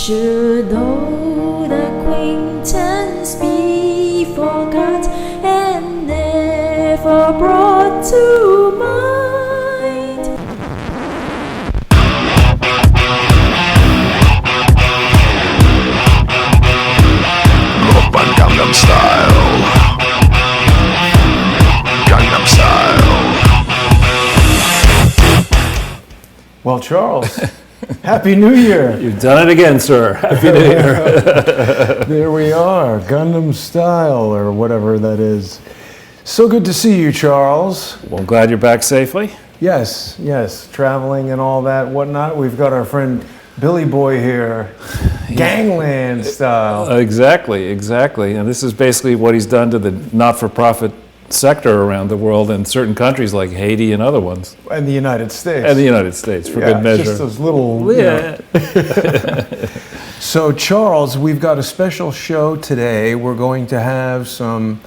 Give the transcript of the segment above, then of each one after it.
Should old acquaintance be forgot and never brought to mind? Open Gangnam Style. Gangnam Style. Well, Charles, Happy New Year. You've done it again, sir. Happy New Year. There we are, Gangnam Style or whatever that is. So good to see you, Charles. Well, I'm glad you're back safely. Yes, traveling and all that, whatnot. We've got our friend Billy Boy here, Gangland style. Exactly. And this is basically what he's done to the not-for-profit sector around the world in certain countries like Haiti and other ones. And the United States. For good measure. Just those little... Yeah. So, Charles, we've got a special show today. We're going to have some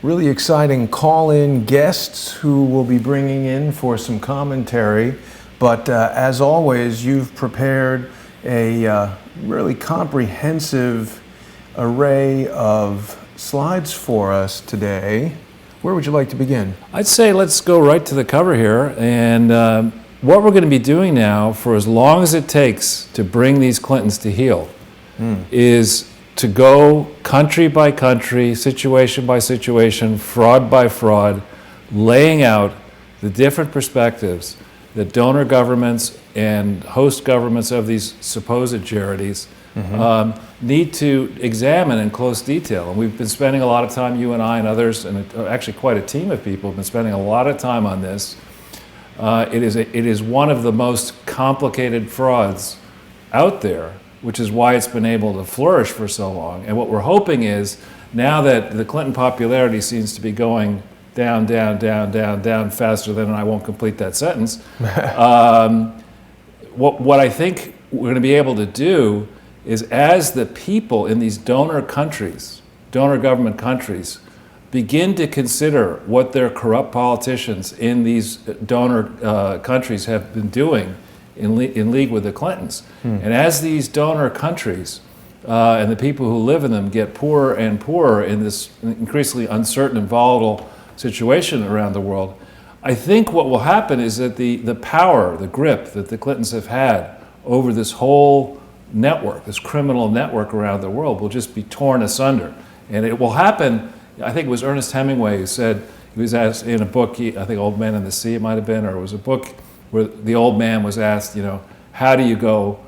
really exciting call-in guests who will be bringing in for some commentary. But as always, you've prepared a really comprehensive array of slides for us today. Where would you like to begin? I'd say let's go right to the cover here. And what we're going to be doing now for as long as it takes to bring these Clintons to heel is to go country by country, situation by situation, fraud by fraud, laying out the different perspectives that donor governments and host governments of these supposed charities need to examine in close detail. And we've been spending a lot of time, you and I and others, and actually quite a team of people have been spending a lot of time on this. It is one of the most complicated frauds out there, which is why it's been able to flourish for so long. And what we're hoping is, now that the Clinton popularity seems to be going down faster than, and I won't complete that sentence, what I think we're going to be able to do is, as the people in these donor government countries, begin to consider what their corrupt politicians in these donor countries have been doing in league with the Clintons. And as these donor countries and the people who live in them get poorer and poorer in this increasingly uncertain and volatile situation around the world, I think what will happen is that the power, the grip that the Clintons have had over this whole network, this criminal network around the world, will just be torn asunder. And it will happen, I think it was Ernest Hemingway who said, he was asked in a book, I think Old Man and the Sea it might have been, or it was a book where the old man was asked, how do you go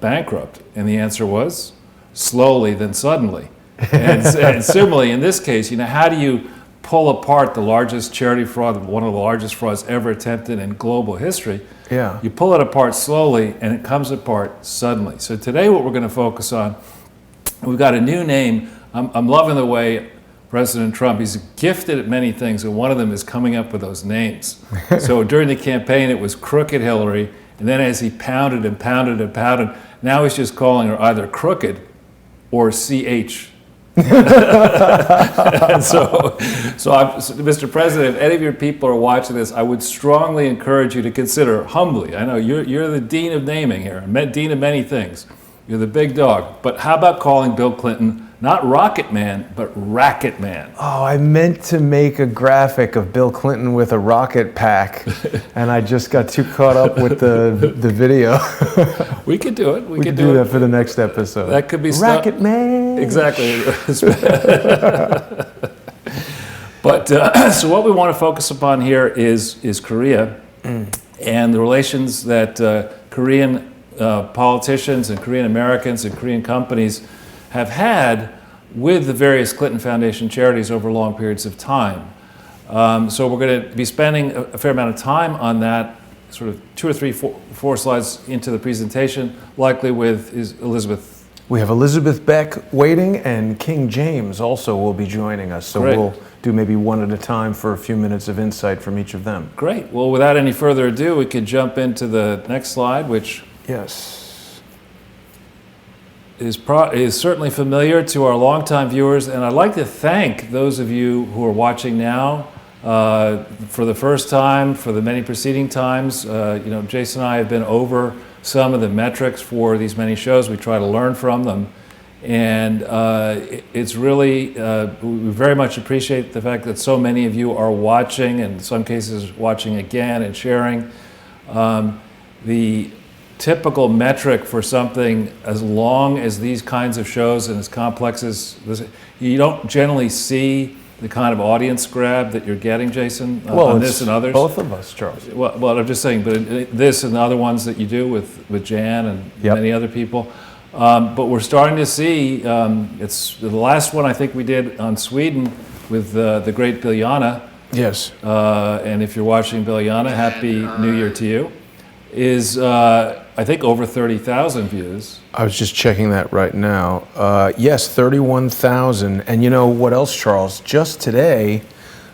bankrupt? And the answer was, slowly then suddenly. And similarly, in this case, how do you pull apart the largest charity fraud, one of the largest frauds ever attempted in global history? Yeah. You pull it apart slowly, and it comes apart suddenly. So today what we're going to focus on, we've got a new name. I'm loving the way President Trump, he's gifted at many things, and one of them is coming up with those names. So during the campaign, it was Crooked Hillary, and then as he pounded, now he's just calling her either Crooked or CH. And so Mr. President, if any of your people are watching this, I would strongly encourage you to consider humbly. I know you're the dean of naming here, dean of many things. You're the big dog. But how about calling Bill Clinton not Rocket Man, but Racket Man? Oh, I meant to make a graphic of Bill Clinton with a rocket pack, and I just got too caught up with the video. We could do it. We could do that for the next episode. That could be Racket Man. Exactly. But so what we want to focus upon here is Korea and the relations that Korean politicians and Korean Americans and Korean companies have had with the various Clinton Foundation charities over long periods of time. So we're going to be spending a fair amount of time on that, sort of 2 or 3, 4 slides into the presentation, likely with Elizabeth. We have Elizabeth Beck waiting, and King James also will be joining us. So Great. We'll do maybe one at a time for a few minutes of insight from each of them. Great. Well, without any further ado, we can jump into the next slide, which is certainly familiar to our longtime viewers. And I'd like to thank those of you who are watching now for the first time, for the many preceding times. Jason and I have been over some of the metrics for these many shows. We try to learn from them. And it's really, we very much appreciate the fact that so many of you are watching, and in some cases watching again and sharing. The typical metric for something as long as these kinds of shows and as complex as this, you don't generally see the kind of audience grab that you're getting, Jason, on this and others. Both of us, Charles. Well, I'm just saying, but this and the other ones that you do with Jan and many other people. But we're starting to see, it's the last one I think we did on Sweden with the great Biljana. Yes. And if you're watching Biljana, Happy New Year to you, is I think over 30,000 views. I was just checking that right now. Yes, 31,000. And you know what else, Charles? Just today,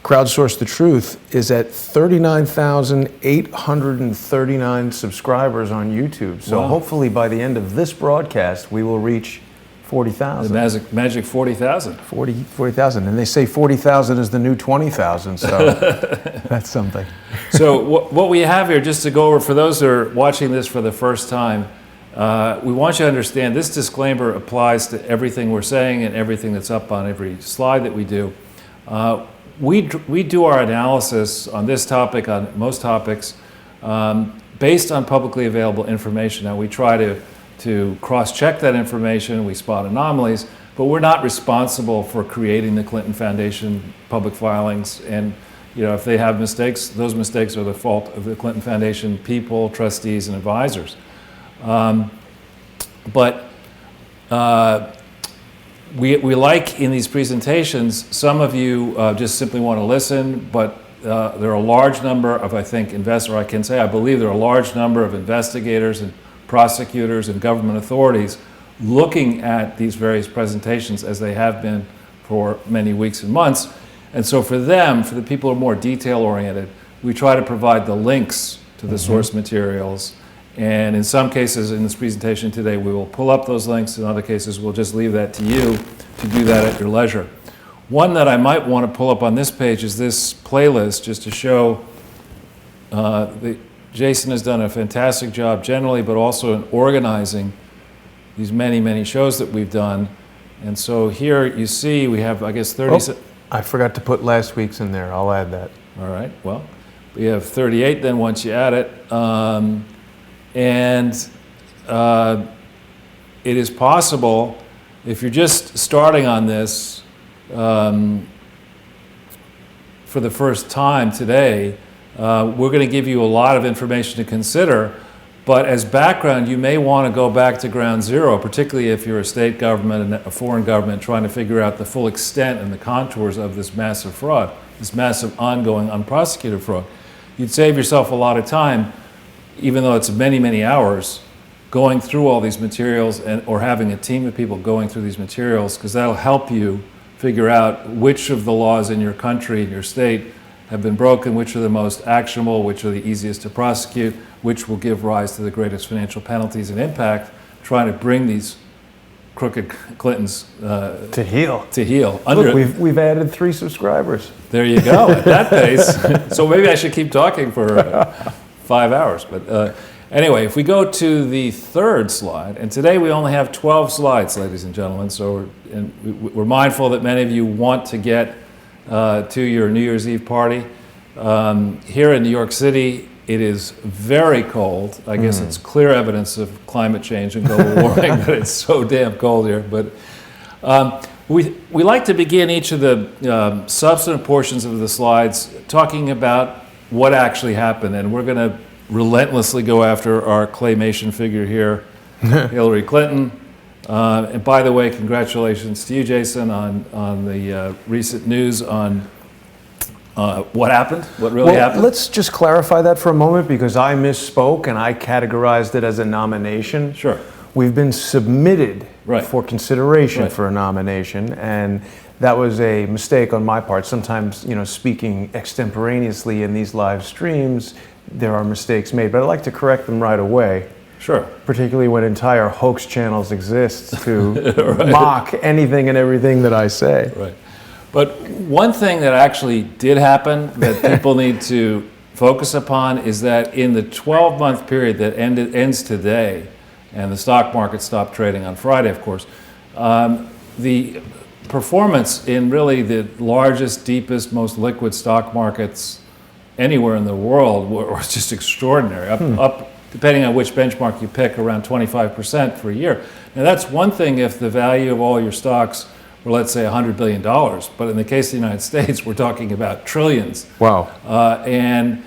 Crowdsource The Truth is at 39,839 subscribers on YouTube. So hopefully by the end of this broadcast, we will reach 40,000. The magic 40,000. 40,000. And they say 40,000 is the new 20,000. So that's something. So what we have here, just to go over, for those who are watching this for the first time, we want you to understand this disclaimer applies to everything we're saying and everything that's up on every slide that we do. We do our analysis on this topic, on most topics, based on publicly available information. Now we try to cross-check that information, we spot anomalies, but we're not responsible for creating the Clinton Foundation public filings. And if they have mistakes, those mistakes are the fault of the Clinton Foundation people, trustees, and advisors. We like in these presentations, some of you just simply want to listen, but there are a large number of, I think, I believe there are a large number of investigators and prosecutors and government authorities looking at these various presentations as they have been for many weeks and months. And so for them, for the people who are more detail-oriented, we try to provide the links to the source materials. And in some cases in this presentation today, we will pull up those links. In other cases, we'll just leave that to you to do that at your leisure. One that I might want to pull up on this page is this playlist, just to show Jason has done a fantastic job generally, but also in organizing these many, many shows that we've done. And so here you see we have, I guess, 30... I forgot to put last week's in there. I'll add that. All right. Well, we have 38 then once you add it. It is possible, if you're just starting on this for the first time today, we're going to give you a lot of information to consider, but as background, you may want to go back to ground zero, particularly if you're a state government and a foreign government trying to figure out the full extent and the contours of this massive fraud, this massive ongoing unprosecuted fraud. You'd save yourself a lot of time, even though it's many, many hours, going through all these materials or having a team of people going through these materials, because that'll help you figure out which of the laws in your country, in your state, have been broken, which are the most actionable, which are the easiest to prosecute, which will give rise to the greatest financial penalties and impact, trying to bring these crooked Clintons to heal. Look, we've added 3 subscribers. There you go, at that pace. So maybe I should keep talking for 5 hours. But anyway, if we go to the third slide, and today we only have 12 slides, ladies and gentlemen, so we're mindful that many of you want to get to your New Year's Eve party. Here in New York City, it is very cold. I guess it's clear evidence of climate change and global warming that it's so damn cold here. But we like to begin each of the substantive portions of the slides talking about what actually happened, and we're going to relentlessly go after our claymation figure here, Hillary Clinton. And by the way, congratulations to you, Jason, on the recent news on what happened, what really happened. Let's just clarify that for a moment, because I misspoke and I categorized it as a nomination. Sure. We've been submitted Right. for consideration Right. for a nomination, and that was a mistake on my part. Sometimes, speaking extemporaneously in these live streams, there are mistakes made, but I'd like to correct them right away. Sure. Particularly when entire hoax channels exist to mock anything and everything that I say. Right. But one thing that actually did happen that people need to focus upon is that in the 12-month period that ends today, and the stock market stopped trading on Friday, of course, the performance in really the largest, deepest, most liquid stock markets anywhere in the world was just extraordinary, up, depending on which benchmark you pick, around 25% for a year. Now that's one thing if the value of all your stocks were, let's say, $100 billion, but in the case of the United States, we're talking about trillions. Wow. And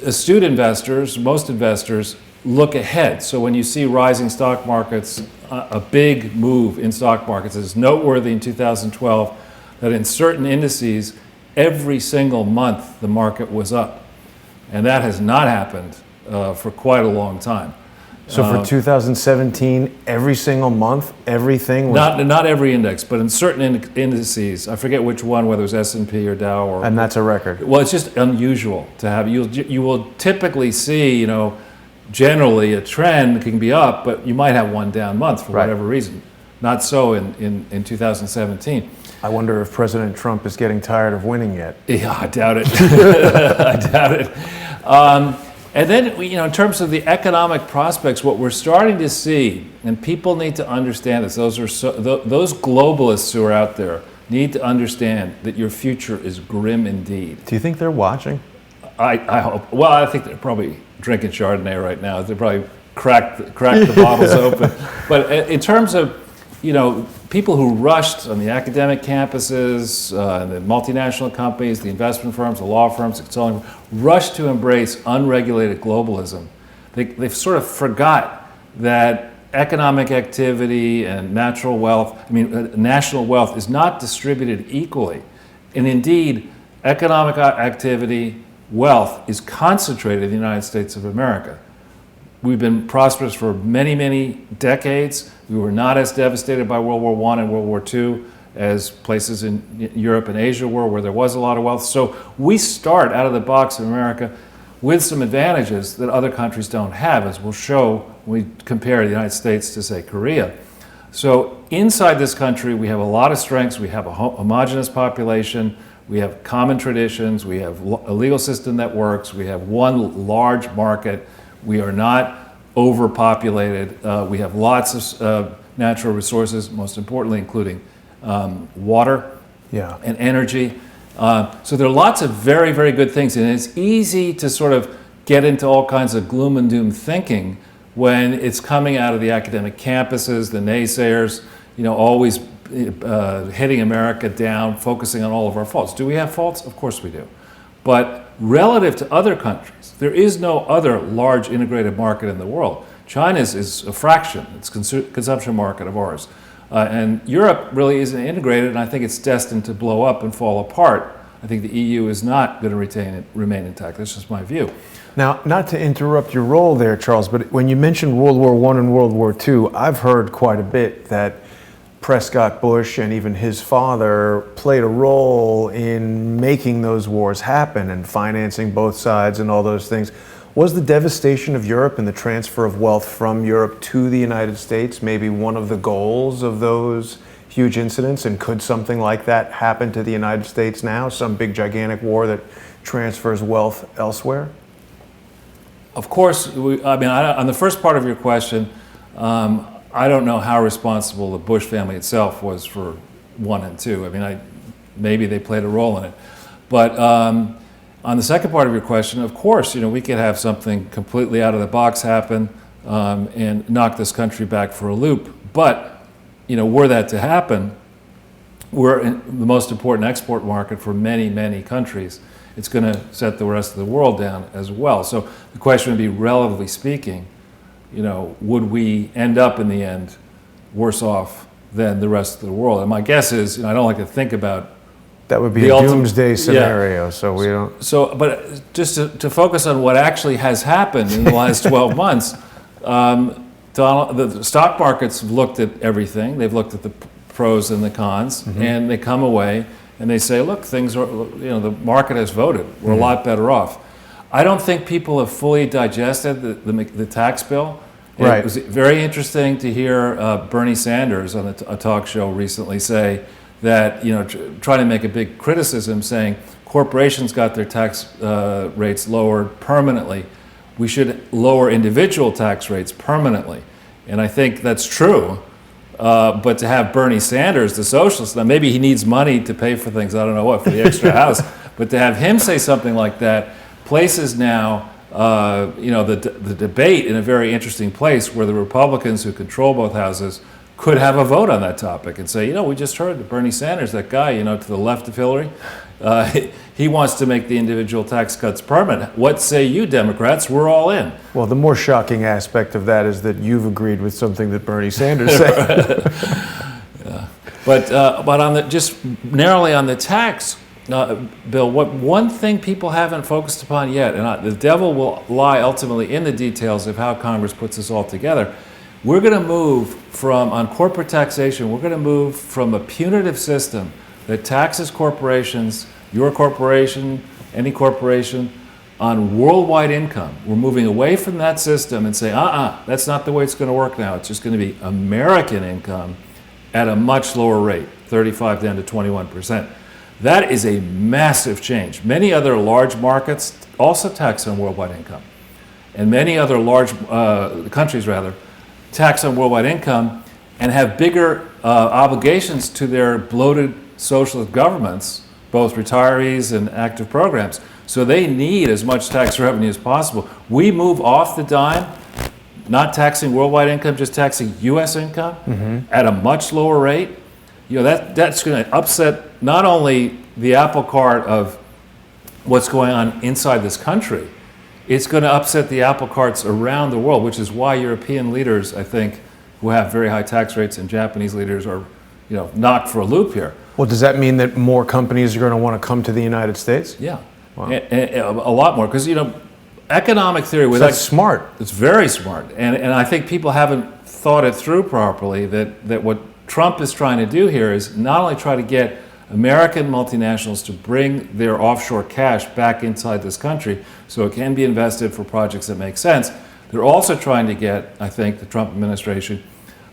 astute investors, most investors, look ahead. So when you see rising stock markets, a big move in stock markets is noteworthy in 2012 that in certain indices, every single month the market was up. And that has not happened for quite a long time. So for 2017, every single month, everything was... Not every index, but in certain indices, I forget which one, whether it was S&P or Dow or... And that's a record. Well, it's just unusual to have. You will typically see, generally a trend can be up, but you might have one down month for whatever reason. Not so in 2017. I wonder if President Trump is getting tired of winning yet. Yeah, I doubt it. I doubt it. And then, in terms of the economic prospects, what we're starting to see, and people need to understand this, those globalists who are out there need to understand that your future is grim indeed. Do you think they're watching? I hope. Well, I think they're probably drinking Chardonnay right now. They probably cracked the bottles open. But in terms of, people who rushed on the academic campuses, the multinational companies, the investment firms, the law firms, the consulting, rushed to embrace unregulated globalism. They've sort of forgot that economic activity and national wealth is not distributed equally. And indeed, economic activity, wealth is concentrated in the United States of America. We've been prosperous for many, many decades. We were not as devastated by World War I and World War II as places in Europe and Asia were, where there was a lot of wealth. So we start out of the box in America with some advantages that other countries don't have, as we'll show when we compare the United States to, say, Korea. So inside this country, we have a lot of strengths. We have a homogeneous population. We have common traditions. We have a legal system that works. We have one large market. We are not overpopulated. We have lots of natural resources, most importantly, including water and energy. So there are lots of very, very good things. And it's easy to sort of get into all kinds of gloom and doom thinking when it's coming out of the academic campuses, the naysayers, always hitting America down, focusing on all of our faults. Do we have faults? Of course we do. But relative to other countries, there is no other large integrated market in the world. China's is a fraction. It's a consumption market of ours. And Europe really isn't integrated, and I think it's destined to blow up and fall apart. I think the EU is not going to remain intact. That's just my view. Now, not to interrupt your role there, Charles, but when you mentioned World War I and World War II, I've heard quite a bit that Prescott Bush and even his father played a role in making those wars happen and financing both sides and all those things. Was the devastation of Europe and the transfer of wealth from Europe to the United States maybe one of the goals of those huge incidents? And could something like that happen to the United States now? Some big gigantic war that transfers wealth elsewhere? Of course, on the first part of your question, I don't know how responsible the Bush family itself was for 1 and 2. Maybe they played a role in it. But on the second part of your question, of course, we could have something completely out of the box happen and knock this country back for a loop. But, were that to happen, we're in the most important export market for many, many countries. It's going to set the rest of the world down as well. So the question would be, relatively speaking, would we end up in the end worse off than the rest of the world? And my guess is, I don't like to think about that would be a doomsday scenario, so we don't... So, but just to focus on what actually has happened in the last 12 months, the stock markets have looked at everything. They've looked at the pros and the cons, and they come away and they say, look, things are, the market has voted. We're a lot better off. I don't think people have fully digested the tax bill. Right. It was very interesting to hear Bernie Sanders on a talk show recently say that, trying to make a big criticism saying corporations got their tax rates lowered permanently. We should lower individual tax rates permanently. And I think that's true. But to have Bernie Sanders, the socialist, now maybe he needs money to pay for things, I don't know what, for the extra house, but to have him say something like that places now the debate in a very interesting place where the Republicans who control both houses could have a vote on that topic and say, we just heard that Bernie Sanders, that guy, to the left of Hillary, he wants to make the individual tax cuts permanent. What say you, Democrats? We're all in. Well, the more shocking aspect of that is that you've agreed with something that Bernie Sanders said. But on just narrowly on the tax bill, one thing people haven't focused upon yet, and the devil will lie ultimately in the details of how Congress puts this all together. We're going to move on corporate taxation, we're going to move from a punitive system that taxes corporations, your corporation, any corporation, on worldwide income. We're moving away from that system and say, that's not the way it's going to work now. It's just going to be American income at a much lower rate, 35 down to 21%. That is a massive change. Many other large markets also tax on worldwide income. And many other large countries, tax on worldwide income and have bigger obligations to their bloated socialist governments, both retirees and active programs. So they need as much tax revenue as possible. We move off the dime, not taxing worldwide income, just taxing U.S. income at a much lower rate. That's going to upset not only the apple cart of what's going on inside this country, it's going to upset the apple carts around the world, which is why European leaders, I think, who have very high tax rates, and Japanese leaders are, knocked for a loop here. Well, does that mean that more companies are going to want to come to the United States? Yeah, wow. And a lot more, because economic theory. That's smart. It's very smart, and I think people haven't thought it through properly. That what Trump is trying to do here is not only try to get American multinationals to bring their offshore cash back inside this country so it can be invested for projects that make sense. They're also trying to get, I think, the Trump administration,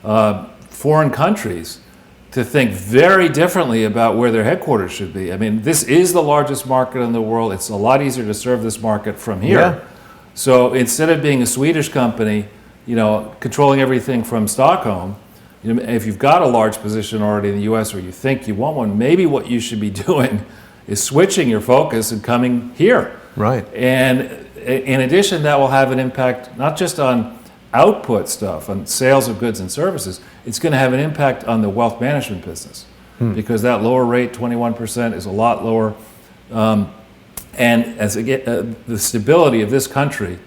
foreign countries to think very differently about where their headquarters should be. I mean, this is the largest market in the world. It's a lot easier to serve this market from here. Yeah. So instead of being a Swedish company, controlling everything from Stockholm, if you've got a large position already in the U.S. or you think you want one, maybe what you should be doing is switching your focus and coming here. Right. And in addition, that will have an impact not just on output stuff, on sales of goods and services. It's going to have an impact on the wealth management business because that lower rate, 21%, is a lot lower. And as again, the stability of this country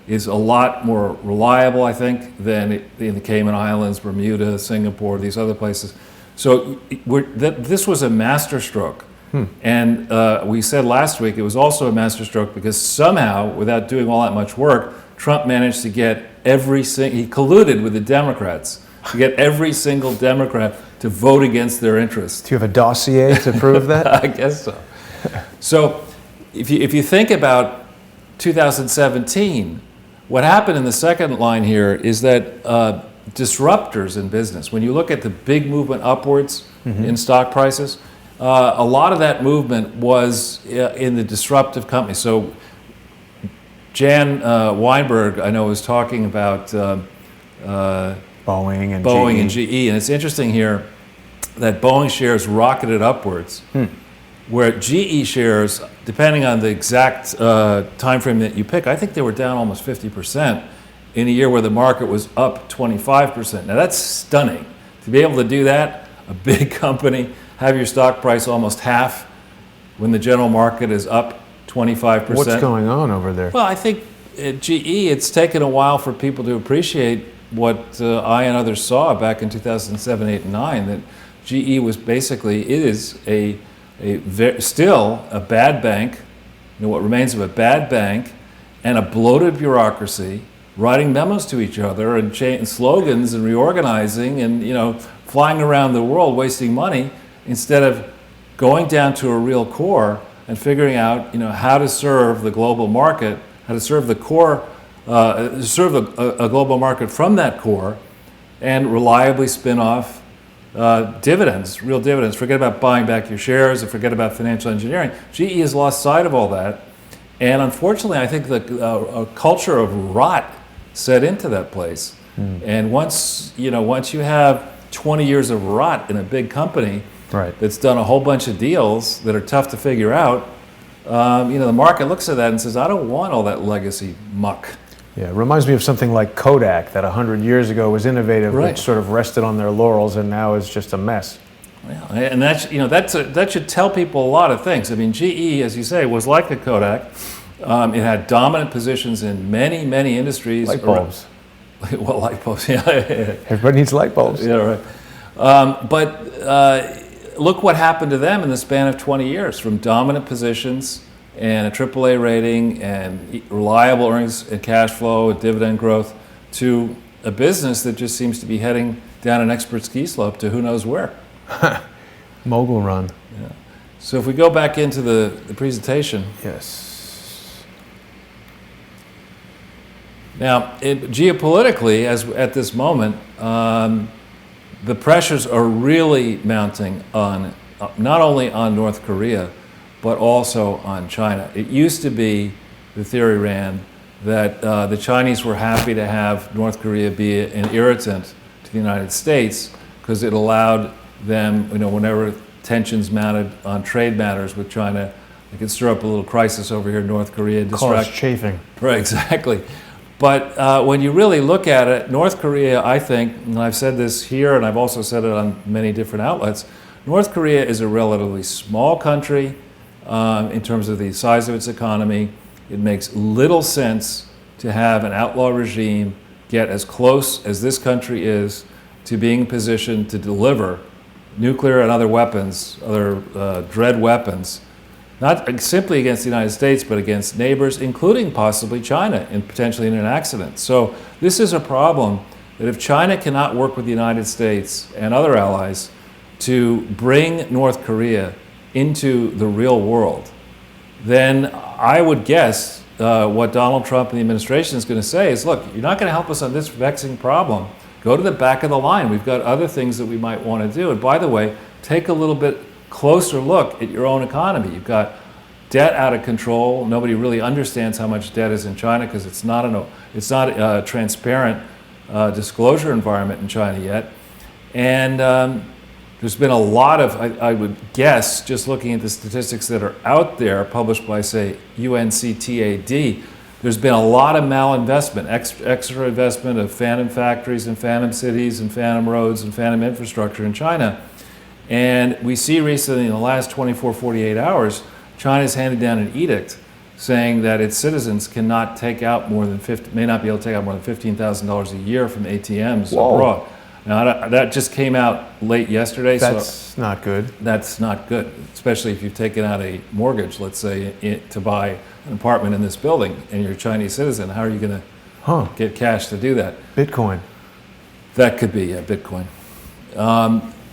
is a lot more reliable, I think, than in the Cayman Islands, Bermuda, Singapore, these other places. So this was a masterstroke. And we said last week it was also a masterstroke because somehow, without doing all that much work, Trump managed to get he colluded with the Democrats to get every single Democrat to vote against their interests. Do you have a dossier to prove that? I guess so. So if you think about 2017, what happened in the second line here is that disruptors in business, when you look at the big movement upwards in stock prices, a lot of that movement was in the disruptive companies. So Jan Weinberg, I know, was talking about Boeing and GE. And it's interesting here that Boeing shares rocketed upwards, where GE shares, depending on the exact time frame that you pick, I think they were down almost 50% in a year where the market was up 25%. Now that's stunning. To be able to do that, a big company, have your stock price almost half when the general market is up 25%. What's going on over there? Well, I think at GE, it's taken a while for people to appreciate what I and others saw back in 2007, 8, and 9, that GE was still a bad bank, what remains of a bad bank, and a bloated bureaucracy, writing memos to each other and slogans and reorganizing and flying around the world wasting money instead of going down to a real core and figuring out how to serve the global market, how to serve the core, serve a global market from that core, and reliably spin off dividends, real dividends. Forget about buying back your shares and forget about financial engineering. GE has lost sight of all that. And unfortunately, I think a culture of rot set into that place. And once you have 20 years of rot in a big company that's done a whole bunch of deals that are tough to figure out, the market looks at that and says, I don't want all that legacy muck. Yeah, it reminds me of something like Kodak that 100 years ago was innovative, Right. which sort of rested on their laurels and now is just a mess. Yeah, and that should tell people a lot of things. I memean, GE, as you say, was like a Kodak. It had dominant positions in many, many industries. Light bulbs. Well, light bulbs, yeah. Everybody needs light bulbs. Yeah, right. But look what happened to them in the span of 20 years, from dominant positions and a AAA rating and reliable earnings and cash flow and dividend growth to a business that just seems to be heading down an expert ski slope to who knows where. Mogul run. Yeah. So if we go back into the presentation. Yes. Now, geopolitically, as at this moment, the pressures are really mounting on not only on North Korea, but also on China. It used to be, the theory ran, that the Chinese were happy to have North Korea be an irritant to the United States because it allowed them, whenever tensions mounted on trade matters with China, they could stir up a little crisis over here in North Korea, Cause chafing. Right, exactly. But when you really look at it, North Korea, I think, and I've said this here and I've also said it on many different outlets, North Korea is a relatively small country in terms of the size of its economy. It makes little sense to have an outlaw regime get as close as this country is to being positioned to deliver nuclear and other weapons, other dread weapons, not simply against the United States, but against neighbors, including possibly China, and potentially in an accident. So this is a problem that if China cannot work with the United States and other allies to bring North Korea into the real world, then I would guess what Donald Trump and the administration is going to say is, look, you're not going to help us on this vexing problem. Go to the back of the line. We've got other things that we might want to do. And by the way, take a little bit closer look at your own economy. You've got debt out of control. Nobody really understands how much debt is in China because it's not a transparent disclosure environment in China yet. And there's been a lot of, I would guess, just looking at the statistics that are out there, published by, say, UNCTAD, there's been a lot of malinvestment, extra investment of phantom factories and phantom cities and phantom roads and phantom infrastructure in China. And we see recently, in the last 24, 48 hours, China's handed down an edict saying that its citizens cannot take out more than may not be able to take out more than $15,000 a year from ATMs abroad. Now, that just came out late yesterday. That's not good. That's not good, especially if you've taken out a mortgage, let's say, to buy an apartment in this building and you're a Chinese citizen. How are you going to get cash to do that? Bitcoin. That could be, Bitcoin.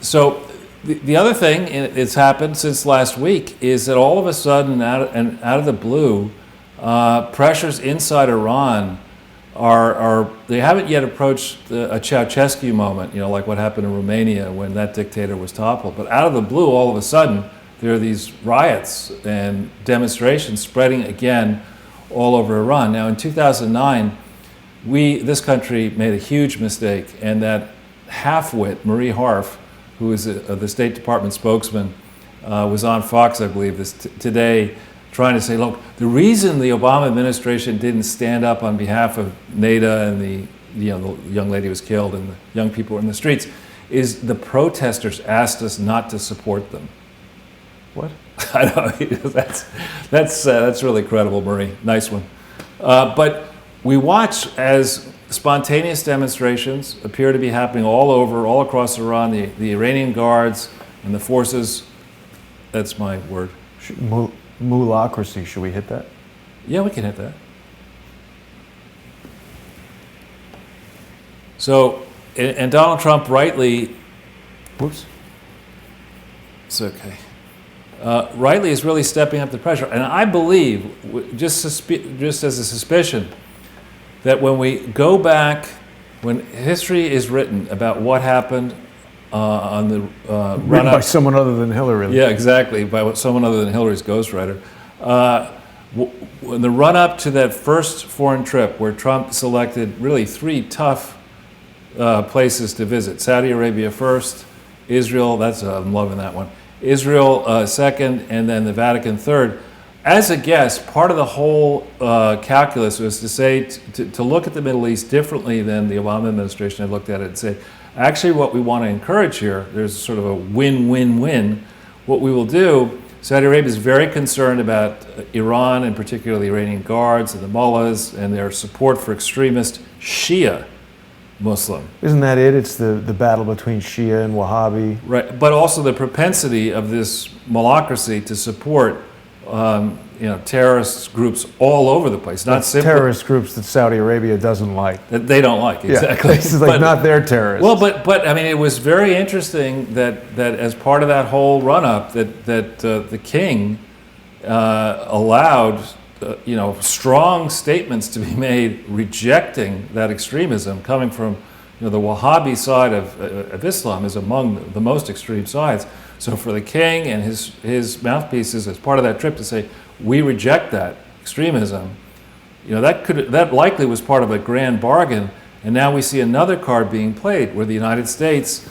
So the other thing that's happened since last week is that all of a sudden, out of the blue, pressures inside Iran they haven't yet approached a Ceausescu moment, like what happened in Romania when that dictator was toppled. But out of the blue, all of a sudden, there are these riots and demonstrations spreading again all over Iran. Now, in 2009, this country made a huge mistake, and that half-wit, Marie Harf, who is the State Department spokesman, was on Fox, I believe, today, trying to say, look, the reason the Obama administration didn't stand up on behalf of Neda and the young lady was killed and the young people were in the streets is the protesters asked us not to support them. What? I know, that's really credible, Marie. Nice one. But we watch as spontaneous demonstrations appear to be happening all across Iran. The Iranian guards and the forces, that's my word. Mulocracy, should we hit that? Yeah, we can hit that. So, and Donald Trump rightly, whoops, it's okay, rightly is really stepping up the pressure. And I believe, just as a suspicion, that when we go back, when history is written about what happened on the Written run by up. someone other than Hillary. Yeah, exactly, by someone other than Hillary's ghostwriter. In the run up to that first foreign trip, where Trump selected really three tough places to visit: Saudi Arabia first, Israel. I'm loving that one. Israel second, and then the Vatican third. As a guest, part of the whole calculus was to say to look at the Middle East differently than the Obama administration had looked at it, and say, actually, what we want to encourage here, there's sort of a win-win-win. What we will do, Saudi Arabia is very concerned about Iran, and particularly the Iranian Guards and the mullahs, and their support for extremist Shia Muslim. Isn't that it? It's the battle between Shia and Wahhabi. Right, but also the propensity of this malacracy to support terrorist groups all over the place. Not simply terrorist groups that Saudi Arabia doesn't like. that they don't like, exactly. Yeah, this is like not their terrorists. Well, but I mean, it was very interesting that as part of that whole run-up, that the king allowed strong statements to be made rejecting that extremism coming from the Wahhabi side of Islam is among the most extreme sides. So for the king and his mouthpieces as part of that trip to say, we reject that extremism, that likely was part of a grand bargain. And now we see another card being played where the United States,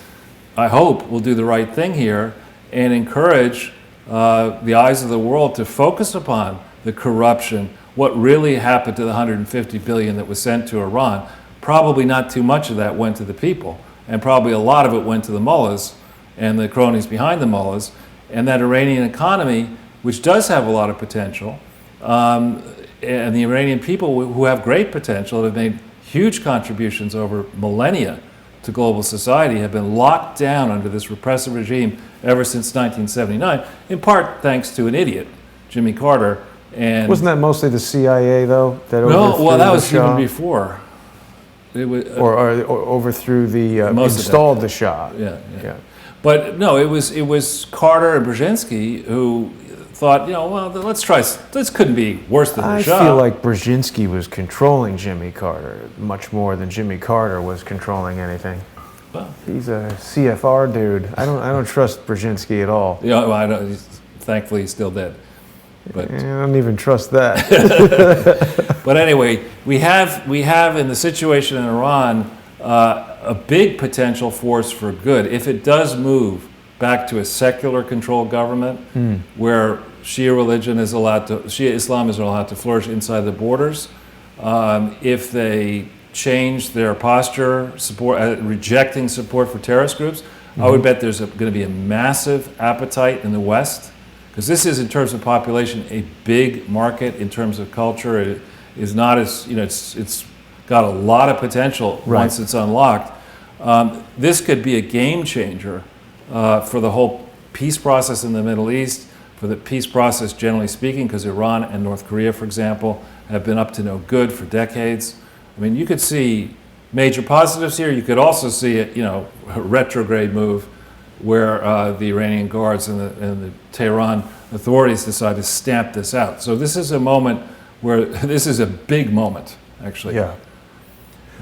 I hope, will do the right thing here and encourage the eyes of the world to focus upon the corruption, what really happened to the $150 billion that was sent to Iran. Probably not too much of that went to the people, and probably a lot of it went to the mullahs and the cronies behind the mullahs, and that Iranian economy, which does have a lot of potential, and the Iranian people who have great potential, have made huge contributions over millennia to global society, have been locked down under this repressive regime ever since 1979, in part thanks to an idiot, Jimmy Carter. And wasn't that mostly the CIA though? That no, well, that was Shah? even before. It was, or overthrew the installed the Shah. Yeah. But no, it was Carter and Brzezinski who thought, this couldn't be worse than the Shah. I feel like Brzezinski was controlling Jimmy Carter much more than Jimmy Carter was controlling anything. Well, he's a CFR dude. I don't trust Brzezinski at all. Yeah, I don't, thankfully he's still dead. But I don't even trust that. But anyway, we have in the situation in Iran a big potential force for good if it does move back to a secular controlled government where Shia Islam is allowed to flourish inside the borders. If they change their posture, rejecting support for terrorist groups, I would bet there's going to be a massive appetite in the West. Because this is, in terms of population, a big market. In terms of culture, it is not as, it's got a lot of potential once it's unlocked. This could be a game changer for the whole peace process in the Middle East, for the peace process generally speaking, because Iran and North Korea, for example, have been up to no good for decades. I mean, you could see major positives here. You could also see a retrograde move where the Iranian Guards and the Tehran authorities decide to stamp this out. So this is a moment where this is a big moment, actually. Yeah.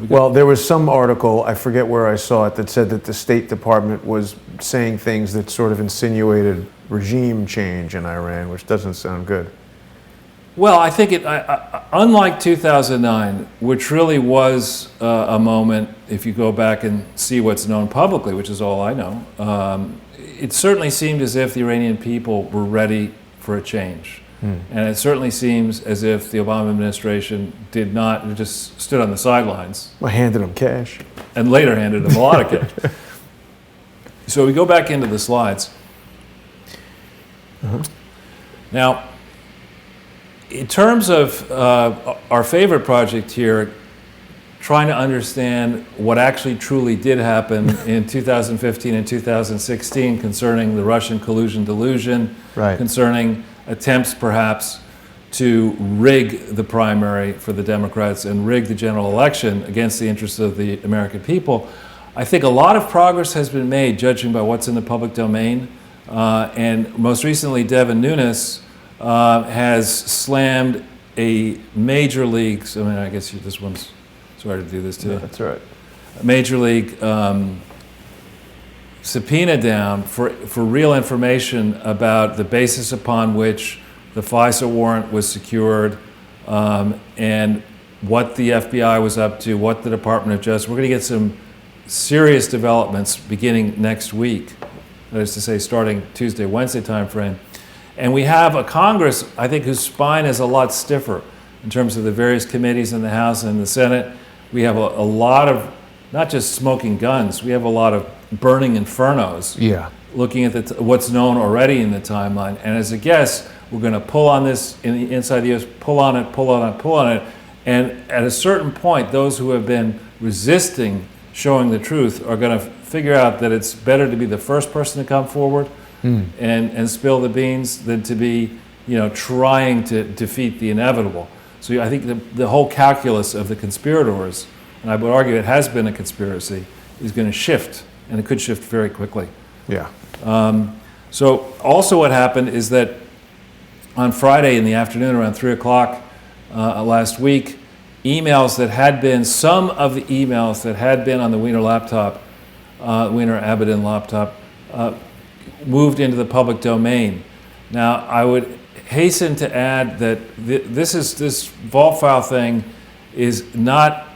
Well, there was some article, I forget where I saw it, that said that the State Department was saying things that sort of insinuated regime change in Iran, which doesn't sound good. Well, I think unlike 2009, which really was a moment, if you go back and see what's known publicly, which is all I know, it certainly seemed as if the Iranian people were ready for a change. And it certainly seems as if the Obama administration did not, just stood on the sidelines. I handed them cash. And later handed them a lot of cash. So we go back into the slides. Now, in terms of our favorite project here, trying to understand what actually truly did happen in 2015 and 2016 concerning the Russian collusion delusion, concerning attempts perhaps to rig the primary for the Democrats and rig the general election against the interests of the American people. I think a lot of progress has been made, judging by what's in the public domain. And most recently, Devin Nunes has slammed a major league, I guess this one's, sorry to do this to you. That's right. A major league subpoena down for real information about the basis upon which the FISA warrant was secured, and what the FBI was up to, what the Department of Justice. We're going to get some serious developments beginning next week. That is to say, starting Tuesday, Wednesday timeframe. And we have a Congress, I think, whose spine is a lot stiffer in terms of the various committees in the House and the Senate. We have a lot of, not just smoking guns, we have a lot of burning infernos. Yeah. Looking at what's known already in the timeline. And as a guess, we're going to pull on this inside the U.S., pull on it. And at a certain point, those who have been resisting showing the truth are going to figure out that it's better to be the first person to come forward and spill the beans than to be, trying to defeat the inevitable. So I think the whole calculus of the conspirators, and I would argue it has been a conspiracy, is going to shift, and it could shift very quickly. Yeah. So also what happened is that on Friday in the afternoon around 3 o'clock last week, some of the emails that had been on the Wiener laptop, Wiener Abedin laptop, moved into the public domain. Now, I would hasten to add that this vault file thing is not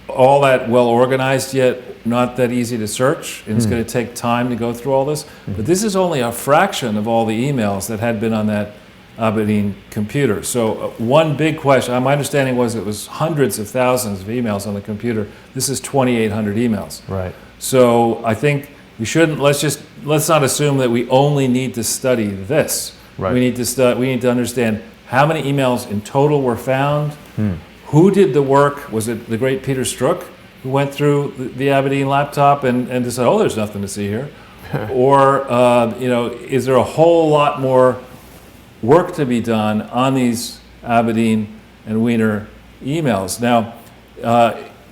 all that well organized yet, not that easy to search, and it's going to take time to go through all this. But this is only a fraction of all the emails that had been on that Abedin computer. So one big question, my understanding was it was hundreds of thousands of emails on the computer. This is 2,800 emails. Right. So I think we shouldn't, let's not assume that we only need to study this. Right. We need to understand how many emails in total were found, who did the work. Was it the great Peter Strzok who went through the Abedin laptop and decided, oh, there's nothing to see here? Or, is there a whole lot more work to be done on these Abedin and Wiener emails? Now,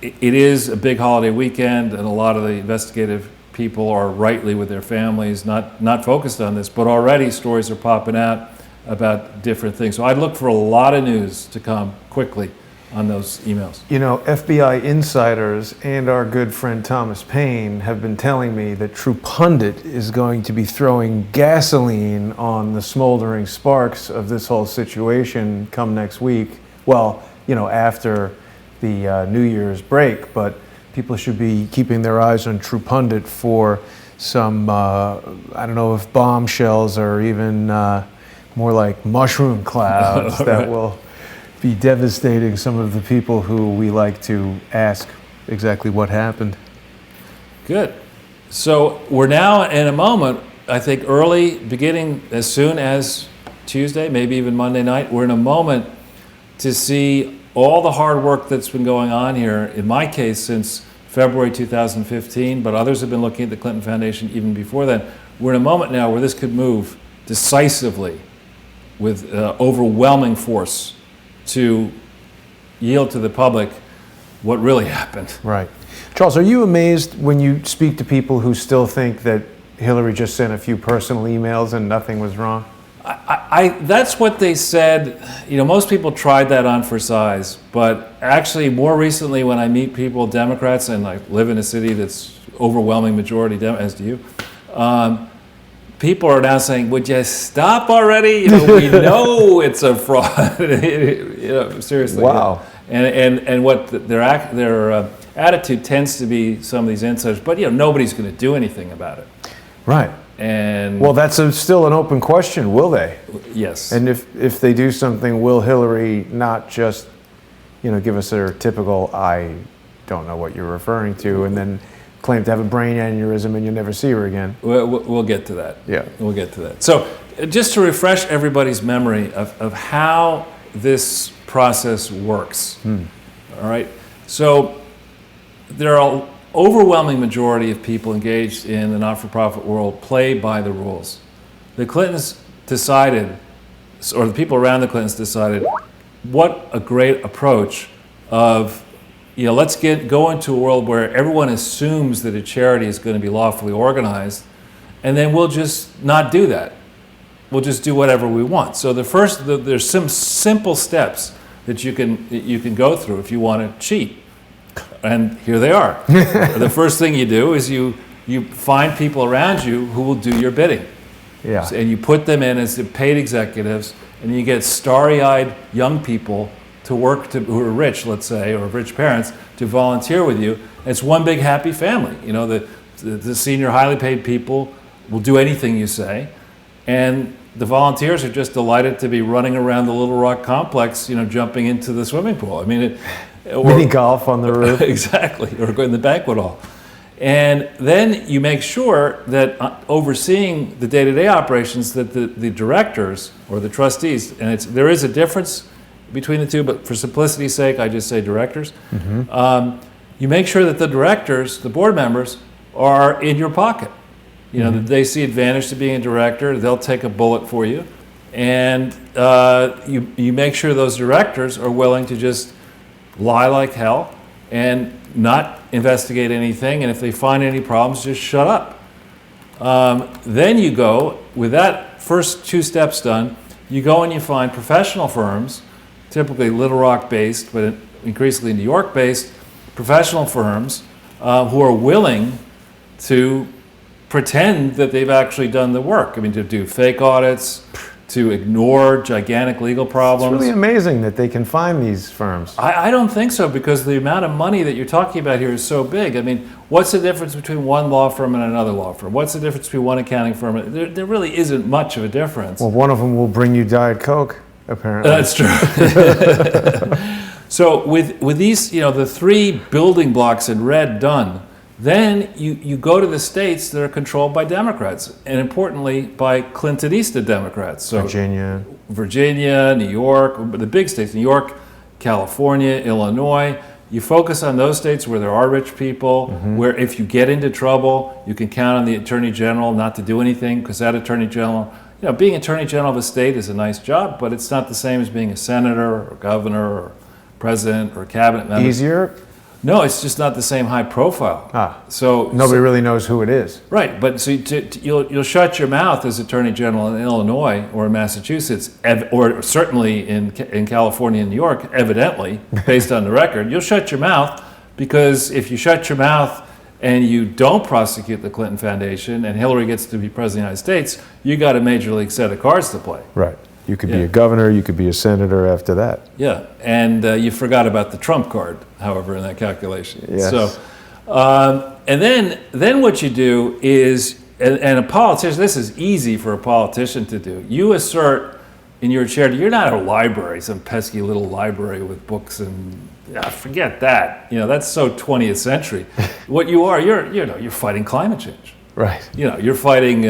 it is a big holiday weekend, and a lot of the investigative people are rightly with their families, not focused on this, but already stories are popping out about different things. So I'd look for a lot of news to come quickly on those emails. FBI insiders and our good friend Thomas Paine have been telling me that True Pundit is going to be throwing gasoline on the smoldering sparks of this whole situation come next week. Well, after the New Year's break, but people should be keeping their eyes on True Pundit for some, I don't know if bombshells or even more like mushroom clouds that will be devastating some of the people who we like to ask exactly what happened. Good. So we're now in a moment, I think beginning as soon as Tuesday, maybe even Monday night, we're in a moment to see all the hard work that's been going on here, in my case, since February 2015, but others have been looking at the Clinton Foundation even before then. We're in a moment now where this could move decisively with overwhelming force to yield to the public what really happened. Right. Charles, are you amazed when you speak to people who still think that Hillary just sent a few personal emails and nothing was wrong? That's what they said. Most people tried that on for size, but actually more recently when I meet people, Democrats, and I live in a city that's overwhelming majority, as do you, people are now saying, would you stop already? We know it's a fraud. Seriously. Wow. And what their attitude tends to be, some of these insiders, but nobody's going to do anything about it. Right. And well, that's still an open question. Will they? Yes. And if they do something, will Hillary not just, give us her typical, I don't know what you're referring to, and then claim to have a brain aneurysm and you'll never see her again? We'll get to that. Yeah. We'll get to that. So just to refresh everybody's memory of how this process works. All right. So there are overwhelming majority of people engaged in the not-for-profit world play by the rules. The Clintons decided, or the people around the Clintons decided, what a great approach of, let's go into a world where everyone assumes that a charity is going to be lawfully organized, and then we'll just not do that. We'll just do whatever we want. So there's some simple steps that you can go through if you want to cheat. And here they are. The first thing you do is you you find people around you who will do your bidding. Yeah. And you put them in as the paid executives, and you get starry-eyed young people to work who are rich, let's say, or rich parents, to volunteer with you. And it's one big happy family. You know, the senior highly paid people will do anything you say, and the volunteers are just delighted to be running around the Little Rock complex, you know, jumping into the swimming pool. I mean, mini golf on the roof. Exactly, or going to the banquet hall. And then you make sure that overseeing the day-to-day operations, that the directors or the trustees, and there is a difference between the two, but for simplicity's sake, I just say directors. You make sure that the directors, the board members, are in your pocket. You know, that they see advantage to being a director, they'll take a bullet for you. And you make sure those directors are willing to just lie like hell and not investigate anything, and if they find any problems, just shut up. Then you go, with that first 2 steps done, you go and you find professional firms, typically Little Rock based, but increasingly New York based, professional firms who are willing to pretend that they've actually done the work. I mean, to do fake audits, to ignore gigantic legal problems. It's really amazing that they can find these firms. I don't think so, because the amount of money that you're talking about here is so big. I mean, what's the difference between one law firm and another law firm? What's the difference between one accounting firm? There really isn't much of a difference. Well, one of them will bring you Diet Coke, apparently. That's true. So with these, you know, the 3 building blocks in red done, then you go to the states that are controlled by Democrats, and importantly by Clintonista Democrats. So Virginia, New York, the big states, New York, California, Illinois. You focus on those states where there are rich people, where if you get into trouble, you can count on the Attorney General not to do anything, because that Attorney General, you know, being Attorney General of a state is a nice job, but it's not the same as being a senator or governor or president or cabinet member. Easier? No, it's just not the same high profile. So nobody really knows who it is. Right, but so you'll shut your mouth as Attorney General in Illinois or in Massachusetts, or certainly in California and New York, evidently, based on the record. You'll shut your mouth, because if you shut your mouth and you don't prosecute the Clinton Foundation and Hillary gets to be President of the United States, you got a major league set of cards to play. Right. You could be a governor, you could be a senator after that. Yeah, and you forgot about the Trump card, however, in that calculation. Yes. So, and then what you do is, and a politician, this is easy for a politician to do. You assert in your charity, you're not a library, some pesky little library with books and forget that. You know, that's so 20th century. What you are, you're fighting climate change. Right. You know, you're fighting.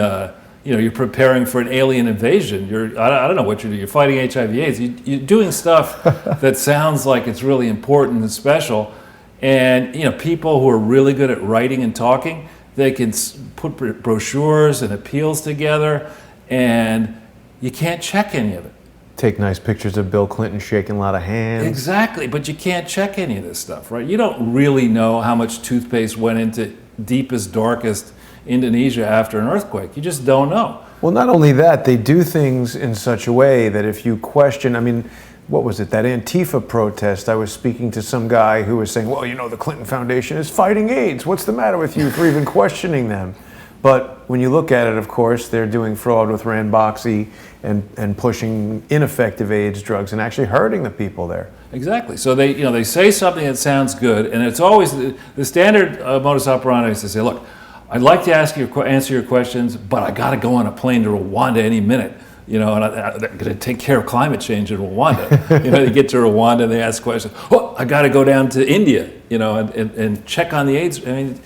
You're preparing for an alien invasion. I don't know what you're doing. You're fighting HIV/AIDS. You're doing stuff that sounds like it's really important and special. And you know, people who are really good at writing and talking, they can put brochures and appeals together, and you can't check any of it. Take nice pictures of Bill Clinton shaking a lot of hands. Exactly, but you can't check any of this stuff, right? You don't really know how much toothpaste went into deepest, darkest Indonesia after an earthquake. You just don't know. Well, not only that, they do things in such a way that if you question, I mean, what was it, that Antifa protest, I was speaking to some guy who was saying, well, you know, the Clinton Foundation is fighting AIDS. What's the matter with you for even questioning them? But when you look at it, of course, they're doing fraud with Ranbaxy and pushing ineffective AIDS drugs and actually hurting the people there. Exactly. So they say something that sounds good, and it's always the standard modus operandi is to say, look, I'd like to answer your questions, but I got to go on a plane to Rwanda any minute. You know, and I'm going to take care of climate change in Rwanda. You know, they get to Rwanda and they ask questions. Oh, I got to go down to India. You know, and check on the AIDS. I mean,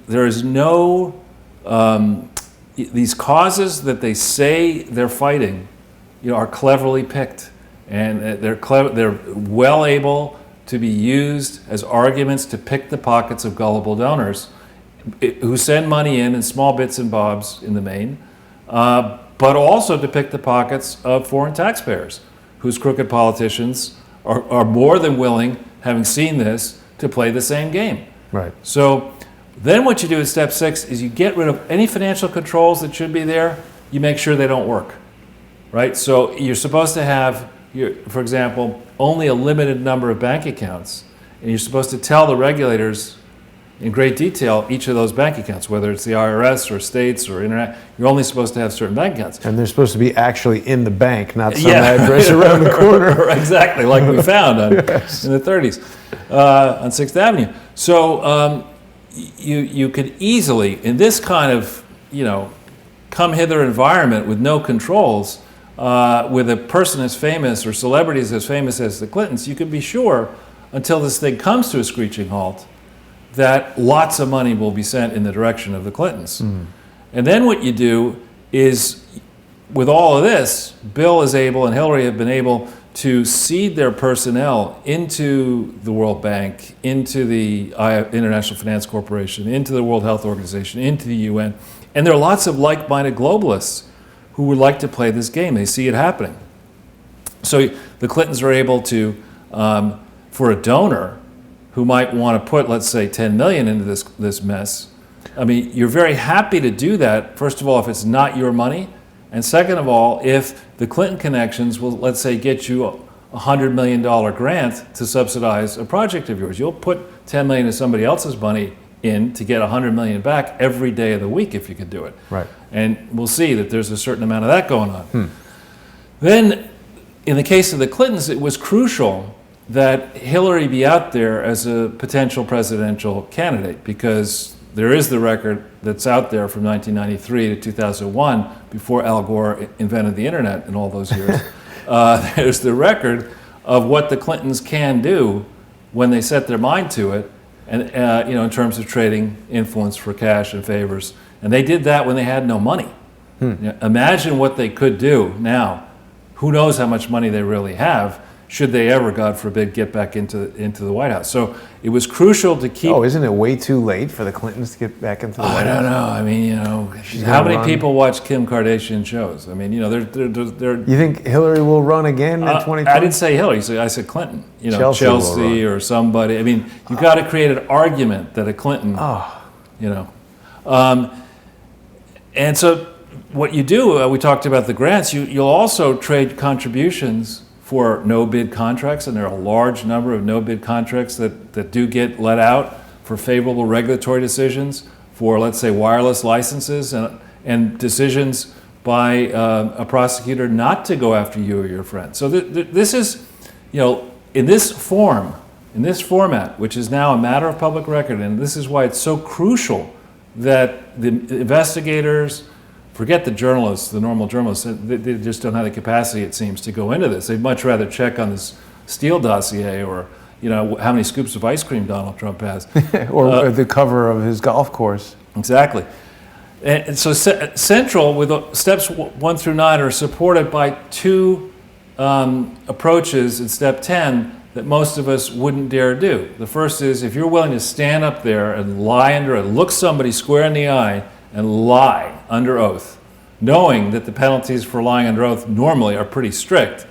there is no these causes that they say they're fighting, you know, are cleverly picked, and they're well able to be used as arguments to pick the pockets of gullible donors who send money in small bits and bobs in the main, but also to pick the pockets of foreign taxpayers whose crooked politicians are more than willing, having seen this, to play the same game. Right. So then what you do in step 6 is you get rid of any financial controls that should be there. You make sure they don't work, right? So you're supposed to have, for example, only a limited number of bank accounts, and you're supposed to tell the regulators in great detail each of those bank accounts, whether it's the IRS or states or internet. You're only supposed to have certain bank accounts. And they're supposed to be actually in the bank, not some address around the corner. Exactly, like we found in the 30s on 6th Avenue. So you could easily, in this kind of, come hither environment with no controls, with a person as famous or celebrities as famous as the Clintons, you can be sure, until this thing comes to a screeching halt, that lots of money will be sent in the direction of the Clintons. And then what you do is, with all of this, Bill is able and Hillary have been able to seed their personnel into the World Bank, into the International Finance Corporation, into the World Health Organization, into the UN. And there are lots of like-minded globalists who would like to play this game. They see it happening. So the Clintons are able to, for a donor who might want to put, let's say, 10 million into this mess, I mean, you're very happy to do that, first of all, if it's not your money, and second of all, if the Clinton connections will, let's say, get you a $100 million grant to subsidize a project of yours. You'll put 10 million of somebody else's money in to get 100 million back every day of the week if you could do it. Right. And we'll see that there's a certain amount of that going on. Then, in the case of the Clintons, it was crucial that Hillary be out there as a potential presidential candidate, because there is the record that's out there from 1993 to 2001, before Al Gore invented the internet in all those years. There's the record of what the Clintons can do when they set their mind to it, and in terms of trading influence for cash and favors. And they did that when they had no money. Imagine what they could do now. Who knows how much money they really have, should they ever, God forbid, get back into the White House. So it was crucial to keep... Oh, isn't it way too late for the Clintons to get back into the White House? I don't know. I mean, how many people watch Kim Kardashian shows? I mean, they're You think Hillary will run again in 2020? I didn't say Hillary. I said Clinton. Chelsea or somebody. I mean, you've got to create an argument that a Clinton, and so what you do, we talked about the grants, you'll also trade contributions for no-bid contracts, and there are a large number of no-bid contracts that do get let out for favorable regulatory decisions for, let's say, wireless licenses and decisions by a prosecutor not to go after you or your friend. So this is, in this format, which is now a matter of public record, and this is why it's so crucial that the investigators, forget the journalists, the normal journalists, they just don't have the capacity, it seems, to go into this. They'd much rather check on this Steele dossier or, how many scoops of ice cream Donald Trump has. or the cover of his golf course. Exactly. And so Central, with steps 1 through 9, are supported by two approaches in step 10 that most of us wouldn't dare do. The first is, if you're willing to stand up there and lie under it, look somebody square in the eye and lie under oath, knowing that the penalties for lying under oath normally are pretty strict,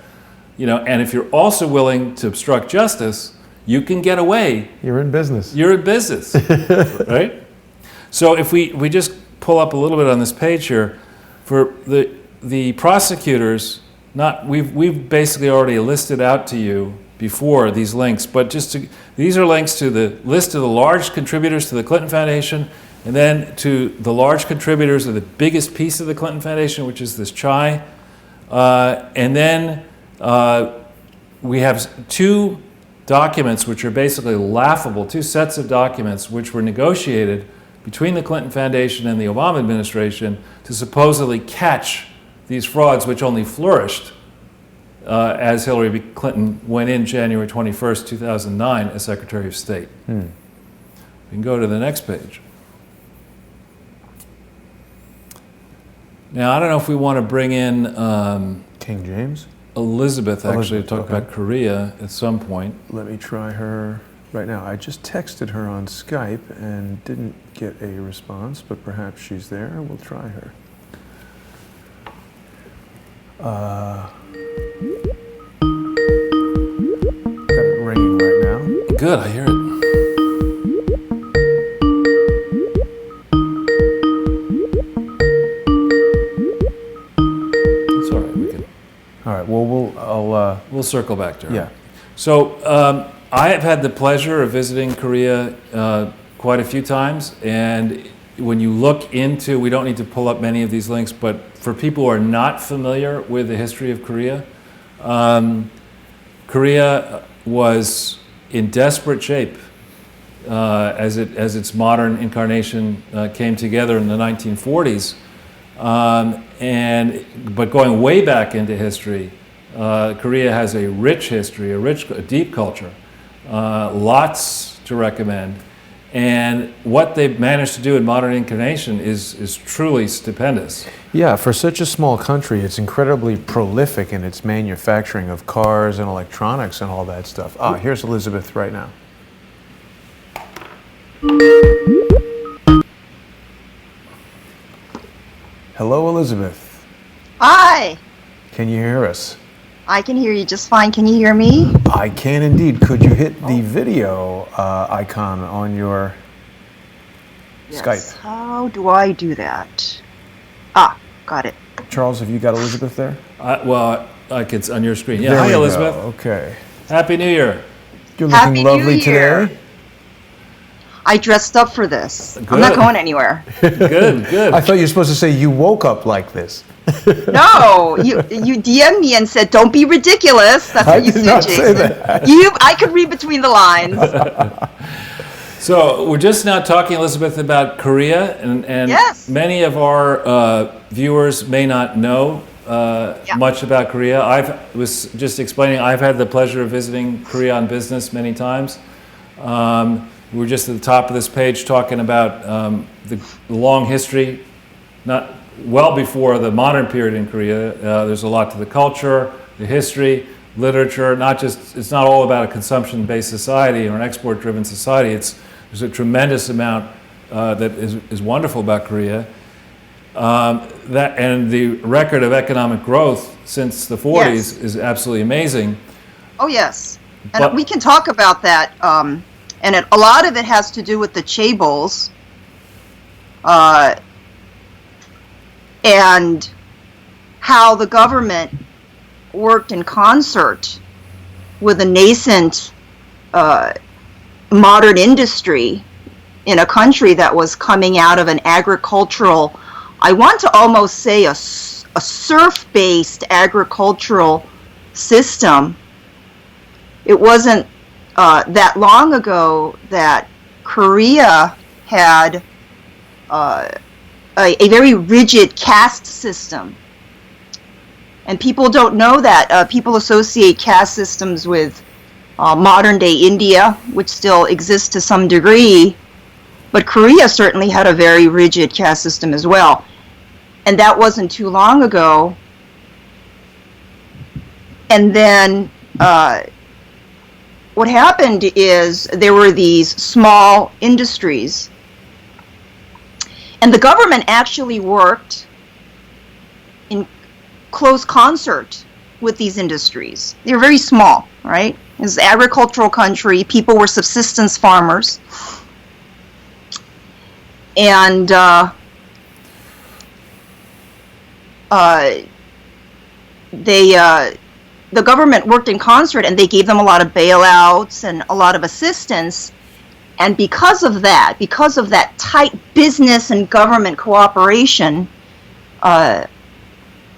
and if you're also willing to obstruct justice, you can get away. You're in business. You're in business, right? So if we just pull up a little bit on this page here, for the prosecutors, we've basically already listed out to you before these links, but these are links to the list of the large contributors to the Clinton Foundation, and then to the large contributors of the biggest piece of the Clinton Foundation, which is this CHI. And then we have two documents which are basically laughable, two sets of documents which were negotiated between the Clinton Foundation and the Obama administration to supposedly catch these frauds, which only flourished as Hillary Clinton went in January 21st, 2009 as Secretary of State. We can go to the next page. Now, I don't know if we want to bring in King James? Elizabeth, actually, to talk okay. about Korea at some point. Let me try her right now. I just texted her on Skype and didn't get a response, but perhaps she's there. We'll try her. Got it ringing right now. Good, I hear it. It's all right, we can. All right, well, We'll circle back to her. yeah. So I have had the pleasure of visiting Korea quite a few times, and when you look into, we don't need to pull up many of these links, but for people who are not familiar with the history of Korea, Korea was in desperate shape as its modern incarnation came together in the 1940s. But going way back into history, Korea has a rich history, a deep culture, lots to recommend. And what they've managed to do in modern incarnation is truly stupendous. Yeah, for such a small country, it's incredibly prolific in its manufacturing of cars and electronics and all that stuff. Ah, here's Elizabeth right now. Hello, Elizabeth. Hi. Can you hear us? I can hear you just fine. Can you hear me? I can indeed. Could you hit the video icon on your Skype? How do I do that? Ah, got it. Charles, have you got Elizabeth there? It's on your screen. Yeah, There hi we go. Elizabeth. Okay. Happy New Year. You're Happy looking New lovely Year. today. I dressed up for this. I'm Good. not going anywhere. Good. I thought you were supposed to say you woke up like this. No, you DM'd me and said, "Don't be ridiculous." That's I what you did said, not say Jason. that. I could read between the lines. So we're just now talking, Elizabeth, about Korea, and Yes. many of our viewers may not know much about Korea. I was just explaining, I've had the pleasure of visiting Korea on business many times. We're just at the top of this page talking about the long history, not well before the modern period in Korea. There's a lot to the culture, the history, literature. It's not all about a consumption-based society or an export-driven society. There's a tremendous amount that is wonderful about Korea. And the record of economic growth since the 40s is absolutely amazing. Oh yes, and But- we can talk about that. And a lot of it has to do with the chaebols, and how the government worked in concert with a nascent modern industry in a country that was coming out of an agricultural, I want to almost say a serf-based agricultural system. It wasn't that long ago that Korea had a very rigid caste system. And people don't know that. People associate caste systems with modern day India, which still exists to some degree. But Korea certainly had a very rigid caste system as well. And that wasn't too long ago. And then what happened is there were these small industries, and the government actually worked in close concert with these industries. They were very small, right? It was an agricultural country. People were subsistence farmers. And the government worked in concert, and they gave them a lot of bailouts and a lot of assistance. And because of that tight business and government cooperation,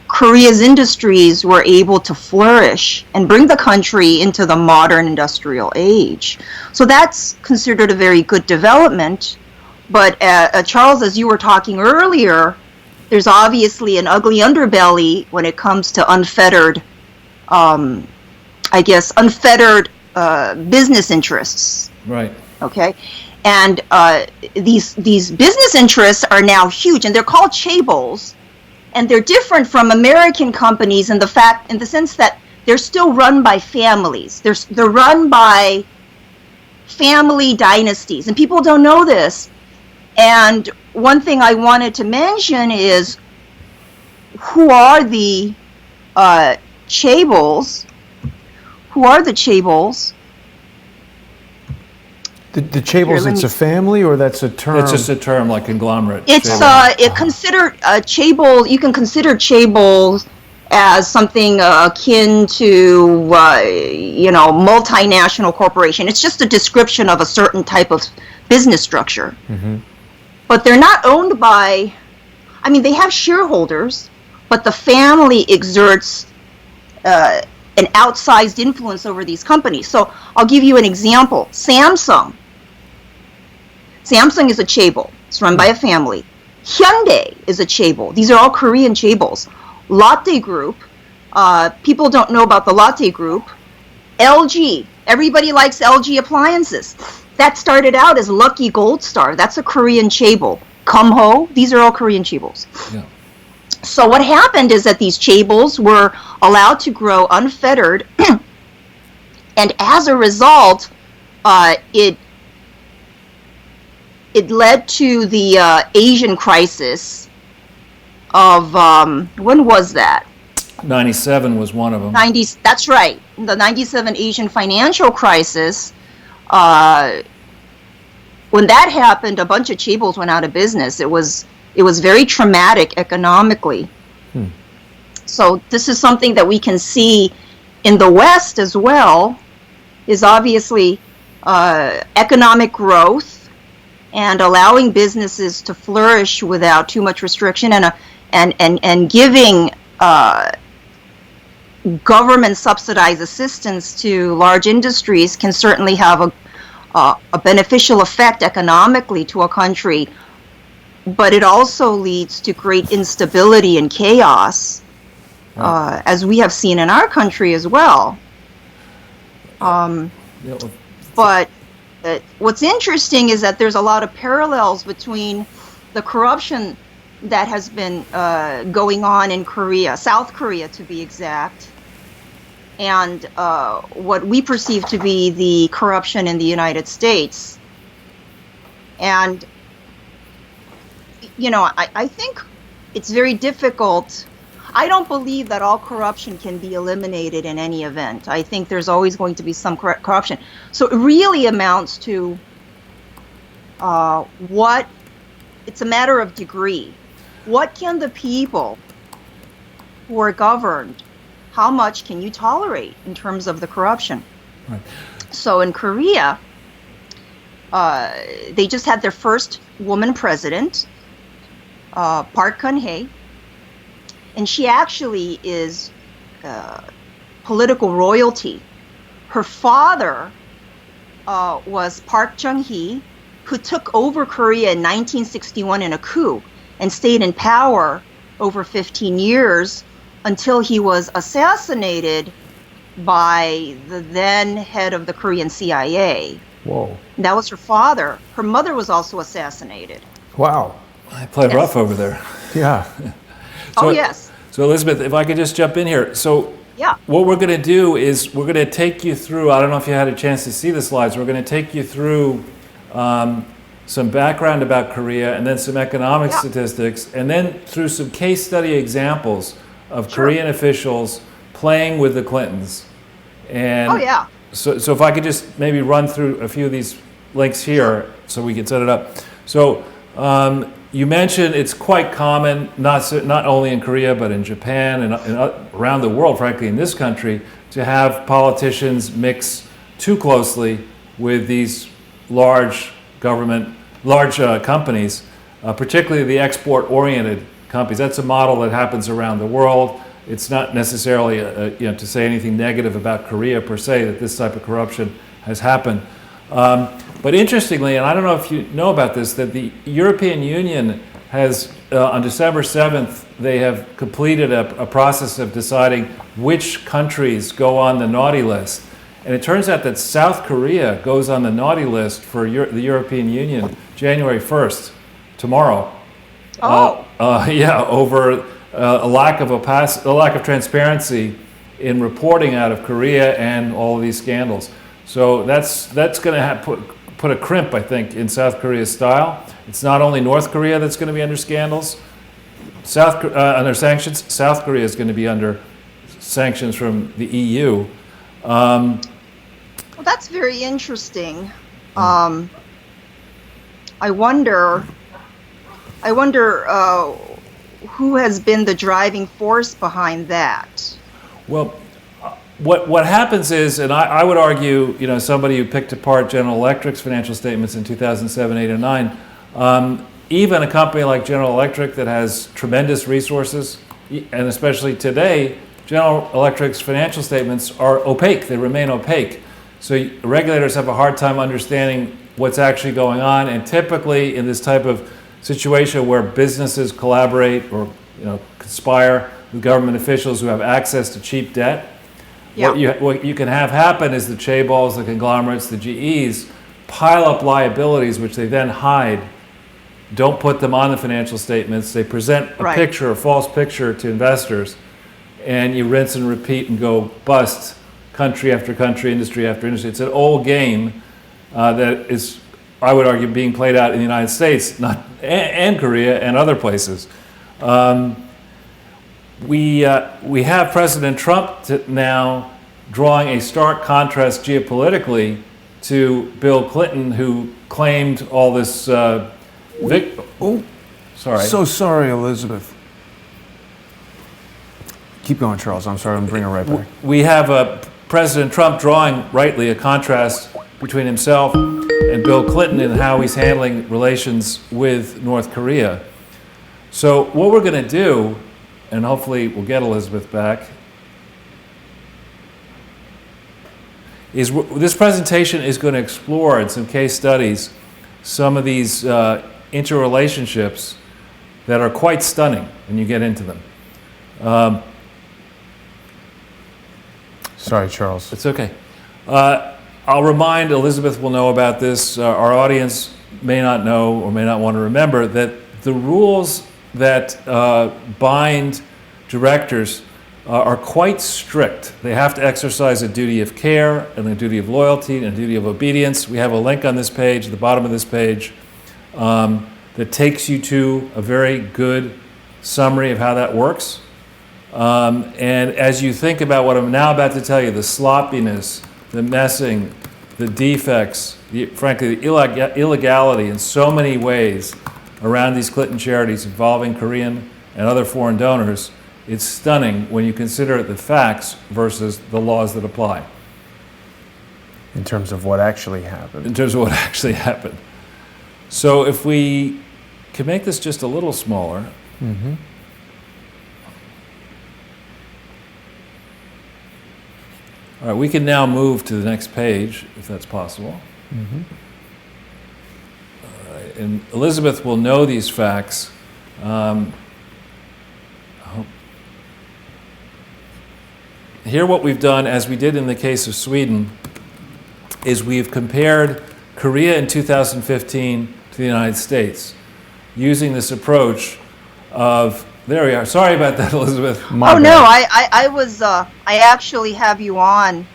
Korea's industries were able to flourish and bring the country into the modern industrial age. So that's considered a very good development. But Charles, as you were talking earlier, there's obviously an ugly underbelly when it comes to unfettered business interests. Right. Okay, and these business interests are now huge, and they're called chaebols, and they're different from American companies in the sense that they're still run by families. They're run by family dynasties, and people don't know this. And one thing I wanted to mention is, who are the chaebols? Who are the chaebols? The chaebols, it's a family, or that's a term? It's just a term like conglomerate. It's considered chaebol. You can consider chaebols as something akin to multinational corporation. It's just a description of a certain type of business structure. But they're not owned by, I mean, they have shareholders, but the family exerts an outsized influence over these companies. So I'll give you an example. Samsung is a chaebol. It's run by a family. Hyundai is a chaebol. These are all Korean chaebols. Lotte Group, people don't know about the Lotte Group. LG, everybody likes LG appliances. That started out as Lucky Gold Star. That's a Korean chaebol. Kumho, these are all Korean chaebols. Yeah. So what happened is that these chaebols were allowed to grow unfettered, and as a result, it led to the Asian crisis of, when was that? 97 was one of them. That's right. The 97 Asian financial crisis. When that happened, a bunch of chaebols went out of business. It was very traumatic economically. So this is something that we can see in the West as well, is obviously economic growth and allowing businesses to flourish without too much restriction, and giving government subsidized assistance to large industries can certainly have a beneficial effect economically to a country, but it also leads to great instability and chaos, as we have seen in our country as well. But what's interesting is that there's a lot of parallels between the corruption that has been going on in Korea, South Korea to be exact, and what we perceive to be the corruption in the United States. And, you know, I think it's very difficult. I don't believe that all corruption can be eliminated in any event. I think there's always going to be some corruption. So it really amounts to it's a matter of degree. What can the people who are governed, how much can you tolerate in terms of the corruption? Right. So in Korea, they just had their first woman president, Park Geun-hye, and she actually is political royalty. Her father was Park Chung-hee, who took over Korea in 1961 in a coup and stayed in power over 15 years until he was assassinated by the then head of the Korean CIA. Whoa. That was her father. Her mother was also assassinated. Wow. I played rough over there. Yeah. Oh, yes. So Elizabeth, if I could just jump in here. So Yeah. what we're going to do is we're going to take you through, I don't know if you had a chance to see the slides, we're going to take you through some background about Korea and then some economic statistics, and then through some case study examples of Korean officials playing with the Clintons. And Oh, yeah. So if I could just maybe run through a few of these links here so we can set it up. So you mentioned it's quite common, not only in Korea, but in Japan and around the world, frankly, in this country, to have politicians mix too closely with these large companies, particularly the export-oriented companies. That's a model that happens around the world. It's not necessarily to say anything negative about Korea per se, that this type of corruption has happened. But interestingly, and I don't know if you know about this, that the European Union has, on December 7th, they have completed a process of deciding which countries go on the naughty list. And it turns out that South Korea goes on the naughty list for the European Union January 1st, tomorrow. Oh. Over a lack of transparency in reporting out of Korea and all of these scandals. So that's going to put a crimp, I think, in South Korea's style. It's not only North Korea that's going to be under scandals, under sanctions. South Korea is going to be under sanctions from the EU. Well, that's very interesting. I wonder who has been the driving force behind that. Well, what happens is, and I would argue, somebody who picked apart General Electric's financial statements in 2007, 8, and 9, even a company like General Electric that has tremendous resources, and especially today, General Electric's financial statements are opaque. They remain opaque. So regulators have a hard time understanding what's actually going on, and typically in this type of situation where businesses collaborate or conspire with government officials who have access to cheap debt, what you can have happen is the chaebols, the conglomerates, the GEs pile up liabilities which they then hide, don't put them on the financial statements. They present a false picture to investors, and you rinse and repeat and go bust country after country, industry after industry. It's an old game that is, I would argue, being played out in the United States and Korea and other places. We have President Trump now drawing a stark contrast geopolitically to Bill Clinton, who claimed all this. Sorry. So sorry, Elizabeth. Keep going, Charles. I'm sorry. I'm bringing it right back. We have President Trump drawing rightly a contrast between himself and Bill Clinton in how he's handling relations with North Korea. So what we're going to do, and hopefully we'll get Elizabeth back, is this presentation is going to explore in some case studies some of these interrelationships that are quite stunning when you get into them. Sorry, Charles. It's okay. I'll remind, Elizabeth will know about this, our audience may not know or may not want to remember, that the rules that bind directors are quite strict. They have to exercise a duty of care and a duty of loyalty and a duty of obedience. We have a link on this page, at the bottom of this page, that takes you to a very good summary of how that works. And as you think about what I'm now about to tell you, the sloppiness, the messing, the defects, frankly, the illegality in so many ways around these Clinton charities involving Korean and other foreign donors, it's stunning when you consider the facts versus the laws that apply. In terms of what actually happened. In terms of what actually happened. So if we can make this just a little smaller. Mm-hmm. All right, we can now move to the next page, if that's possible. Mm-hmm. All right, and Elizabeth will know these facts. Here what we've done, as we did in the case of Sweden, is we've compared Korea in 2015 to the United States using this approach of, there we are. Sorry about that, Elizabeth. No, I actually have you on,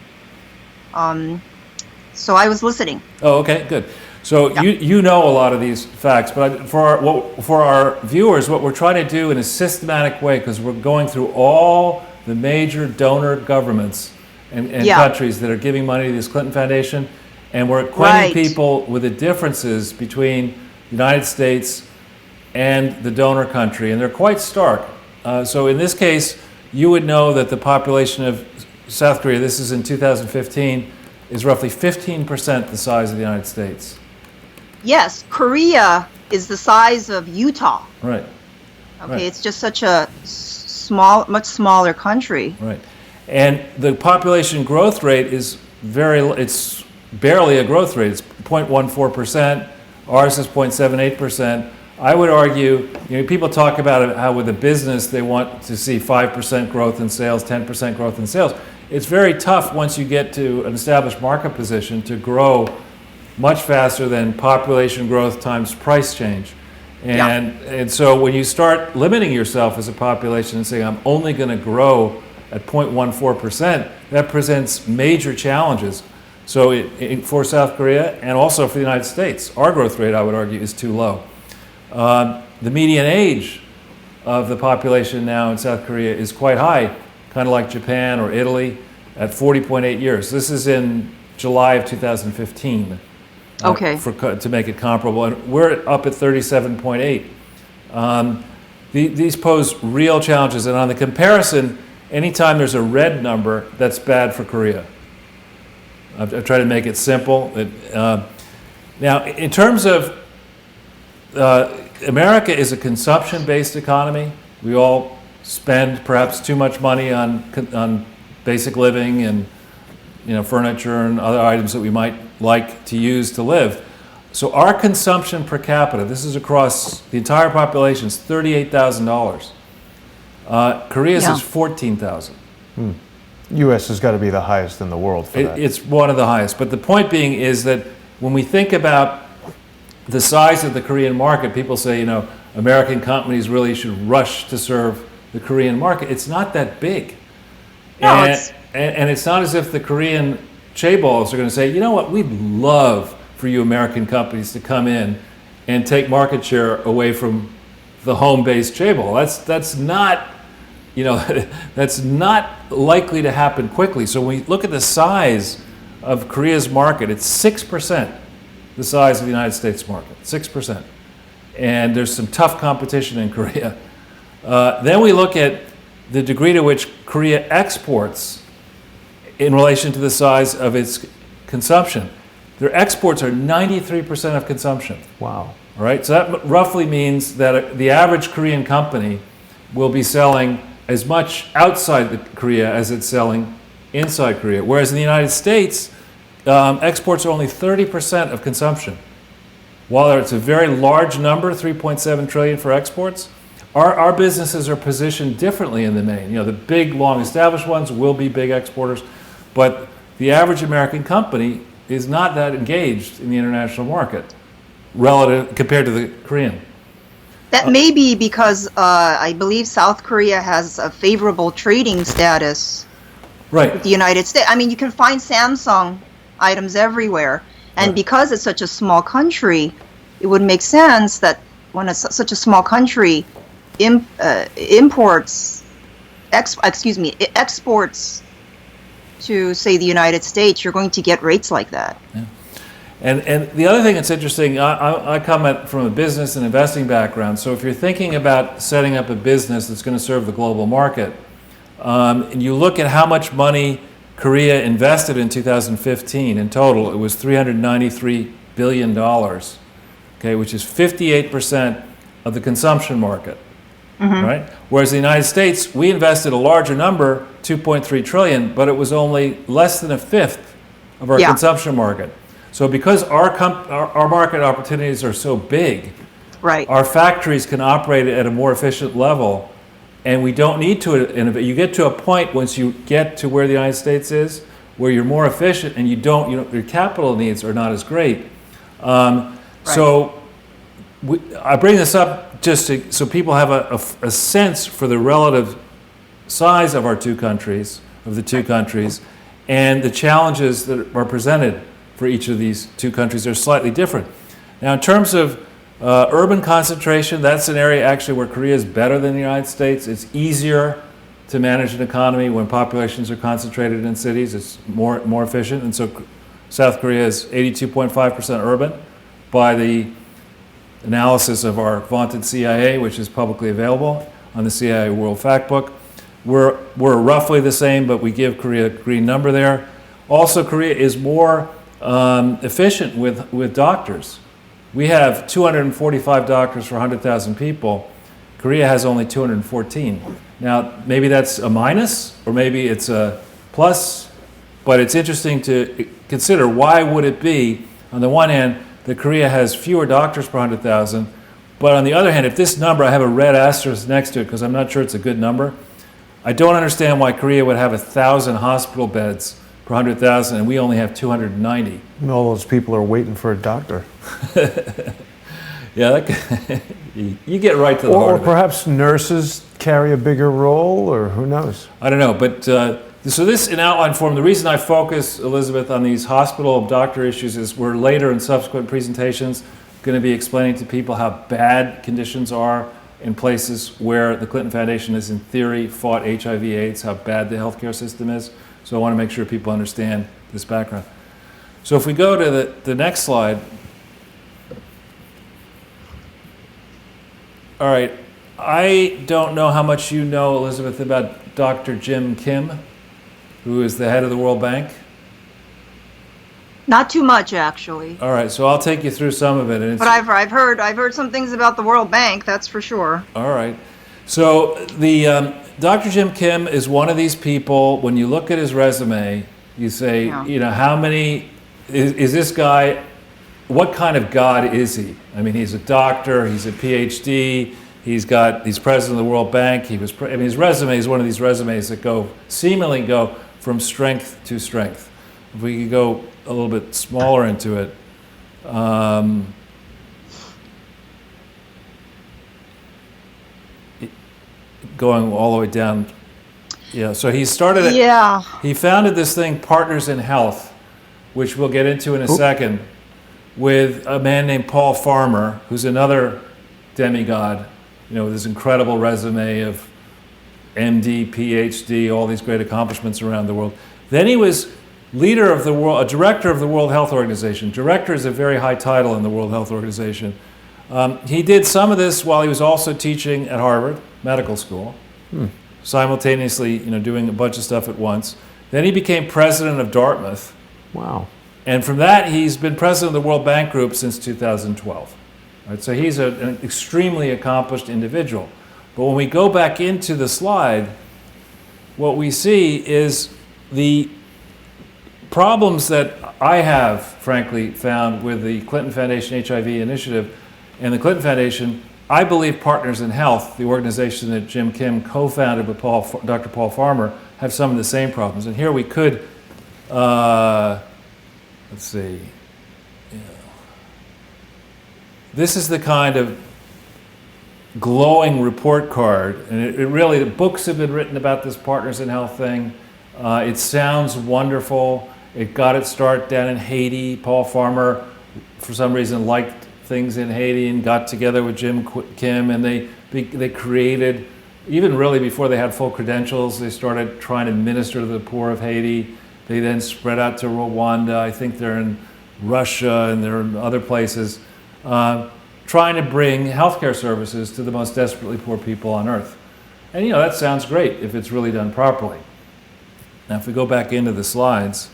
so I was listening. Oh, okay, good. So yeah. you know a lot of these facts, but for our viewers, what we're trying to do in a systematic way, because we're going through all the major donor governments and countries that are giving money to this Clinton Foundation, and we're acquainting people with the differences between the United States and the donor country, and they're quite stark. So in this case, you would know that the population of South Korea, this is in 2015, is roughly 15% the size of the United States. Yes, Korea is the size of Utah. Right. Okay, right. It's just such a much smaller country. Right. And the population growth rate is it's barely a growth rate. It's 0.14%. Ours is 0.78%. I would argue, people talk about how with a business they want to see 5% growth in sales, 10% growth in sales. It's very tough once you get to an established market position to grow much faster than population growth times price change. And so when you start limiting yourself as a population and saying, I'm only going to grow at 0.14%, that presents major challenges. So for South Korea and also for the United States, our growth rate, I would argue, is too low. The median age of the population now in South Korea is quite high, kind of like Japan or Italy, at 40.8 years. This is in July of 2015. Okay. To make it comparable, and we're up at 37.8. These pose real challenges, and on the comparison, anytime there's a red number, that's bad for Korea. I've tried to make it simple. Now, in terms of America is a consumption-based economy. We all spend perhaps too much money on basic living and furniture and other items that we might like to use to live. So our consumption per capita, this is across the entire population, is $38,000. Korea's is $14,000. U.S. has got to be the highest in the world for that. It's one of the highest. But the point being is that when we think about the size of the Korean market, people say, American companies really should rush to serve the Korean market. It's not that big. No, and it's not as if the Korean chaebols are going to say, you know what, we'd love for you American companies to come in and take market share away from the home-based chaebol. That's not, that's not likely to happen quickly. So when we look at the size of Korea's market, it's 6% the size of the United States market, 6%. And there's some tough competition in Korea. Then we look at the degree to which Korea exports in relation to the size of its consumption. Their exports are 93% of consumption. Wow. All right, so that roughly means that the average Korean company will be selling as much outside Korea as it's selling inside Korea. Whereas in the United States, exports are only 30% of consumption. While it's a very large number, 3.7 trillion for exports, our businesses are positioned differently in the main. The big, long-established ones will be big exporters, but the average American company is not that engaged in the international market relative compared to the Korean. That may be because I believe South Korea has a favorable trading status with the United States. I mean, you can find Samsung items everywhere. And because it's such a small country, it would make sense that when such a small country exports to, say, the United States, you're going to get rates like that. Yeah. And the other thing that's interesting, I come from a business and investing background, so if you're thinking about setting up a business that's going to serve the global market, and you look at how much money Korea invested in 2015 in total, it was $393 billion, okay, which is 58% of the consumption market, right? Whereas the United States, we invested a larger number, 2.3 trillion, but it was only less than a fifth of our consumption market. So because our market opportunities are so big, our factories can operate at a more efficient level, and we don't need to innovate. You get to a point once you get to where the United States is, where you're more efficient and your capital needs are not as great. So I bring this up just so people have a sense for the relative size of the two countries, and the challenges that are presented for each of these two countries are slightly different. Now, in terms of urban concentration, that's an area actually where Korea is better than the United States. It's easier to manage an economy when populations are concentrated in cities. It's more efficient. And so South Korea is 82.5% urban by the analysis of our vaunted CIA, which is publicly available on the CIA World Factbook. We're roughly the same, but we give Korea a green number there. Also, Korea is more efficient with doctors. We have 245 doctors for 100,000 people. Korea has only 214. Now, maybe that's a minus, or maybe it's a plus, but it's interesting to consider why would it be, on the one hand, that Korea has fewer doctors per 100,000, but on the other hand, if this number, I have a red asterisk next to it because I'm not sure it's a good number, I don't understand why Korea would have 1,000 hospital beds per 100,000 and we only have 290. And all those people are waiting for a doctor. Yeah, you get right to the heart of it. Or perhaps nurses carry a bigger role, or who knows? I don't know, but so this in outline form, the reason I focus, Elizabeth, on these hospital doctor issues is we're later in subsequent presentations going to be explaining to people how bad conditions are in places where the Clinton Foundation has, in theory, fought HIV/AIDS, how bad the healthcare system is. So I want to make sure people understand this background. So if we go to the next slide. All right. I don't know how much you know, Elizabeth, about Dr. Jim Kim, who is the head of the World Bank. Not too much, actually. All right, so I'll take you through some of it. And But I've heard some things about the World Bank. That's for sure. all right. So the Dr. Jim Kim is one of these people. When you look at his resume, you say, Yeah. how many is this guy? What kind of God is he? I mean, he's a doctor. He's a PhD. He's president of the World Bank. His resume is one of these resumes that seemingly go from strength to strength. If we could go a little bit smaller into it. Going all the way down. Yeah, so he started it. Yeah. He founded this thing, Partners in Health, which we'll get into in a second, with a man named Paul Farmer, who's another demigod, with his incredible resume of MD, PhD, all these great accomplishments around the world. Then he was leader of the world, a director of the World Health Organization. Director is a very high title in the World Health Organization. He did some of this while he was also teaching at Harvard Medical School, simultaneously, doing a bunch of stuff at once. Then he became president of Dartmouth. Wow. And from that, he's been president of the World Bank Group since 2012. Right, so he's an extremely accomplished individual. But when we go back into the slide, what we see is the problems that I have, frankly, found with the Clinton Foundation HIV initiative and the Clinton Foundation. I believe Partners in Health, the organization that Jim Kim co-founded with Dr. Paul Farmer, have some of the same problems. And here we could, let's see. This is the kind of glowing report card, and it really, the books have been written about this Partners in Health thing. It sounds wonderful. It got its start down in Haiti. Paul Farmer, for some reason, liked things in Haiti and got together with Jim Kim, and they created, even really before they had full credentials, they started trying to minister to the poor of Haiti. They then spread out to Rwanda. I think they're in Russia and they're in other places, trying to bring healthcare services to the most desperately poor people on earth. And that sounds great if it's really done properly. Now, if we go back into the slides,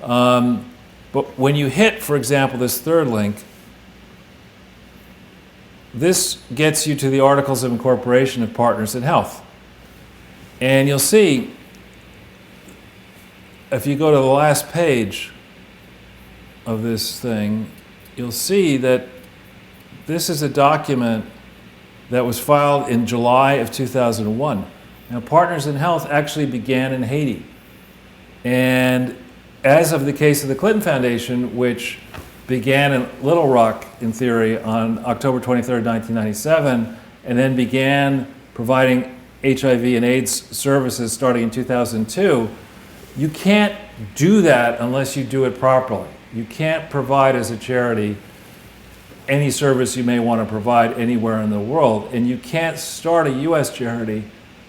but when you hit, for example, this third link, this gets you to the Articles of Incorporation of Partners in Health. And you'll see, if you go to the last page of this thing, you'll see that this is a document that was filed in July of 2001. Now, Partners in Health actually began in Haiti. And as of the case of the Clinton Foundation, which began in Little Rock, in theory, on October 23rd, 1997, and then began providing HIV and AIDS services starting in 2002, you can't do that unless you do it properly. You can't provide as a charity any service you may want to provide anywhere in the world, and you can't start a U.S. charity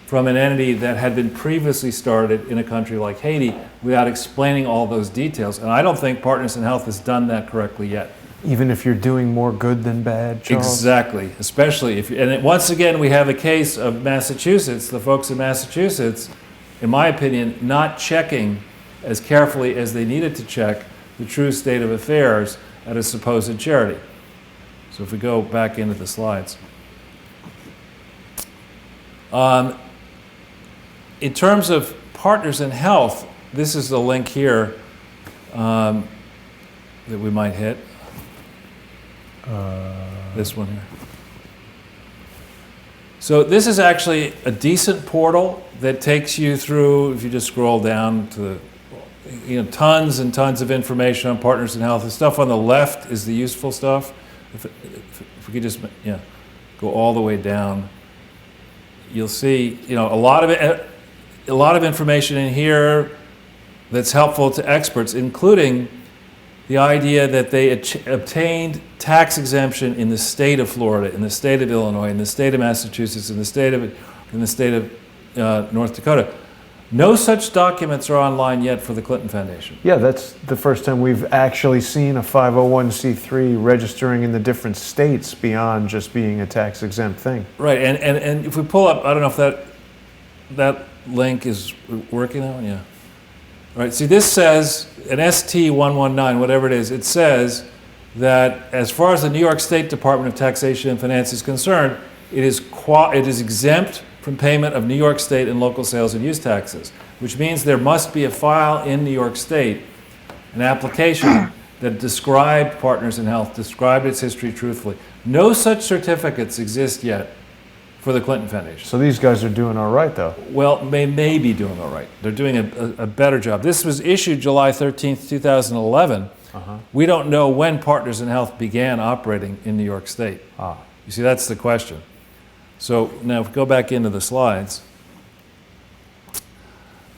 from an entity that had been previously started in a country like Haiti without explaining all those details. And I don't think Partners in Health has done that correctly yet. Even if you're doing more good than bad, Charles? Exactly, especially if once again, we have a case of Massachusetts, the folks in Massachusetts, in my opinion, not checking as carefully as they needed to check the true state of affairs at a supposed charity. So if we go back into the slides. In terms of Partners in Health, this is the link here that we might hit. This one here. So this is actually a decent portal that takes you through, if you just scroll down to the, tons and tons of information on Partners in Health. The stuff on the left is the useful stuff. If we could just go all the way down, you'll see a lot of information in here that's helpful to experts, including the idea that they obtained tax exemption in the state of Florida, in the state of Illinois, in the state of Massachusetts, in the state of North Dakota. No such documents are online yet for the Clinton Foundation. Yeah, that's the first time we've actually seen a 501c3 registering in the different states beyond just being a tax-exempt thing. Right, and if we pull up, I don't know if that link is working now, yeah. All right, see this says, an ST119, whatever it says that as far as the New York State Department of Taxation and Finance is concerned, it is exempt from payment of New York State and local sales and use taxes, which means there must be a file in New York State, an application that described Partners in Health, described its history truthfully. No such certificates exist yet for the Clinton Foundation. So these guys are doing all right, though. Well, they may be doing all right. They're doing a better job. This was issued July 13th, 2011. We don't know when Partners in Health began operating in New York State. You see, that's the question. So now if we go back into the slides.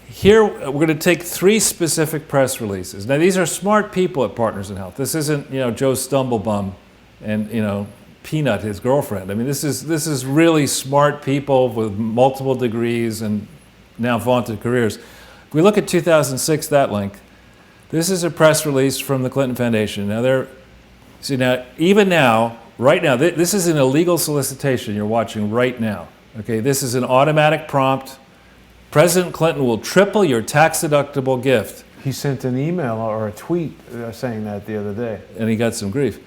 Here we're going to take 3 specific press releases. Now these are smart people at Partners in Health. This isn't, Joe Stumblebum and, Peanut, his girlfriend. I mean, this is really smart people with multiple degrees and now vaunted careers. If we look at 2006, that link, this is a press release from the Clinton Foundation. Now even now, right now, this is an illegal solicitation you're watching right now. Okay, this is an automatic prompt. President Clinton will triple your tax-deductible gift. He sent an email or a tweet saying that the other day. And he got some grief.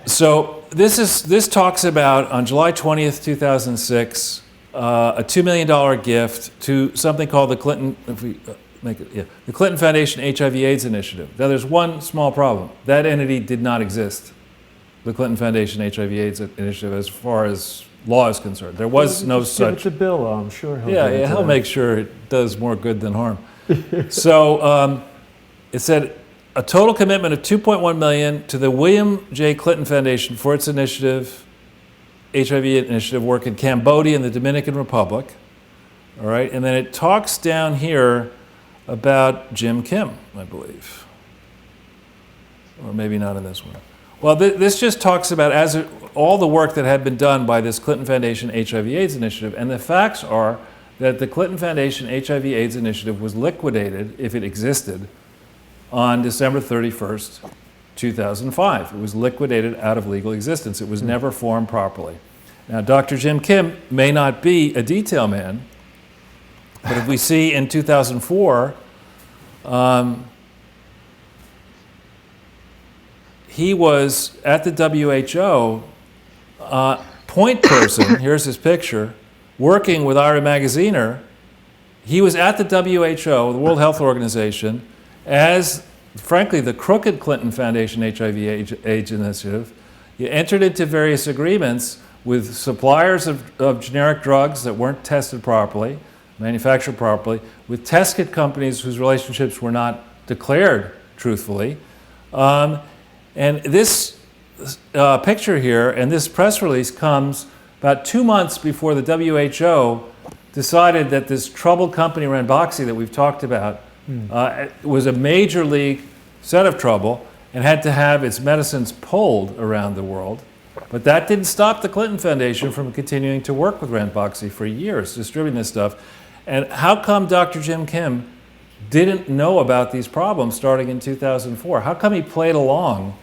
So this talks about, on July 20th, 2006, a $2 million gift to something called the Clinton, the Clinton Foundation HIV/AIDS Initiative. Now there's one small problem. That entity did not exist. The Clinton Foundation HIV/AIDS Initiative, as far as law is concerned. There was no such. Give it to Bill, I'm sure he'll make sure it does more good than harm. So it said a total commitment of $2.1 million to the William J. Clinton Foundation for its initiative, HIV initiative work in Cambodia and the Dominican Republic. All right, and then it talks down here about Jim Kim, I believe, or maybe not in this one. Well, this just talks about all the work that had been done by this Clinton Foundation HIV/AIDS initiative, and the facts are that the Clinton Foundation HIV/AIDS initiative was liquidated, if it existed, on December 31st, 2005. It was liquidated out of legal existence. It was never formed properly. Now, Dr. Jim Kim may not be a detail man, but if we see in 2004, he was at the WHO, point person, here's his picture, working with Ira Magaziner. He was at the WHO, the World Health Organization, as, frankly, the crooked Clinton Foundation HIV/AIDS initiative. He entered into various agreements with suppliers of generic drugs that weren't tested properly, manufactured properly, with test kit companies whose relationships were not declared truthfully. And this picture here and this press release comes about 2 months before the WHO decided that this troubled company, Ranbaxy, that we've talked about, was a major league set of trouble and had to have its medicines pulled around the world. But that didn't stop the Clinton Foundation from continuing to work with Ranbaxy for years, distributing this stuff. And how come Dr. Jim Kim didn't know about these problems starting in 2004? How come he played along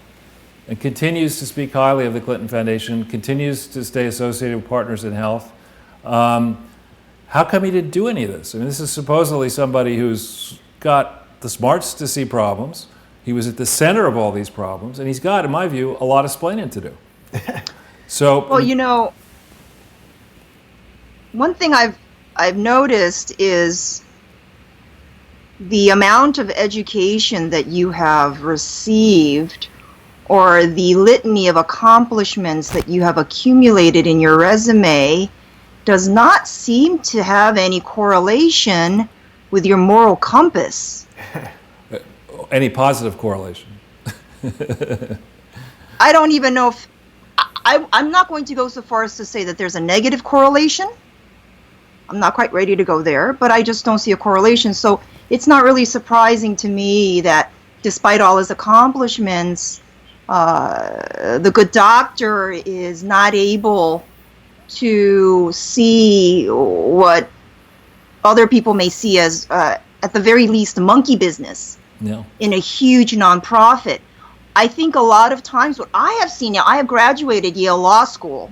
and continues to speak highly of the Clinton Foundation, continues to stay associated with Partners in Health? How come he didn't do any of this? I mean, this is supposedly somebody who's got the smarts to see problems. He was at the center of all these problems, and he's got, in my view, a lot of explaining to do. So, well, one thing I've noticed is the amount of education that you have received, or the litany of accomplishments that you have accumulated in your resume, does not seem to have any correlation with your moral compass. Any positive correlation? I don't even know if I'm not going to go so far as to say that there's a negative correlation. I'm not quite ready to go there, but I just don't see a correlation. So it's not really surprising to me that despite all his accomplishments, the good doctor is not able to see what other people may see as, at the very least, monkey business Yeah. in a huge nonprofit. I think a lot of times what I have seen now, I have graduated Yale Law School.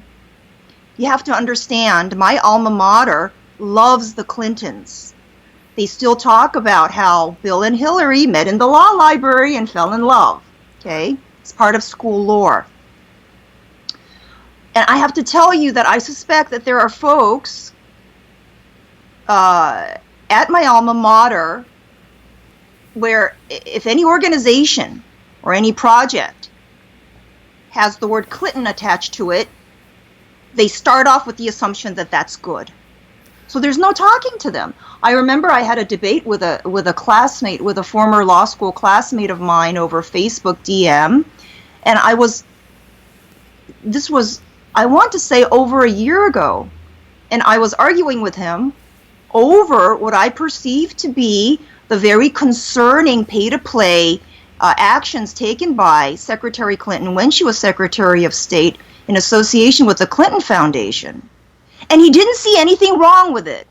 You have to understand, my alma mater loves the Clintons. They still talk about how Bill and Hillary met in the law library and fell in love. Okay? It's part of school lore. And I have to tell you that I suspect that there are folks at my alma mater where if any organization or any project has the word Clinton attached to it, they start off with the assumption that that's good. So there's no talking to them. I remember I had a debate with a classmate, with a former law school classmate of mine over Facebook DM, and this was, I want to say, over a year ago, and I was arguing with him over what I perceived to be the very concerning pay-to-play actions taken by Secretary Clinton when she was Secretary of State in association with the Clinton Foundation. And he didn't see anything wrong with it.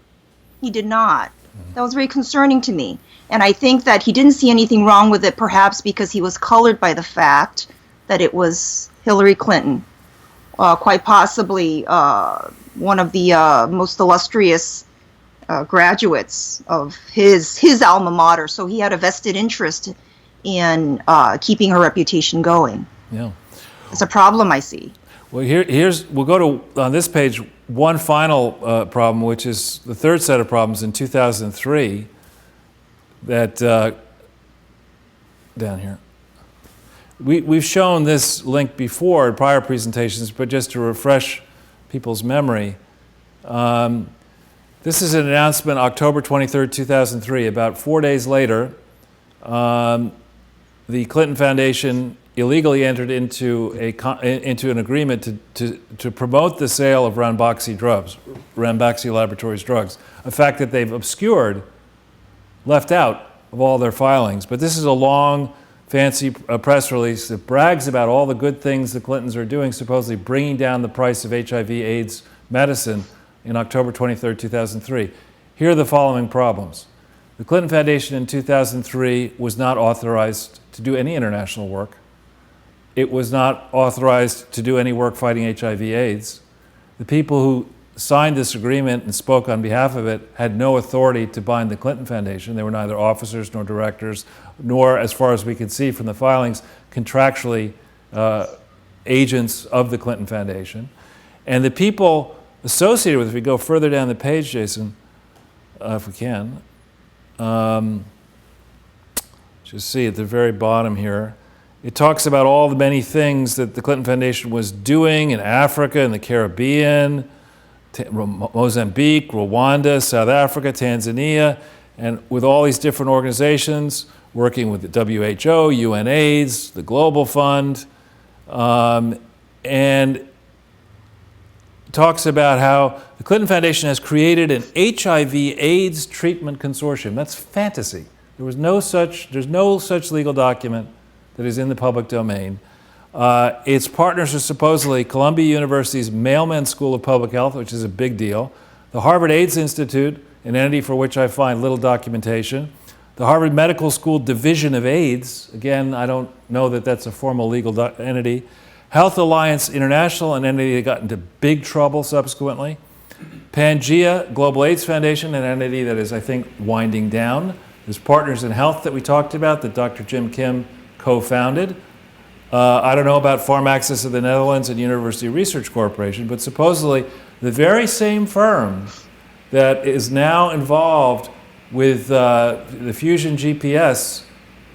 He did not. That was very concerning to me. And I think that he didn't see anything wrong with it, perhaps because he was colored by the fact that it was Hillary Clinton, quite possibly one of the most illustrious graduates of his alma mater. So he had a vested interest in keeping her reputation going. Yeah. It's a problem I see. Well, we'll go to, on this page, one final problem, which is the third set of problems in 2003 that, down here. We've shown this link before in prior presentations, but just to refresh people's memory, this is an announcement October 23rd, 2003. About 4 days later, the Clinton Foundation illegally entered into an agreement to promote the sale of Ranbaxy Laboratories drugs, a fact that they've obscured, left out of all their filings. But this is a long, fancy press release that brags about all the good things the Clintons are doing, supposedly bringing down the price of HIV/AIDS medicine in October 23rd, 2003. Here are the following problems. The Clinton Foundation in 2003 was not authorized to do any international work. It was not authorized to do any work fighting HIV/AIDS. The people who signed this agreement and spoke on behalf of it had no authority to bind the Clinton Foundation. They were neither officers nor directors, nor, as far as we can see from the filings, contractually agents of the Clinton Foundation. And the people associated with it, if we go further down the page, Jason, if we can, just see at the very bottom here, it talks about all the many things that the Clinton Foundation was doing in Africa and the Caribbean, Mozambique, Rwanda, South Africa, Tanzania, and with all these different organizations, working with the WHO, UNAIDS, the Global Fund, and talks about how the Clinton Foundation has created an HIV/AIDS treatment consortium. That's fantasy. There's no such legal document that is in the public domain. Its partners are supposedly Columbia University's Mailman School of Public Health, which is a big deal, the Harvard AIDS Institute, an entity for which I find little documentation, the Harvard Medical School Division of AIDS, again, I don't know that that's a formal legal entity, Health Alliance International, an entity that got into big trouble subsequently, Pangea Global AIDS Foundation, an entity that is, I think, winding down. There's Partners in Health that we talked about that Dr. Jim Kim co-founded. I don't know about PharmAccess of the Netherlands and University Research Corporation, but supposedly the very same firm that is now involved with the Fusion GPS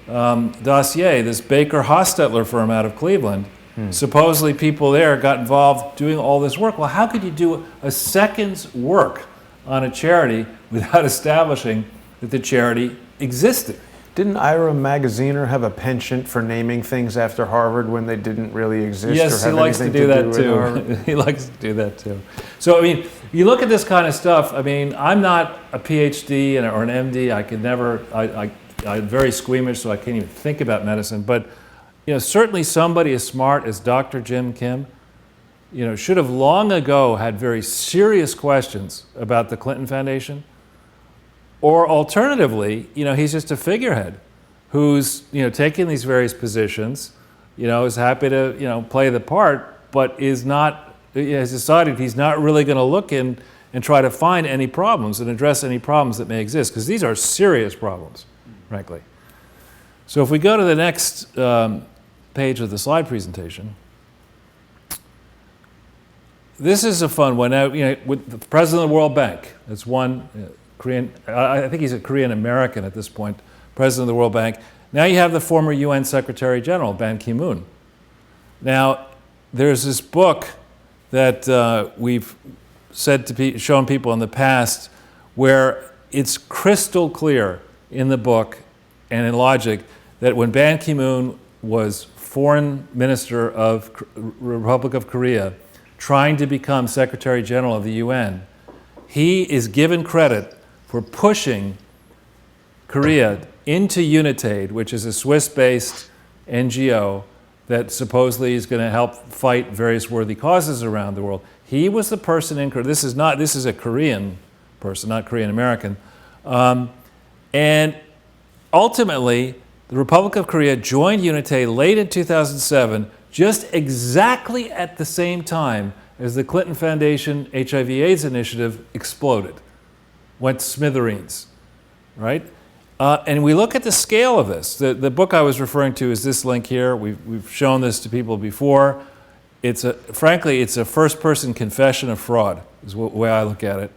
dossier, this Baker Hostetler firm out of Cleveland, supposedly people there got involved doing all this work. Well, how could you do a second's work on a charity without establishing that the charity existed? Didn't Ira Magaziner have a penchant for naming things after Harvard when they didn't really exist? Yes, or have he likes to anything do that with too. Harvard? He likes to do that too. So, I mean, you look at this kind of stuff, I mean, I'm not a PhD or an MD. I could never, I'm very squeamish, so I can't even think about medicine. But, you know, certainly somebody as smart as Dr. Jim Kim, you know, should have long ago had very serious questions about the Clinton Foundation. Or alternatively, he's just a figurehead who's, taking these various positions, is happy to, play the part, but has decided he's not really going to look in and try to find any problems and address any problems that may exist, because these are serious problems, frankly. So if we go to the next page of the slide presentation, this is a fun one. Now, with the president of the World Bank, that's one Korean, I think he's a Korean American at this point, president of the World Bank. Now you have the former UN Secretary General, Ban Ki-moon. Now, there's this book that we've shown people in the past, where it's crystal clear in the book and in logic that when Ban Ki-moon was foreign minister of Republic of Korea, trying to become Secretary General of the UN, he is given credit for pushing Korea into UNITAID, which is a Swiss-based NGO that supposedly is going to help fight various worthy causes around the world. He was the person in Korea. This is a Korean person, not Korean American. And ultimately, the Republic of Korea joined UNITAID late in 2007, just exactly at the same time as the Clinton Foundation HIV/AIDS initiative exploded, went smithereens, right? And we look at the scale of this. The book I was referring to is this link here. We've shown this to people before. Frankly, it's a first-person confession of fraud, is the way I look at it.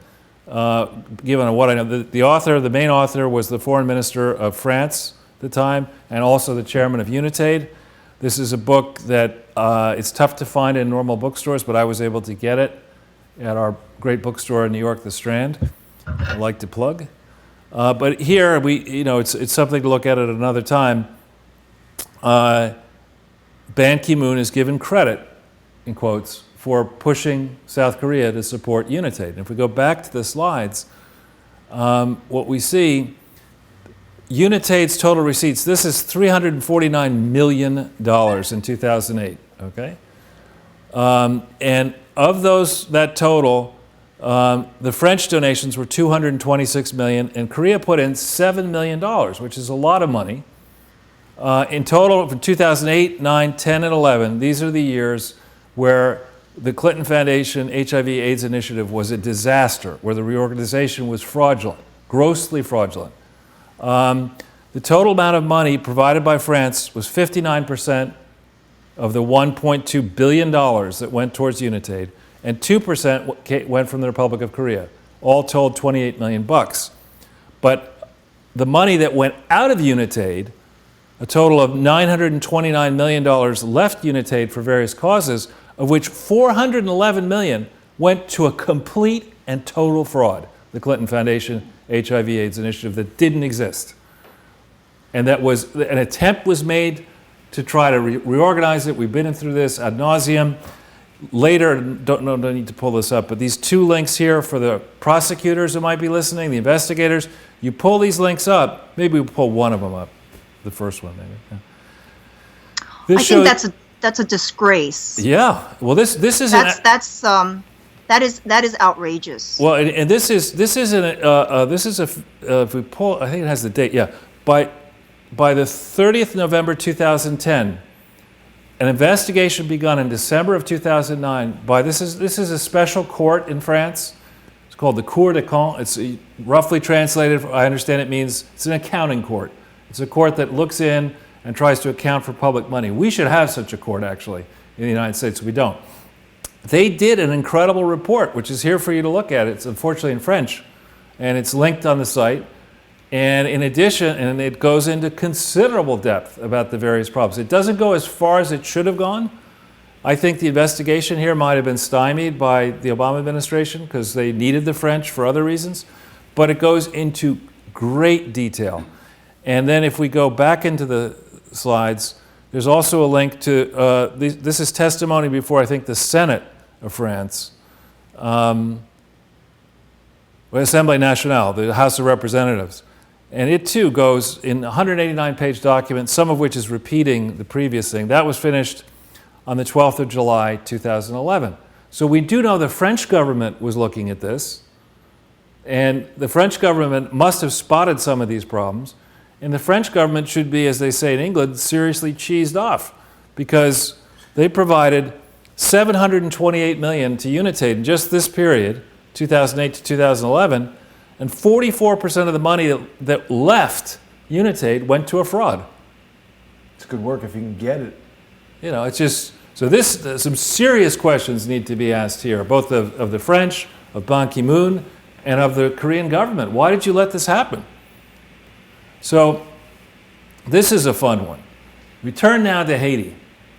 Given what I know, the main author was the foreign minister of France at the time, and also the chairman of UNITAID. This is a book that it's tough to find in normal bookstores, but I was able to get it at our great bookstore in New York, The Strand. I like to plug. But here, it's something to look at another time. Ban Ki-moon is given credit, in quotes, for pushing South Korea to support UNITAID. And if we go back to the slides, what we see, UNITAID's total receipts, this is $349 million in 2008, okay? And of that total, the French donations were $226 million, and Korea put in $7 million, which is a lot of money. In total, from 2008, 9, 10, and 11, these are the years where the Clinton Foundation HIV/AIDS initiative was a disaster, where the reorganization was fraudulent, grossly fraudulent. The total amount of money provided by France was 59% of the $1.2 billion that went towards UNITAID, and 2% went from the Republic of Korea. All told, $28 million. But the money that went out of UNITAID, a total of $929 million left UNITAID for various causes, of which $411 million went to a complete and total fraud, the Clinton Foundation HIV/AIDS initiative that didn't exist. And that was, an attempt was made to try to reorganize it. We've been through this ad nauseum. Later, don't need to pull this up, but these two links here for the prosecutors who might be listening, the investigators, you pull these links up, maybe we'll pull one of them up, the first one maybe. Yeah. I think that's a disgrace. Yeah, well this is that is outrageous. Well, and this is if we pull, I think it has the date. Yeah, by the 30th November 2010, an investigation begun in December of 2009 by this is a special court in France. It's called the Cour des Comptes. It's roughly translated. I understand it means it's an accounting court. It's a court that looks in and tries to account for public money. We should have such a court, actually, in the United States. We don't. They did an incredible report, which is here for you to look at. It's unfortunately in French, and it's linked on the site. And in addition, and it goes into considerable depth about the various problems. It doesn't go as far as it should have gone. I think the investigation here might have been stymied by the Obama administration because they needed the French for other reasons. But it goes into great detail. And then if we go back into the slides, there's also a link to, this is testimony before, I think, the Senate of France. Assemblée Nationale, the House of Representatives. And it too goes in a 189-page document, some of which is repeating the previous thing. That was finished on the 12th of July, 2011. So we do know the French government was looking at this. And the French government must have spotted some of these problems. And the French government should be, as they say in England, seriously cheesed off, because they provided $728 million to Unitate in just this period, 2008 to 2011, and 44% of the money that left Unitate went to a fraud. It's good work if you can get it. You know, it's just, so some serious questions need to be asked here, both of the French, of Ban Ki-moon, and of the Korean government. Why did you let this happen? So this is a fun one. We turn now to Haiti.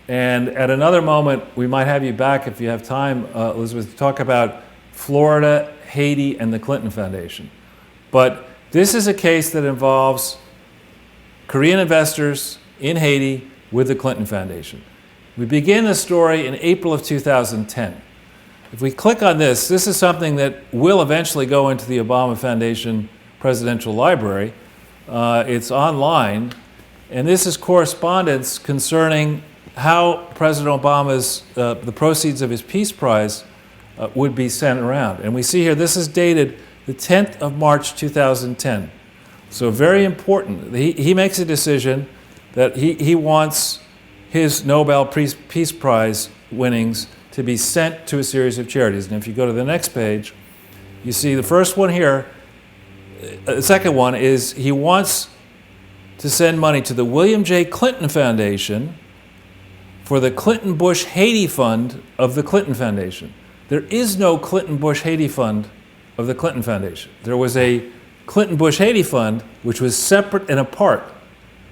And at another moment, we might have you back if you have time, Elizabeth, to talk about Florida, Haiti, and the Clinton Foundation. But this is a case that involves Korean investors in Haiti with the Clinton Foundation. We begin the story in April of 2010. If we click on this, this is something that will eventually go into the Obama Foundation Presidential Library. It's online, and this is correspondence concerning how President Obama's, the proceeds of his Peace Prize would be sent around. And we see here, this is dated the 10th of March 2010. So very important. He makes a decision that he wants his Nobel Peace Prize winnings to be sent to a series of charities. And if you go to the next page, you see the first one here. The second one is he wants to send money to the William J. Clinton Foundation for the Clinton-Bush Haiti Fund of the Clinton Foundation. There is no Clinton-Bush Haiti Fund of the Clinton Foundation. There was a Clinton-Bush Haiti Fund, which was separate and apart,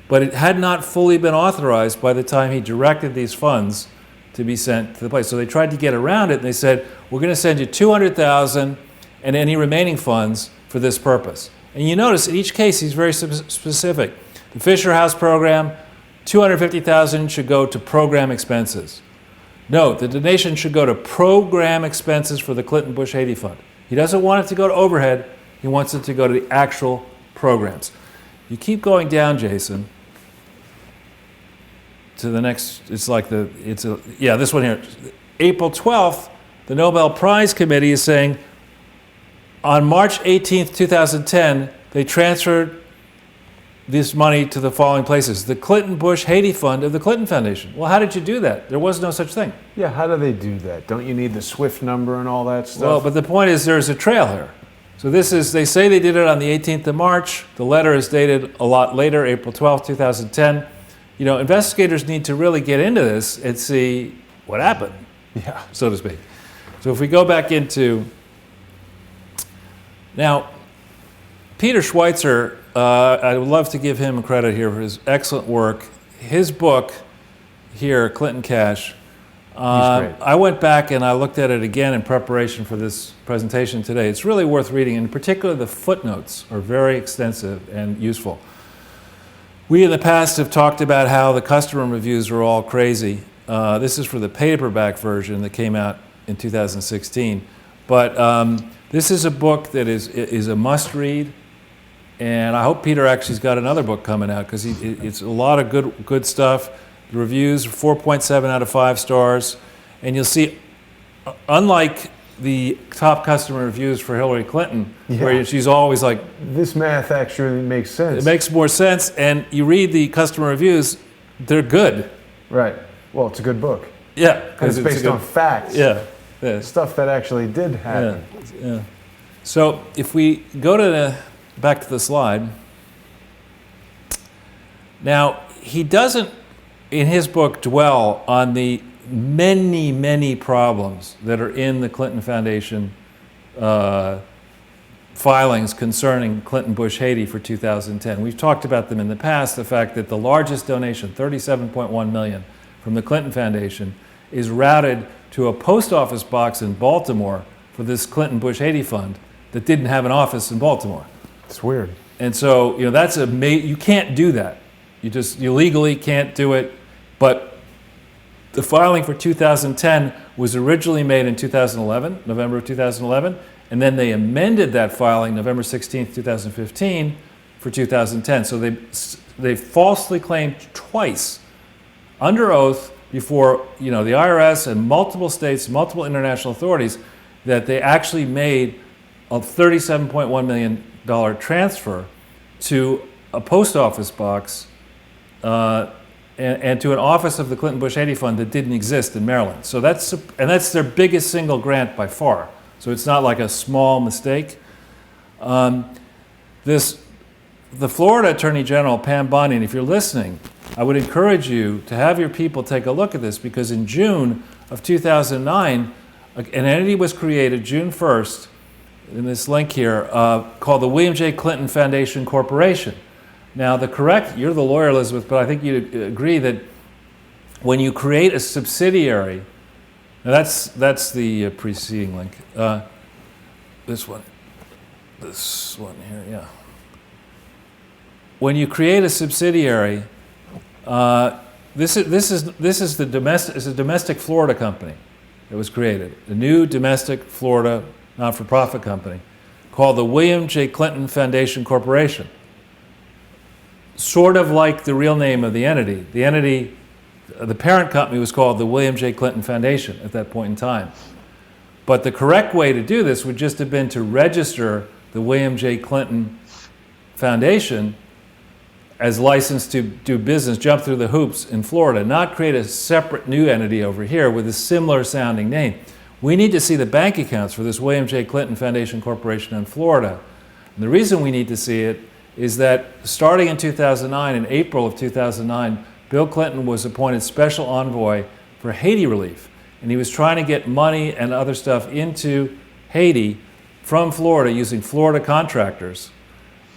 but it had not fully been authorized by the time he directed these funds to be sent to the place. So they tried to get around it, and they said, we're going to send you $200,000 and any remaining funds for this purpose. And you notice in each case, he's very specific. The Fisher House program, $250,000 should go to program expenses. No, the donation should go to program expenses for the Clinton-Bush Haiti Fund. He doesn't want it to go to overhead. He wants it to go to the actual programs. You keep going down, Jason, to the next, this one here. April 12th, the Nobel Prize Committee is saying, on March 18th, 2010, they transferred this money to the following places. The Clinton-Bush Haiti Fund of the Clinton Foundation. Well, how did you do that? There was no such thing. Yeah, how do they do that? Don't you need the SWIFT number and all that stuff? Well, but the point is there's a trail here. So this is, they say they did it on the 18th of March. The letter is dated a lot later, April 12th, 2010. You know, investigators need to really get into this and see what happened, so to speak. So if we go back into, now, Peter Schweitzer, I would love to give him credit here for his excellent work. His book here, Clinton Cash, I went back and I looked at it again in preparation for this presentation today. It's really worth reading. In particular, the footnotes are very extensive and useful. We in the past have talked about how the customer reviews are all crazy. This is for the paperback version that came out in 2016. But this is a book that is a must-read. And I hope Peter actually's got another book coming out, because it's a lot of good stuff. The reviews are 4.7 out of 5 stars. And you'll see, unlike the top customer reviews for Hillary Clinton, where she's always like, this math actually makes sense. It makes more sense. And you read the customer reviews, they're good. Right. Well, it's a good book. Yeah. Because it's based on facts. Yeah. Stuff that actually did happen. Yeah. So if we go to back to the slide. Now, he doesn't, in his book, dwell on the many, many problems that are in the Clinton Foundation filings concerning Clinton-Bush Haiti for 2010. We've talked about them in the past, the fact that the largest donation, $37.1 million from the Clinton Foundation, is routed to a post office box in Baltimore for this Clinton-Bush Haiti Fund that didn't have an office in Baltimore. It's weird. And so, you know, that's you can't do that. You legally can't do it. But the filing for 2010 was originally made in 2011, November of 2011, and then they amended that filing November 16th, 2015 for 2010. So they falsely claimed twice under oath before, you know, the IRS and multiple states, multiple international authorities, that they actually made a $37.1 million transfer to a post office box and to an office of the Clinton Bush Haiti Fund that didn't exist in Maryland. So that's their biggest single grant by far. So it's not like a small mistake. The Florida Attorney General, Pam Bondi, and if you're listening, I would encourage you to have your people take a look at this, because in June of 2009, an entity was created June 1st, in this link here, called the William J. Clinton Foundation Corporation. Now, you're the lawyer, Elizabeth, but I think you'd agree that when you create a subsidiary, now that's the preceding link. This one here, yeah. When you create a subsidiary, this is a domestic Florida company that was created, a new domestic Florida not-for-profit company called the William J. Clinton Foundation Corporation. Sort of like the real name of the entity. The parent company was called the William J. Clinton Foundation at that point in time. But the correct way to do this would just have been to register the William J. Clinton Foundation as licensed to do business, jump through the hoops in Florida, not create a separate new entity over here with a similar sounding name. We need to see the bank accounts for this William J. Clinton Foundation Corporation in Florida. And the reason we need to see it is that starting in 2009, in April of 2009, Bill Clinton was appointed special envoy for Haiti relief. And he was trying to get money and other stuff into Haiti from Florida using Florida contractors.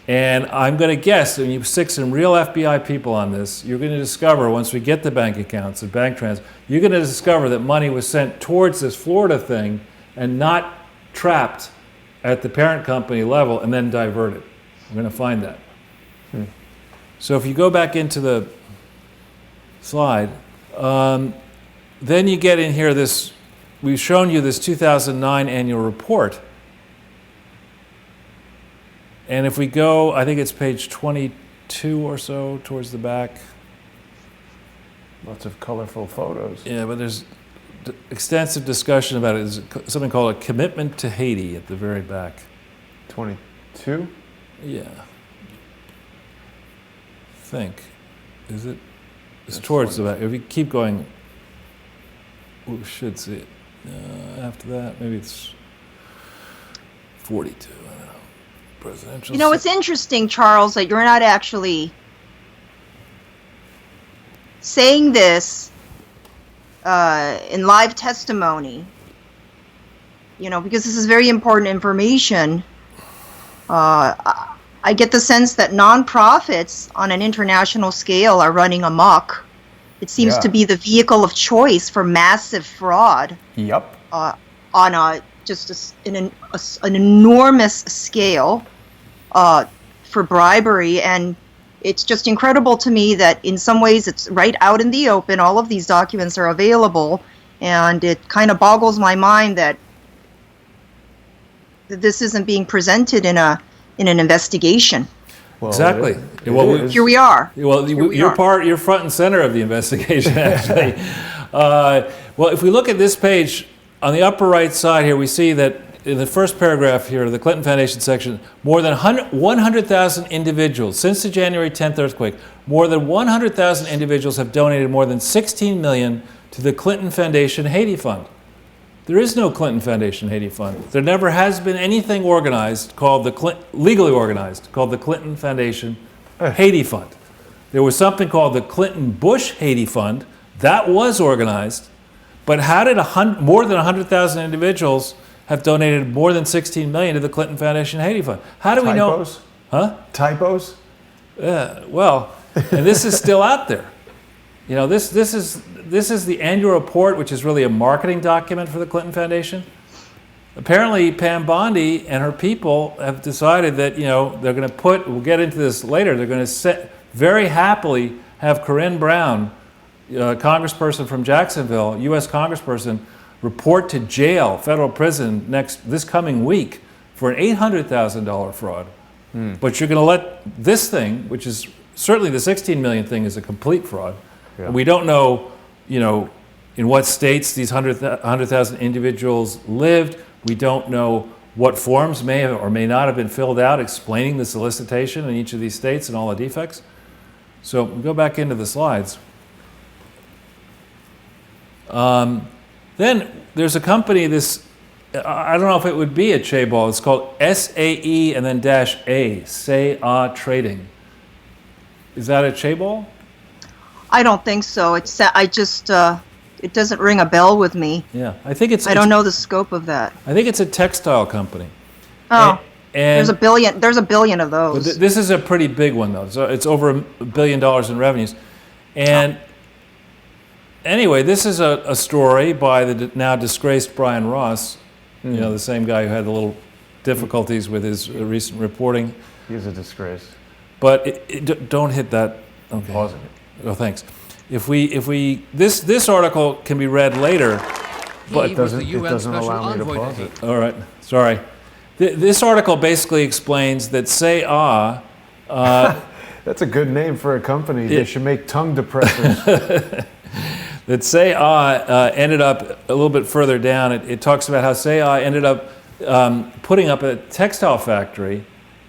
And I'm going to guess, when you stick some real FBI people on this, you're going to discover, once we get the bank accounts and bank transfers, you're going to discover that money was sent towards this Florida thing and not trapped at the parent company level and then diverted. We're going to find that. So if you go back into the slide, then you get in here this, we've shown you this 2009 annual report. And if we go, I think it's page 22 or so towards the back. Lots of colorful photos. Yeah, but there's extensive discussion about it. There's something called a commitment to Haiti at the very back. 22? Yeah. Is it? It's towards the back. If you keep going, we should see it. After that, maybe it's 42. I don't know. Presidential. You know, it's interesting, Charles, that you're not actually saying this in live testimony, you know, because this is very important information. I get the sense that nonprofits on an international scale are running amok. It seems to be the vehicle of choice for massive fraud. Yep. On an enormous scale for bribery. And it's just incredible to me that in some ways it's right out in the open. All of these documents are available. And it kind of boggles my mind that this isn't being presented in an investigation. Well, exactly. Here we are. Well, you're front and center of the investigation, actually. Well, if we look at this page, on the upper right side here, we see that in the first paragraph here, the Clinton Foundation section, more than 100,000 individuals, since the January 10th earthquake, more than 100,000 individuals have donated more than $16 million to the Clinton Foundation Haiti Fund. There is no Clinton Foundation Haiti Fund. There never has been anything organized legally organized called the Clinton Foundation Haiti Fund. There was something called the Clinton Bush Haiti Fund. That was organized. But how did more than 100,000 individuals have donated more than $16 million to the Clinton Foundation Haiti Fund? How do we know? Typos? Huh? Typos? Well, and this is still out there. You know, this is the annual report, which is really a marketing document for the Clinton Foundation. Apparently, Pam Bondi and her people have decided that, you know, they're going to we'll get into this later, they're going to very happily have Corinne Brown, congressperson from Jacksonville, U.S. congressperson, report to jail, federal prison, this coming week for an $800,000 fraud. But you're going to let this thing, which is certainly the $16 million thing, is a complete fraud. Yeah. We don't know, you know, in what states these 100,000 individuals lived. We don't know what forms may have or may not have been filled out explaining the solicitation in each of these states and all the defects. So we go back into the slides. Then there's a company, I don't know if it would be a chaebol. It's called SAE and then -A, SAE Trading. Is that a chaebol? I don't think so. It doesn't ring a bell with me. Yeah, I think I don't know the scope of that. I think it's a textile company. Oh, and there's a billion of those. This is a pretty big one though. So it's over $1 billion in revenues. And anyway, this is a story by the now disgraced Brian Ross, you know, the same guy who had the little difficulties with his recent reporting. He's a disgrace. But don't hit that. Okay. Pause it. Oh, thanks. This article can be read later, but It doesn't allow me to pause it. all right, sorry. This article basically explains that SAE, That's a good name for a company. They should make tongue depressors. that SAE ended up a little bit further down. It talks about how SAE ended up putting up a textile factory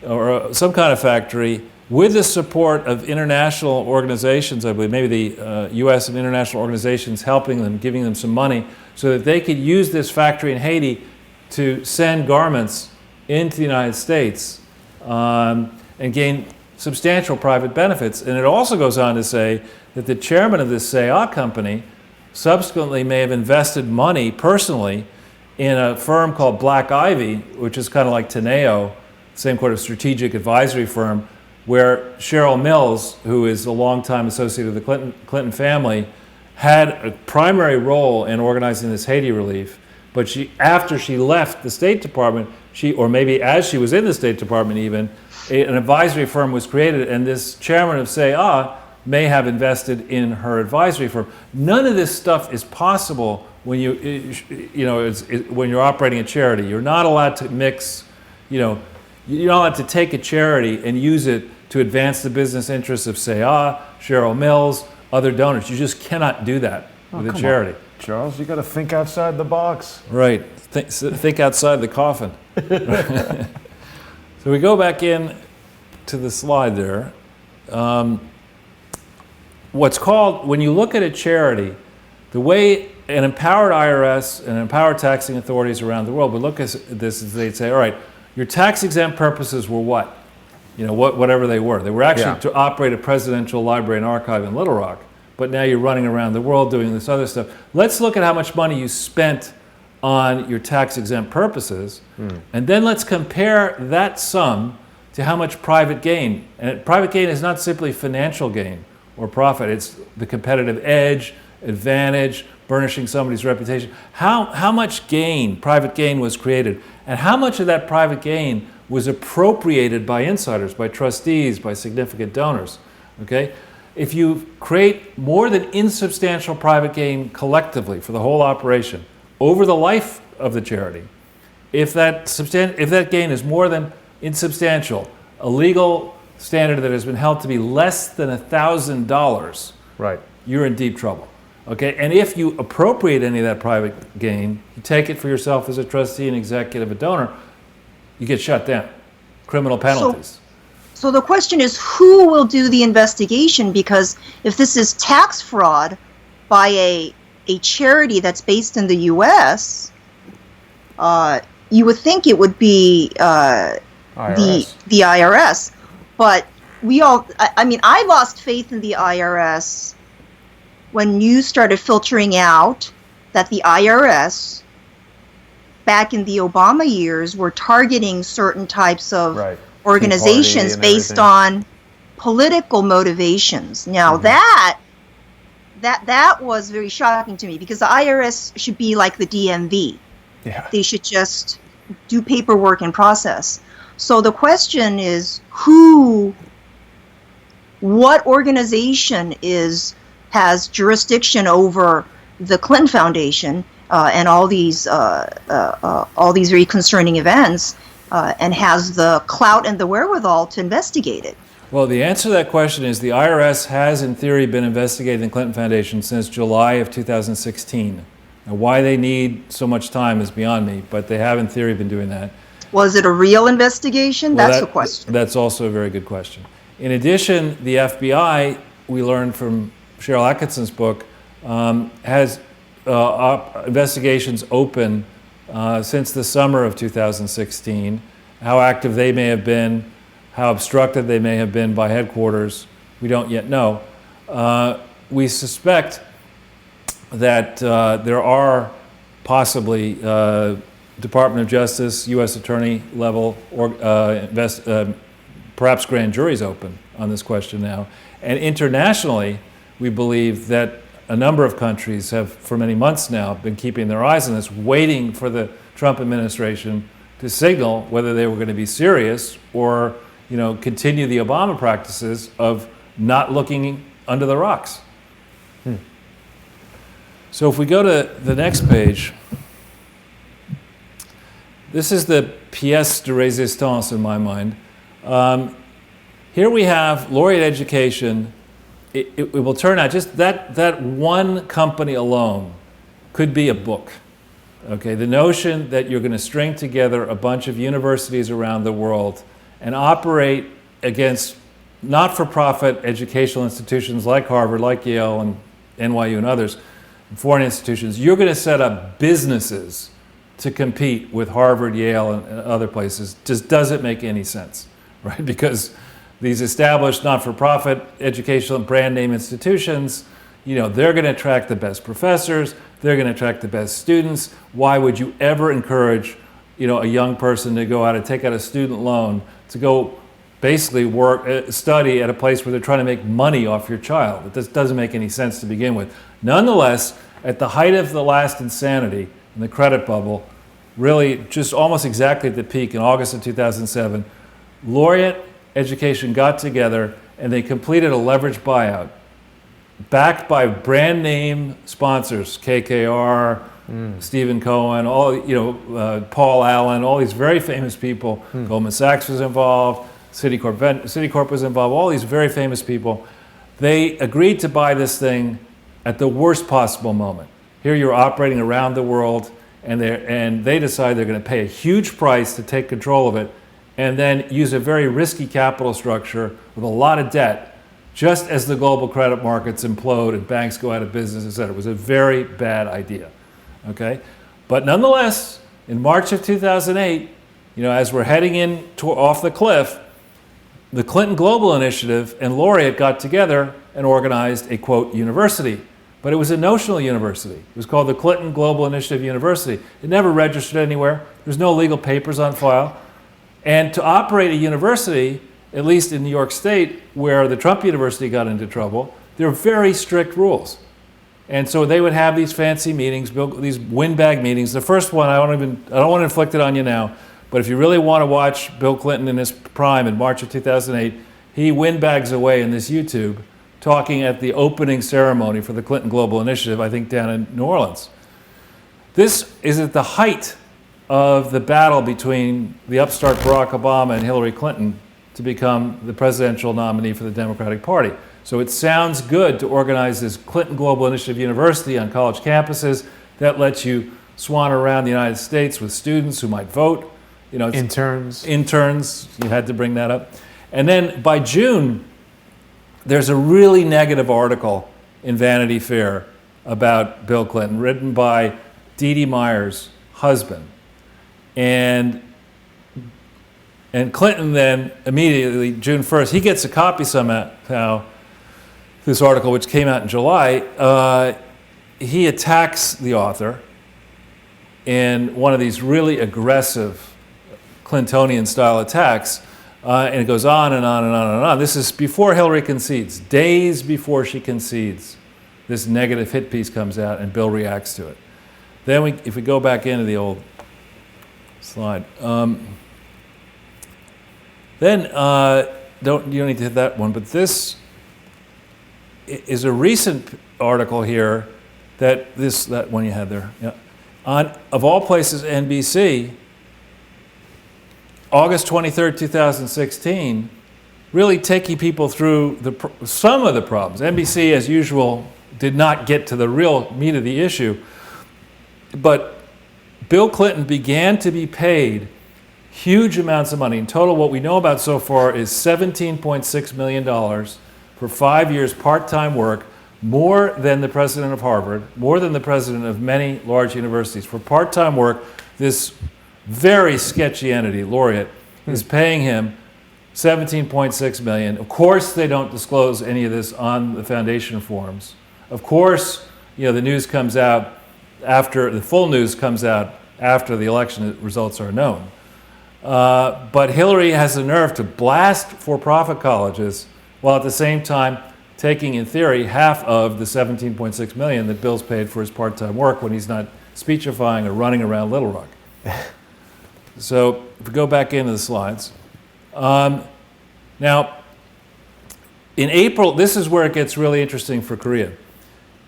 or some kind of factory with the support of international organizations, I believe, maybe the U.S. and international organizations helping them, giving them some money so that they could use this factory in Haiti to send garments into the United States and gain substantial private benefits. And it also goes on to say that the chairman of this SAE company subsequently may have invested money personally in a firm called Black Ivy, which is kind of like Teneo, same kind of strategic advisory firm, where Cheryl Mills, who is a longtime associate of the Clinton family, had a primary role in organizing this Haiti relief. But after she left the State Department, or maybe as she was in the State Department even, an advisory firm was created, and this chairman of SAE may have invested in her advisory firm. None of this stuff is possible when when you're operating a charity. You're not allowed to mix, you're not allowed to take a charity and use it to advance the business interests of SAE, Cheryl Mills, other donors. You just cannot do that with a charity. Charles, you got to think outside the box. Right. Think outside the coffin. So we go back in to the slide there. When you look at a charity, the way an empowered IRS and empowered taxing authorities around the world would look at this is they'd say, all right, your tax-exempt purposes were what? Whatever they were. They were actually to operate a presidential library and archive in Little Rock, but now you're running around the world doing this other stuff. Let's look at how much money you spent on your tax-exempt purposes, and then let's compare that sum to how much private gain. And private gain is not simply financial gain or profit. It's the competitive edge, advantage, burnishing somebody's reputation. How much gain, private gain, was created, and how much of that private gain was appropriated by insiders, by trustees, by significant donors, okay? If you create more than insubstantial private gain collectively for the whole operation over the life of the charity, if that gain is more than insubstantial, a legal standard that has been held to be less than $1,000, Right. you're in deep trouble. Okay, and if you appropriate any of that private gain, you take it for yourself as a trustee, an executive, a donor, you get shut down. Criminal penalties. So the question is, who will do the investigation? Because if this is tax fraud by a charity that's based in the U.S., you would think it would be the IRS. But I lost faith in the IRS when news started filtering out that the IRS back in the Obama years were targeting certain types of organizations based on political motivations. Now that was very shocking to me, because the IRS should be like the DMV. Yeah. They should just do paperwork and process. So the question is, what organization has jurisdiction over the Clinton Foundation and all these very concerning events, and has the clout and the wherewithal to investigate it? Well, the answer to that question is the IRS has, in theory, been investigating the Clinton Foundation since July of 2016. Now, why they need so much time is beyond me, but they have, in theory, been doing that. Was it a real investigation? Well, That's the question. That's also a very good question. In addition, the FBI, we learned from Cheryl Atkinson's book, has investigations open since the summer of 2016. How active they may have been, how obstructed they may have been by headquarters, we don't yet know. We suspect that there are possibly Department of Justice, U.S. Attorney level, or perhaps grand juries open on this question now. And internationally, we believe that a number of countries have, for many months now, been keeping their eyes on this, waiting for the Trump administration to signal whether they were going to be serious or, continue the Obama practices of not looking under the rocks. So if we go to the next page, this is the pièce de résistance in my mind. Here we have laureate education. It will turn out just that one company alone could be a book. Okay, the notion that you're going to string together a bunch of universities around the world and operate against not-for-profit educational institutions like Harvard, like Yale, and NYU and others, foreign institutions, you're going to set up businesses to compete with Harvard, Yale, and other places. Just doesn't make any sense, right? Because these established not-for-profit educational and brand name institutions, they're going to attract the best professors, they're going to attract the best students. Why would you ever encourage, a young person to go out and take out a student loan to go basically study at a place where they're trying to make money off your child? It just doesn't make any sense to begin with. Nonetheless, at the height of the last insanity in the credit bubble, really just almost exactly at the peak in August of 2007, laureate education got together and they completed a leveraged buyout backed by brand name sponsors, KKR, Stephen Cohen, Paul Allen, all these very famous people. Goldman Sachs was involved, Citicorp was involved, all these very famous people. They agreed to buy this thing at the worst possible moment. Here you're operating around the world, and they decide they're going to pay a huge price to take control of it, and then use a very risky capital structure with a lot of debt, just as the global credit markets implode and banks go out of business, et cetera. It was a very bad idea, okay? But nonetheless, in March of 2008, as we're heading off the cliff, the Clinton Global Initiative and Laureate got together and organized a, quote, university. But it was a notional university. It was called the Clinton Global Initiative University. It never registered anywhere. There's no legal papers on file. And to operate a university, at least in New York State, where the Trump University got into trouble, there are very strict rules. And so they would have these fancy meetings, these windbag meetings. The first one, I don't want to inflict it on you now, but if you really want to watch Bill Clinton in his prime in March of 2008, he windbags away in this YouTube talking at the opening ceremony for the Clinton Global Initiative, I think down in New Orleans. This is at the height of the battle between the upstart Barack Obama and Hillary Clinton to become the presidential nominee for the Democratic Party. So it sounds good to organize this Clinton Global Initiative University on college campuses that lets you swan around the United States with students who might vote. Interns, you had to bring that up. And then by June, there's a really negative article in Vanity Fair about Bill Clinton, written by Dee Dee Meyer's husband. And Clinton then, immediately, June 1st, he gets a copy somehow, this article, which came out in July. He attacks the author in one of these really aggressive Clintonian-style attacks. And it goes on and on and on and on. This is before Hillary concedes, days before she concedes. This negative hit piece comes out and Bill reacts to it. Then if we go back into the old slide. You don't need to hit that one, but this is a recent article here that one you had there. Yeah. On, of all places, NBC, August 23rd, 2016, really taking people through some of the problems. NBC, as usual, did not get to the real meat of the issue, but Bill Clinton began to be paid Huge amounts of money. In total, what we know about so far is $17.6 million for 5 years part-time work, more than the president of Harvard, more than the president of many large universities. For part-time work, this very sketchy entity, Laureate, is paying him $17.6 million. Of course, they don't disclose any of this on the foundation forms. Of course, the news comes out after, the full news comes out after the election results are known. But Hillary has the nerve to blast for-profit colleges while at the same time taking, in theory, half of the $17.6 million that Bill's paid for his part-time work when he's not speechifying or running around Little Rock. So if we go back into the slides. Now, in April, this is where it gets really interesting for Korea.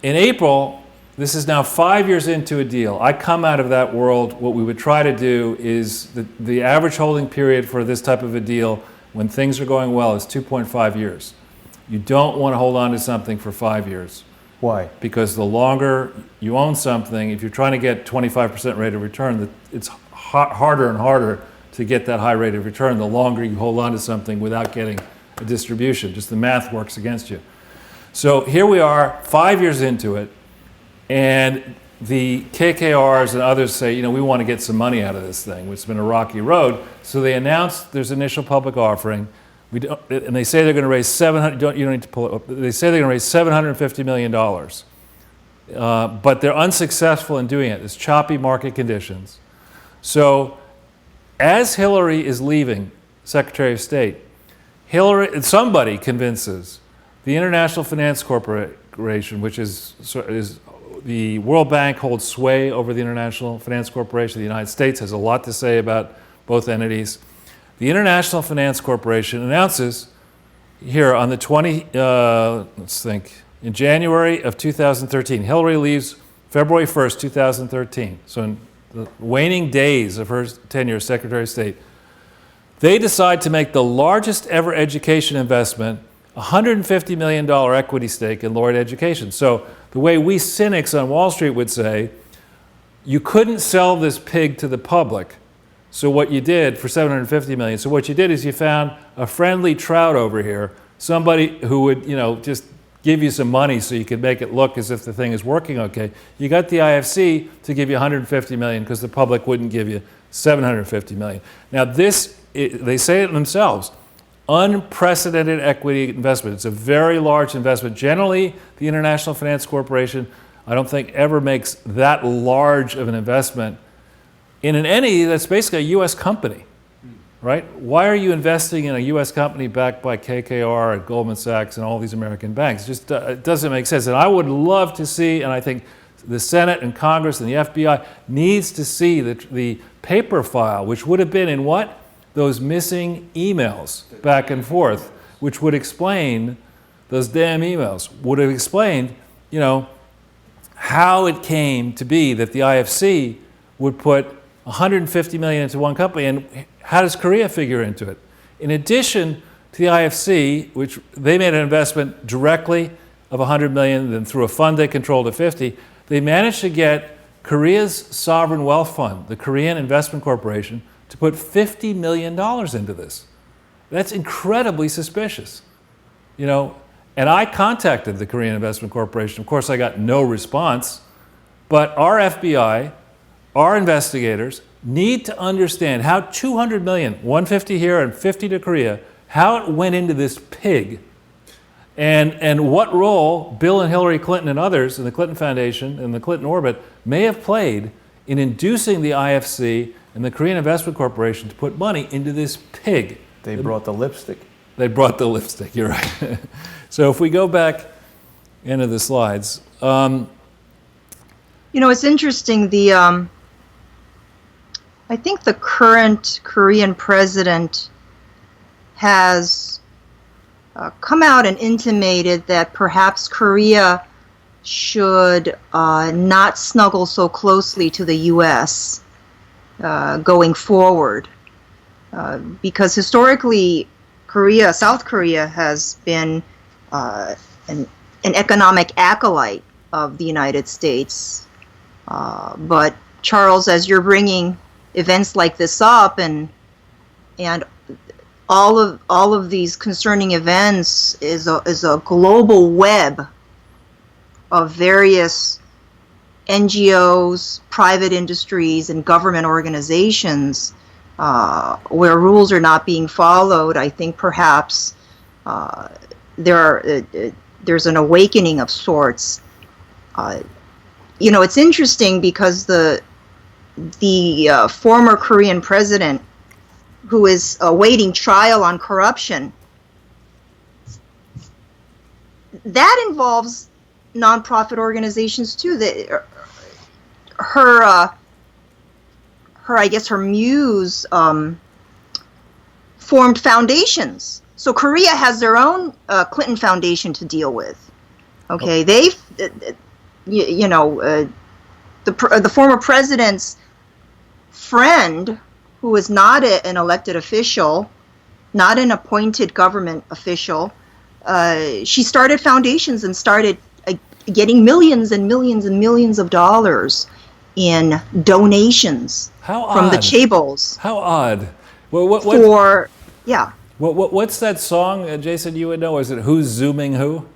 In April, this is now 5 years into a deal. I come out of that world. What we would try to do is the average holding period for this type of a deal when things are going well is 2.5 years. You don't want to hold on to something for 5 years. Why? Because the longer you own something, if you're trying to get 25% rate of return, it's harder and harder to get that high rate of return the longer you hold on to something without getting a distribution. Just the math works against you. So here we are, 5 years into it, and the KKRs and others say, we want to get some money out of this thing, which has been a rocky road. So they announced there's initial public offering. And they say they're going to raise you don't need to pull it up. They say they're going to raise $750 million. But they're unsuccessful in doing it. There's choppy market conditions. So as Hillary is leaving Secretary of State, somebody convinces the International Finance Corporation, which is the World Bank holds sway over the International Finance Corporation. The United States has a lot to say about both entities. The International Finance Corporation announces here on the in January of 2013. Hillary leaves February 1st, 2013. So in the waning days of her tenure as Secretary of State, they decide to make the largest ever education investment, $150 million equity stake in Laureate Education. So the way we cynics on Wall Street would say, you couldn't sell this pig to the public. So what you did for $750 million, so what you did is you found a friendly trout over here, somebody who would, just give you some money so you could make it look as if the thing is working okay. You got the IFC to give you $150 million because the public wouldn't give you $750 million. Now they say it themselves, unprecedented equity investment. It's a very large investment. Generally, the International Finance Corporation, I don't think ever makes that large of an investment in an entity that's basically a U.S. company, right? Why are you investing in a U.S. company backed by KKR and Goldman Sachs and all these American banks? It doesn't make sense. And I would love to see, and I think the Senate and Congress and the FBI needs to see the paper file, which would have been in what? Those missing emails back and forth, which would explain, those damn emails, would have explained, how it came to be that the IFC would put $150 million into one company, and how does Korea figure into it? In addition to the IFC, which they made an investment directly of $100 million, then through a fund they controlled of $50, they managed to get Korea's sovereign wealth fund, the Korean Investment Corporation, to put $50 million into this. That's incredibly suspicious, And I contacted the Korean Investment Corporation. Of course, I got no response, but our FBI, our investigators need to understand how $200 million, $150 here and $50 to Korea, how it went into this pig, and what role Bill and Hillary Clinton and others in the Clinton Foundation and the Clinton orbit may have played in inducing the IFC and the Korean Investment Corporation to put money into this pig. They brought the lipstick. They brought the lipstick, you're right. So if we go back into the slides. It's interesting, I think the current Korean president has come out and intimated that perhaps Korea should not snuggle so closely to the U.S. Going forward. Because historically, South Korea has been an economic acolyte of the United States. But Charles, as you're bringing events like this up and and all of these concerning events is a global web of various NGOs, private industries, and government organizations where rules are not being followed. I think perhaps there's an awakening of sorts. It's interesting because the former Korean president, who is awaiting trial on corruption, that involves nonprofit organizations too. Her I guess her muse formed foundations. So Korea has their own Clinton Foundation to deal with. Okay, the former president's friend, who is not an elected official, not an appointed government official, she started foundations and started getting millions and millions and millions of dollars in donations from the chaebols. How odd. What's that song, Jason, you would know? Is it Who's Zooming Who?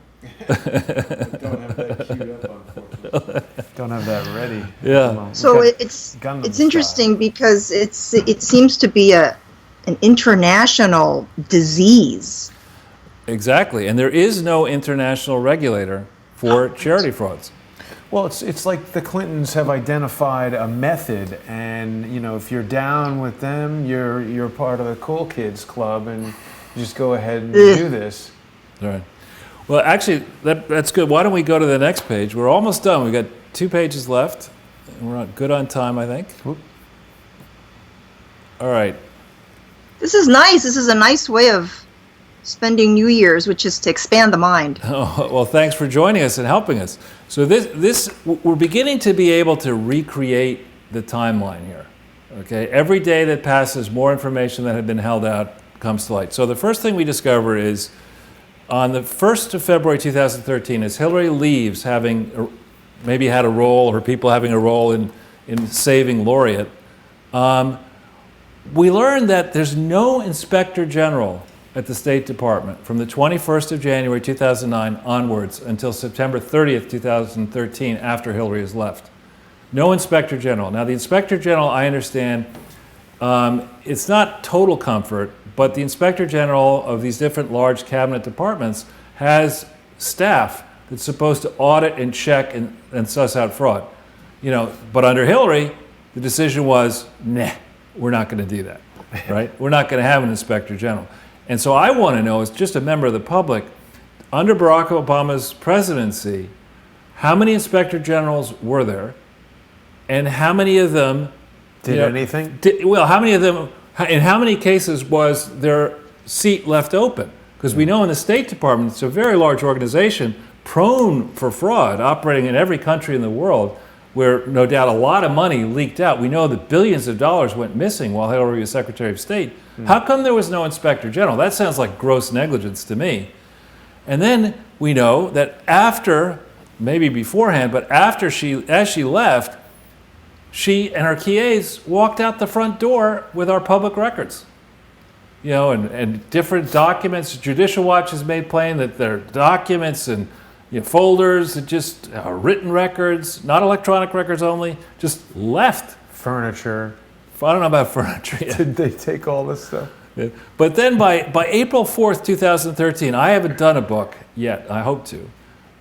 Don't have that queued up, unfortunately. Don't have that ready. Yeah. So it's interesting because it seems to be an international disease. Exactly, and there is no international regulator for charity frauds. Well, it's like the Clintons have identified a method, and if you're down with them, you're part of the cool kids club, and you just go ahead and do this. All right. Well, actually, that's good. Why don't we go to the next page? We're almost done. We've got 2 pages left. And we're good on time, I think. Whoop. All right. This is nice. This is a nice way of spending New Year's, which is to expand the mind. Oh, well, thanks for joining us and helping us. So we're beginning to be able to recreate the timeline here. Okay, every day that passes, more information that had been held out comes to light. So the first thing we discover is on the 1st of February 2013, as Hillary leaves, having maybe had a role, or people having a role in saving Laureate, we learned that there's no inspector general at the State Department from the 21st of January 2009 onwards until September 30th, 2013, after Hillary has left. No inspector general. Now, the inspector general, I understand, it's not total comfort, but the inspector general of these different large cabinet departments has staff that's supposed to audit and check and suss out fraud. But under Hillary, the decision was, nah, we're not going to do that, right? We're not going to have an inspector general. And so I want to know, as just a member of the public, under Barack Obama's presidency, how many inspector generals were there, and how many of them did anything? How many of them, in how many cases was their seat left open? Because we know in the State Department, it's a very large organization, prone for fraud, operating in every country in the world, where no doubt a lot of money leaked out. We know that billions of dollars went missing while Hillary was Secretary of State. How come there was no inspector general? That sounds like gross negligence to me. And then we know that after, maybe beforehand, but as she left, she and her KAs walked out the front door with our public records. And different documents. Judicial Watch has made plain that there are documents and folders that just written records, not electronic records only, just left. Furniture. I don't know about furniture yet. Did they take all this stuff? Yeah. But then by April 4th, 2013, I haven't done a book yet. I hope to.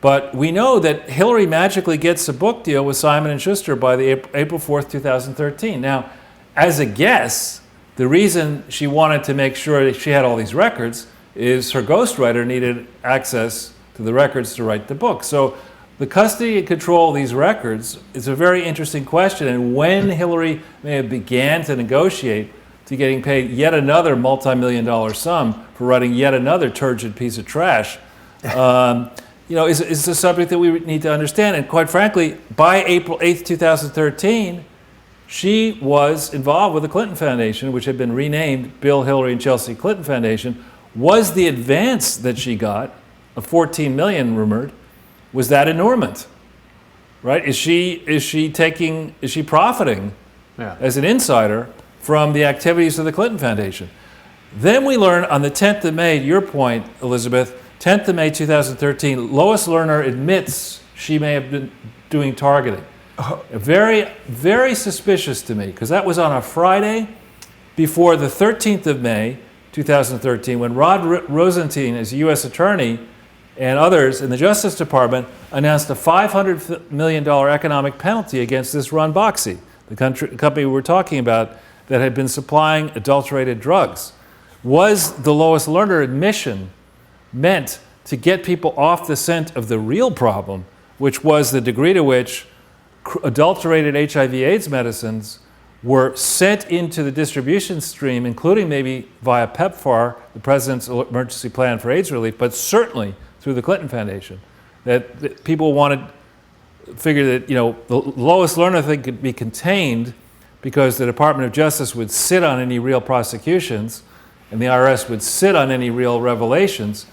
But we know that Hillary magically gets a book deal with Simon & Schuster by the April 4th, 2013. Now, as a guess, the reason she wanted to make sure that she had all these records is her ghostwriter needed access to the records to write the book. So the custody and control of these records is a very interesting question. And when Hillary may have began to negotiate to getting paid yet another multi-million-dollar sum for writing yet another turgid piece of trash, is a subject that we need to understand. And quite frankly, by April 8th, 2013, she was involved with the Clinton Foundation, which had been renamed Bill, Hillary, and Chelsea Clinton Foundation. Was the advance that she got, of $14 million rumored, was that enormous? Right? Is she profiting as an insider from the activities of the Clinton Foundation? Then we learn on the 10th of May, your point, Elizabeth, 10th of May 2013, Lois Lerner admits she may have been doing targeting. Very, very suspicious to me, because that was on a Friday before the 13th of May 2013, when Rod Rosenstein, as U.S. Attorney, and others in the Justice Department announced a $500 million economic penalty against this Ranbaxy, the company we were talking about that had been supplying adulterated drugs. Was the Lois Lerner admission meant to get people off the scent of the real problem, which was the degree to which adulterated HIV/AIDS medicines were sent into the distribution stream, including maybe via PEPFAR, the President's Emergency Plan for AIDS Relief, but certainly through the Clinton Foundation, that people figured that, the Lois Lerner thing could be contained because the Department of Justice would sit on any real prosecutions and the IRS would sit on any real revelations.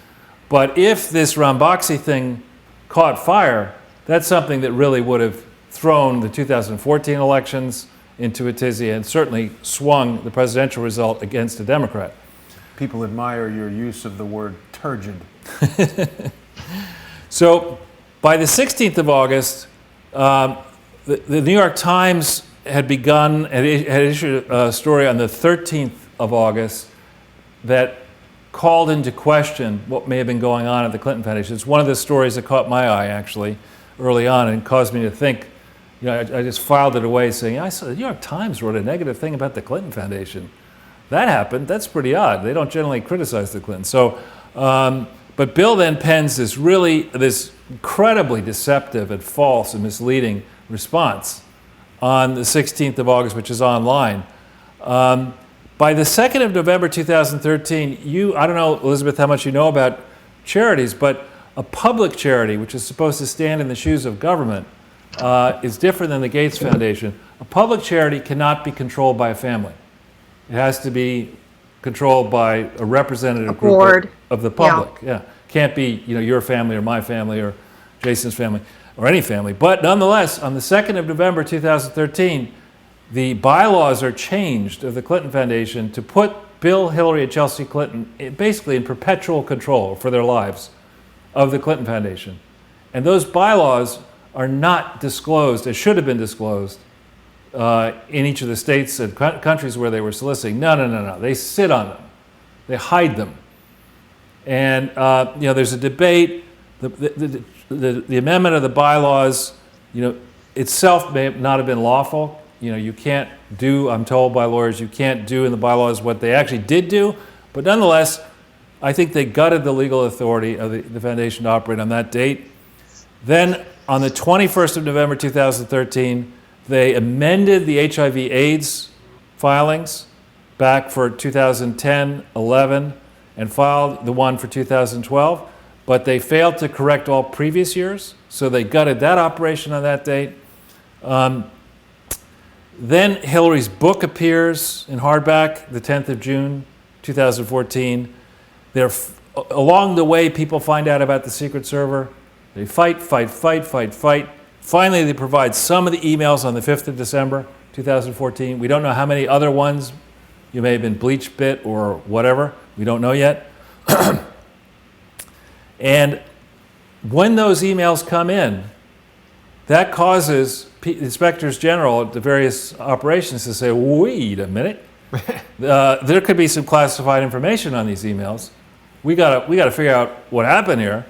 But if this Ranbaxy thing caught fire, that's something that really would have thrown the 2014 elections into a tizzy and certainly swung the presidential result against a Democrat. People admire your use of the word turgid. So by the 16th of August, the New York Times had issued a story on the 13th of August that called into question what may have been going on at the Clinton Foundation. It's one of the stories that caught my eye, actually, early on and caused me to think. I just filed it away saying, I saw the New York Times wrote a negative thing about the Clinton Foundation. That happened. That's pretty odd. They don't generally criticize the Clintons. So, but Bill then pens this incredibly deceptive and false and misleading response on the 16th of August, which is online. By the 2nd of November 2013, I don't know, Elizabeth, how much you know about charities, but a public charity, which is supposed to stand in the shoes of government, is different than the Gates Foundation. A public charity cannot be controlled by a family. It has to be controlled by a representative group of the public. Yeah. Can't be, your family or my family or Jason's family or any family. But nonetheless, on the 2nd of November 2013, the bylaws are changed of the Clinton Foundation to put Bill, Hillary, and Chelsea Clinton basically in perpetual control for their lives of the Clinton Foundation. And those bylaws are not disclosed, as should have been disclosed, in each of the states and countries where they were soliciting. No. They sit on them. They hide them. And, there's a debate. The amendment of the bylaws, itself may not have been lawful. You can't do, I'm told by lawyers, you can't do in the bylaws what they actually did do. But nonetheless, I think they gutted the legal authority of the foundation to operate on that date. Then on the 21st of November 2013, they amended the HIV/AIDS filings back for 2010, 11, and filed the one for 2012. But they failed to correct all previous years, so they gutted that operation on that date. Then Hillary's book appears in hardback the 10th of June 2014. Along the way, people find out about the secret server. They fight. Finally, they provide some of the emails on the 5th of December 2014. We don't know how many other ones. You may have been bleach bit or whatever. We don't know yet. And when those emails come in, that causes inspectors general at the various operations to say, wait a minute, there could be some classified information on these emails. We gotta figure out what happened here.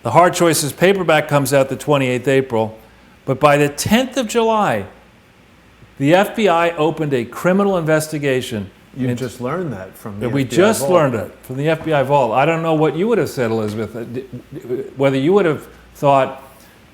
The Hard Choices paperback comes out the 28th April, but by the 10th of July, the FBI opened a criminal investigation. You just learned that from the FBI We just vault. learned it from the FBI vault. I don't know what you would have said, Elizabeth, whether you would have thought,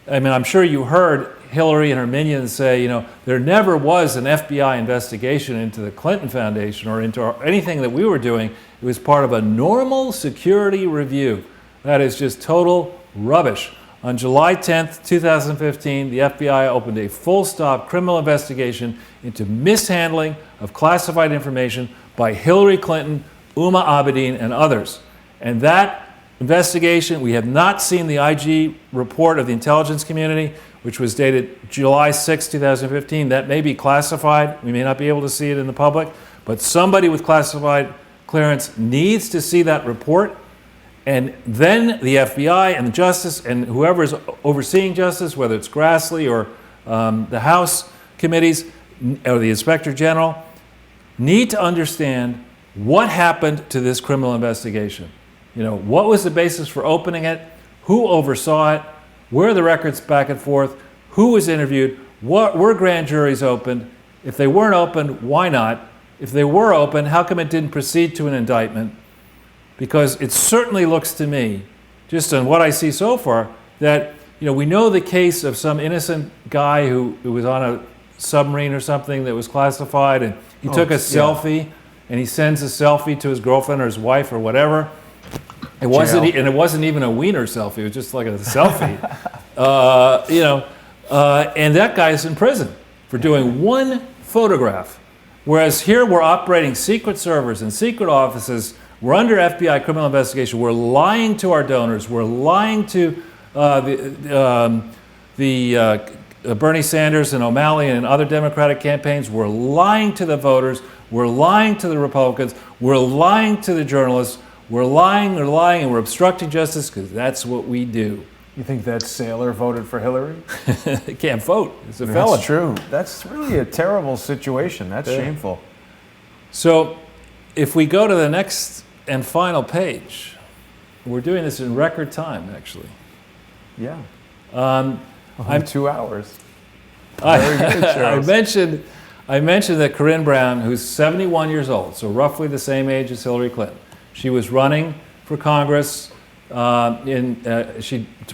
I'm sure you heard Hillary and her minions say, there never was an FBI investigation into the Clinton Foundation or into anything that we were doing. It was part of a normal security review. That is just total rubbish. On July 10th, 2015, the FBI opened a full-stop criminal investigation into mishandling of classified information by Hillary Clinton, Uma Abedin, and others. And that investigation, we have not seen the IG report of the intelligence community, which was dated July 6, 2015. That may be classified. We may not be able to see it in the public, but somebody with classified clearance needs to see that report, and then the FBI and the Justice and whoever is overseeing justice, whether it's Grassley or the House committees or the Inspector General, need to understand what happened to this criminal investigation. What was the basis for opening it? Who oversaw it? Where are the records back and forth? Who was interviewed? What were grand juries opened? If they weren't opened, why not? If they were open, how come it didn't proceed to an indictment? Because it certainly looks to me, just on what I see so far, that we know the case of some innocent guy who was on a submarine or something that was classified, and he took a selfie, and he sends a selfie to his girlfriend or his wife or whatever. It wasn't even a wiener selfie. It was just like a selfie. And that guy's in prison for doing one photograph. Whereas here we're operating secret servers and secret offices. We're under FBI criminal investigation. We're lying to our donors. We're lying to Bernie Sanders and O'Malley and other Democratic campaigns. We're lying to the voters. We're lying to the Republicans. We're lying to the journalists. We're lying, and we're obstructing justice because that's what we do. You think that sailor voted for Hillary? He can't vote. It's a felon. That's true. That's really a terrible situation. That's shameful. So if we go to the next and final page, we're doing this in record time, actually. Yeah. I'm 2 hours. Very good, Charles. I mentioned that Corinne Brown, who's 71 years old, so roughly the same age as Hillary Clinton, she was running for Congress for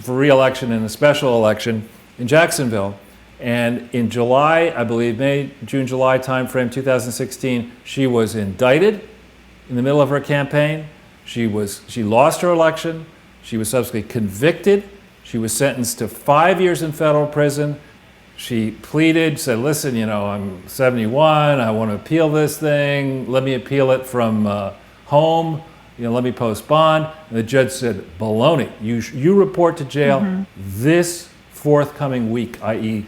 re-election in a special election in Jacksonville. And in July, I believe June-July timeframe, 2016, she was indicted in the middle of her campaign. She lost her election. She was subsequently convicted. She was sentenced to 5 years in federal prison. She pleaded, said, listen, I'm 71. I want to appeal this thing. Let me appeal it from home. Let me post bond. And the judge said, baloney. You report to jail this forthcoming week, i.e.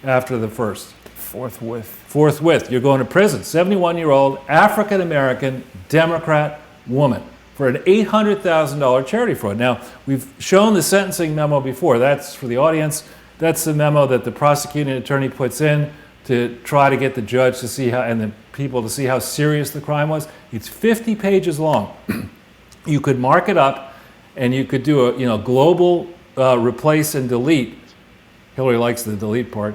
after the first. Forthwith. You're going to prison. 71-year-old African-American Democrat woman for an $800,000 charity fraud. Now, we've shown the sentencing memo before. That's for the audience. That's the memo that the prosecuting attorney puts in to try to get the judge to see how, and the people to see how serious the crime was. It's 50 pages long. You could mark it up, and you could do a global replace and delete. Hillary likes the delete part,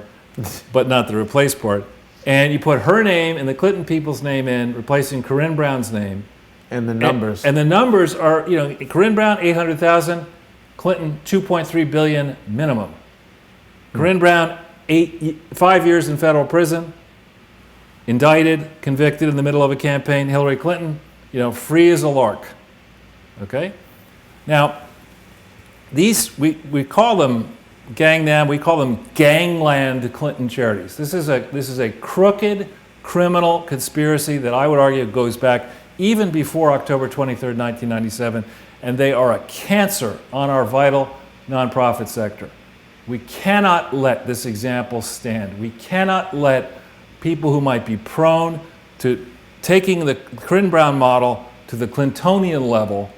but not the replace part. And you put her name and the Clinton people's name in, replacing Corinne Brown's name. And the numbers. And the numbers are, Corinne Brown, 800,000, Clinton, 2.3 billion minimum. Corinne Brown, 5 years in federal prison, indicted, convicted in the middle of a campaign. Hillary Clinton, free as a lark. Okay? Now, these, we call them Gangnam, we call them Gangland Clinton charities. This is a crooked criminal conspiracy that I would argue goes back even before October 23rd, 1997, and they are a cancer on our vital nonprofit sector. We cannot let this example stand. We cannot let people who might be prone to taking the Corinne Brown model to the Clintonian level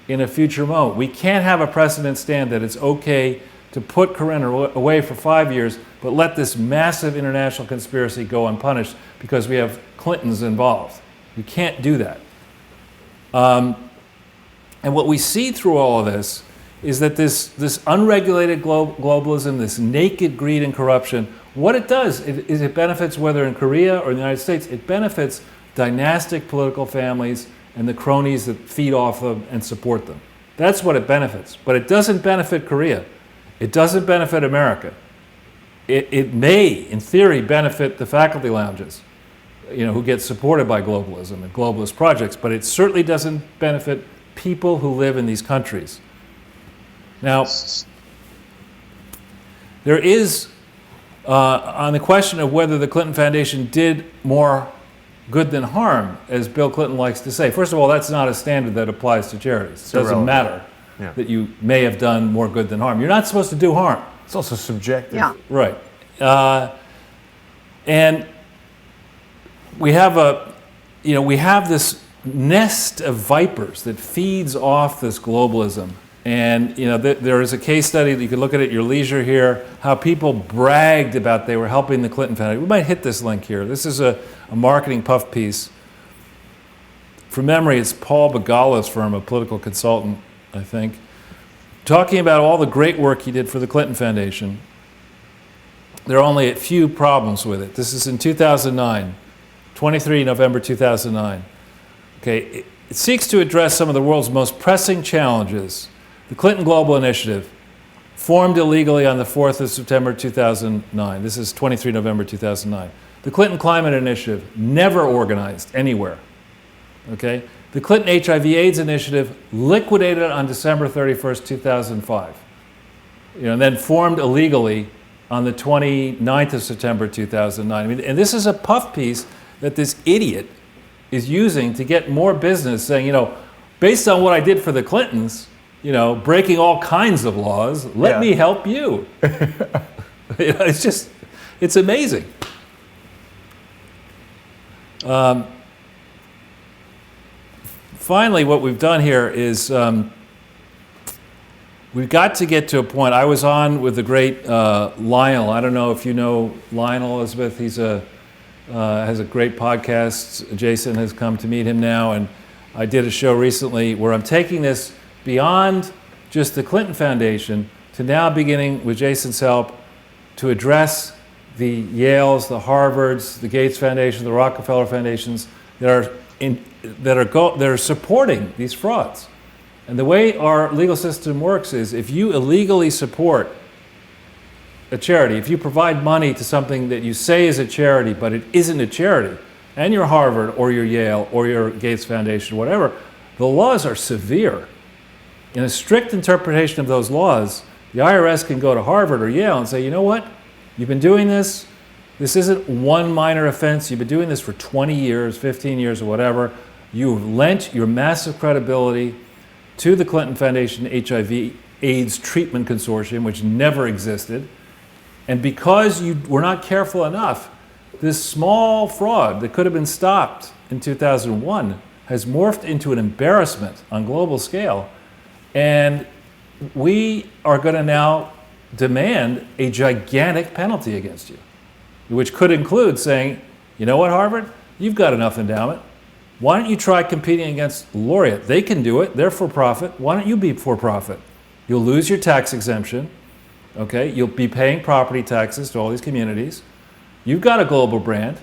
in a future moment. We can't have a precedent stand that it's okay to put Corinne away for 5 years, but let this massive international conspiracy go unpunished because we have Clintons involved. We can't do that. And what we see through all of this is that this unregulated globalism, this naked greed and corruption, what it does is it benefits, whether in Korea or in the United States, it benefits dynastic political families and the cronies that feed off them and support them. That's what it benefits. But it doesn't benefit Korea. It doesn't benefit America. It may, in theory, benefit the faculty lounges, who get supported by globalism and globalist projects, but it certainly doesn't benefit people who live in these countries. Now, there is, on the question of whether the Clinton Foundation did more good than harm, as Bill Clinton likes to say. First of all, that's not a standard that applies to charities. It doesn't matter that you may have done more good than harm. You're not supposed to do harm. It's also subjective. Yeah. Right. And we have we have this nest of vipers that feeds off this globalism. And there is a case study that you can look at your leisure here, how people bragged about they were helping the Clinton Foundation. We might hit this link here. This is a marketing puff piece. From memory, it's Paul Begala's firm, a political consultant, I think, talking about all the great work he did for the Clinton Foundation. There are only a few problems with it. This is in 2009, 23 November 2009. Okay, it seeks to address some of the world's most pressing challenges. The Clinton Global Initiative, formed illegally on the 4th of September 2009. This is 23 November 2009. The Clinton Climate Initiative, never organized anywhere. Okay? The Clinton HIV/AIDS Initiative, liquidated on December 31st, 2005. And then formed illegally on the 29th of September 2009. I mean, and this is a puff piece that this idiot is using to get more business, saying, based on what I did for the Clintons, breaking all kinds of laws, let me help you. It's amazing. Finally, what we've done here is we've got to get to a point. I was on with the great Lionel. I don't know if you know Lionel, Elizabeth. He's has a great podcast. Jason has come to meet him now, and I did a show recently where I'm taking this beyond just the Clinton Foundation to now beginning, with Jason's help, to address the Yales, the Harvards, the Gates Foundation, the Rockefeller Foundations that are supporting these frauds. And the way our legal system works is, if you illegally support a charity, if you provide money to something that you say is a charity, but it isn't a charity, and you're Harvard or you're Yale or your Gates Foundation, whatever, the laws are severe. In a strict interpretation of those laws, the IRS can go to Harvard or Yale and say, you know what? You've been doing this. This isn't one minor offense. You've been doing this for 20 years, 15 years, or whatever. You've lent your massive credibility to the Clinton Foundation HIV/AIDS Treatment Consortium, which never existed. And because you were not careful enough, this small fraud that could have been stopped in 2001 has morphed into an embarrassment on global scale. And we are going to now demand a gigantic penalty against you, which could include saying, you know what, Harvard, you've got enough endowment. Why don't you try competing against Laureate? They can do it. They're for profit. Why don't you be for profit? You'll lose your tax exemption. Okay, you'll be paying property taxes to all these communities. You've got a global brand.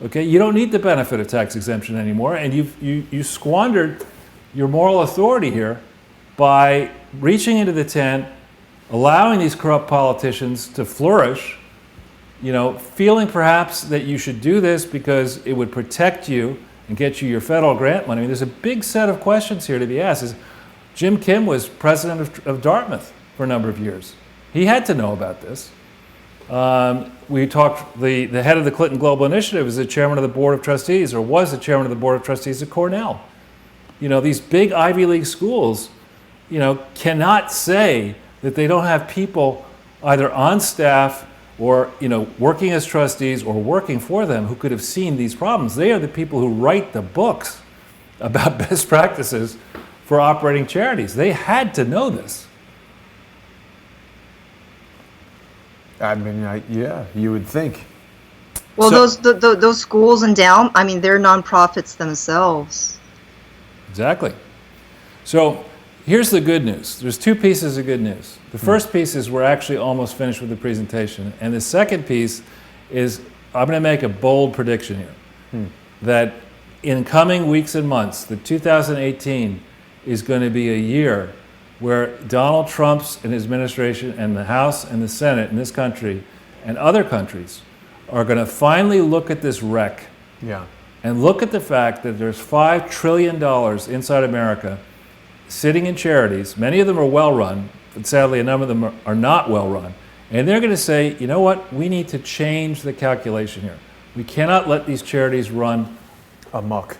Okay, you don't need the benefit of tax exemption anymore, and you squandered your moral authority here by reaching into the tent, allowing these corrupt politicians to flourish, feeling perhaps that you should do this because it would protect you and get you your federal grant money. I mean, there's a big set of questions here to be asked. Jim Kim was president of Dartmouth for a number of years. He had to know about this. We talked, the head of the Clinton Global Initiative is the chairman of the board of trustees, or was the chairman of the board of trustees at Cornell. These big Ivy League schools, cannot say that they don't have people either on staff or, working as trustees or working for them who could have seen these problems. They are the people who write the books about best practices for operating charities. They had to know this. I mean, yeah, you would think. Well, those schools and they're nonprofits themselves. Exactly. So here's the good news. There's two pieces of good news. The first piece is we're actually almost finished with the presentation. And the second piece is I'm going to make a bold prediction here. That in coming weeks and months, that 2018 is going to be a year where Donald Trump's and his administration and the House and the Senate in this country and other countries are going to finally look at this wreck and look at the fact that there's $5 trillion inside America sitting in charities. Many of them are well-run, but sadly a number of them are not well-run. And they're going to say, you know what, we need to change the calculation here. We cannot let these charities run amok,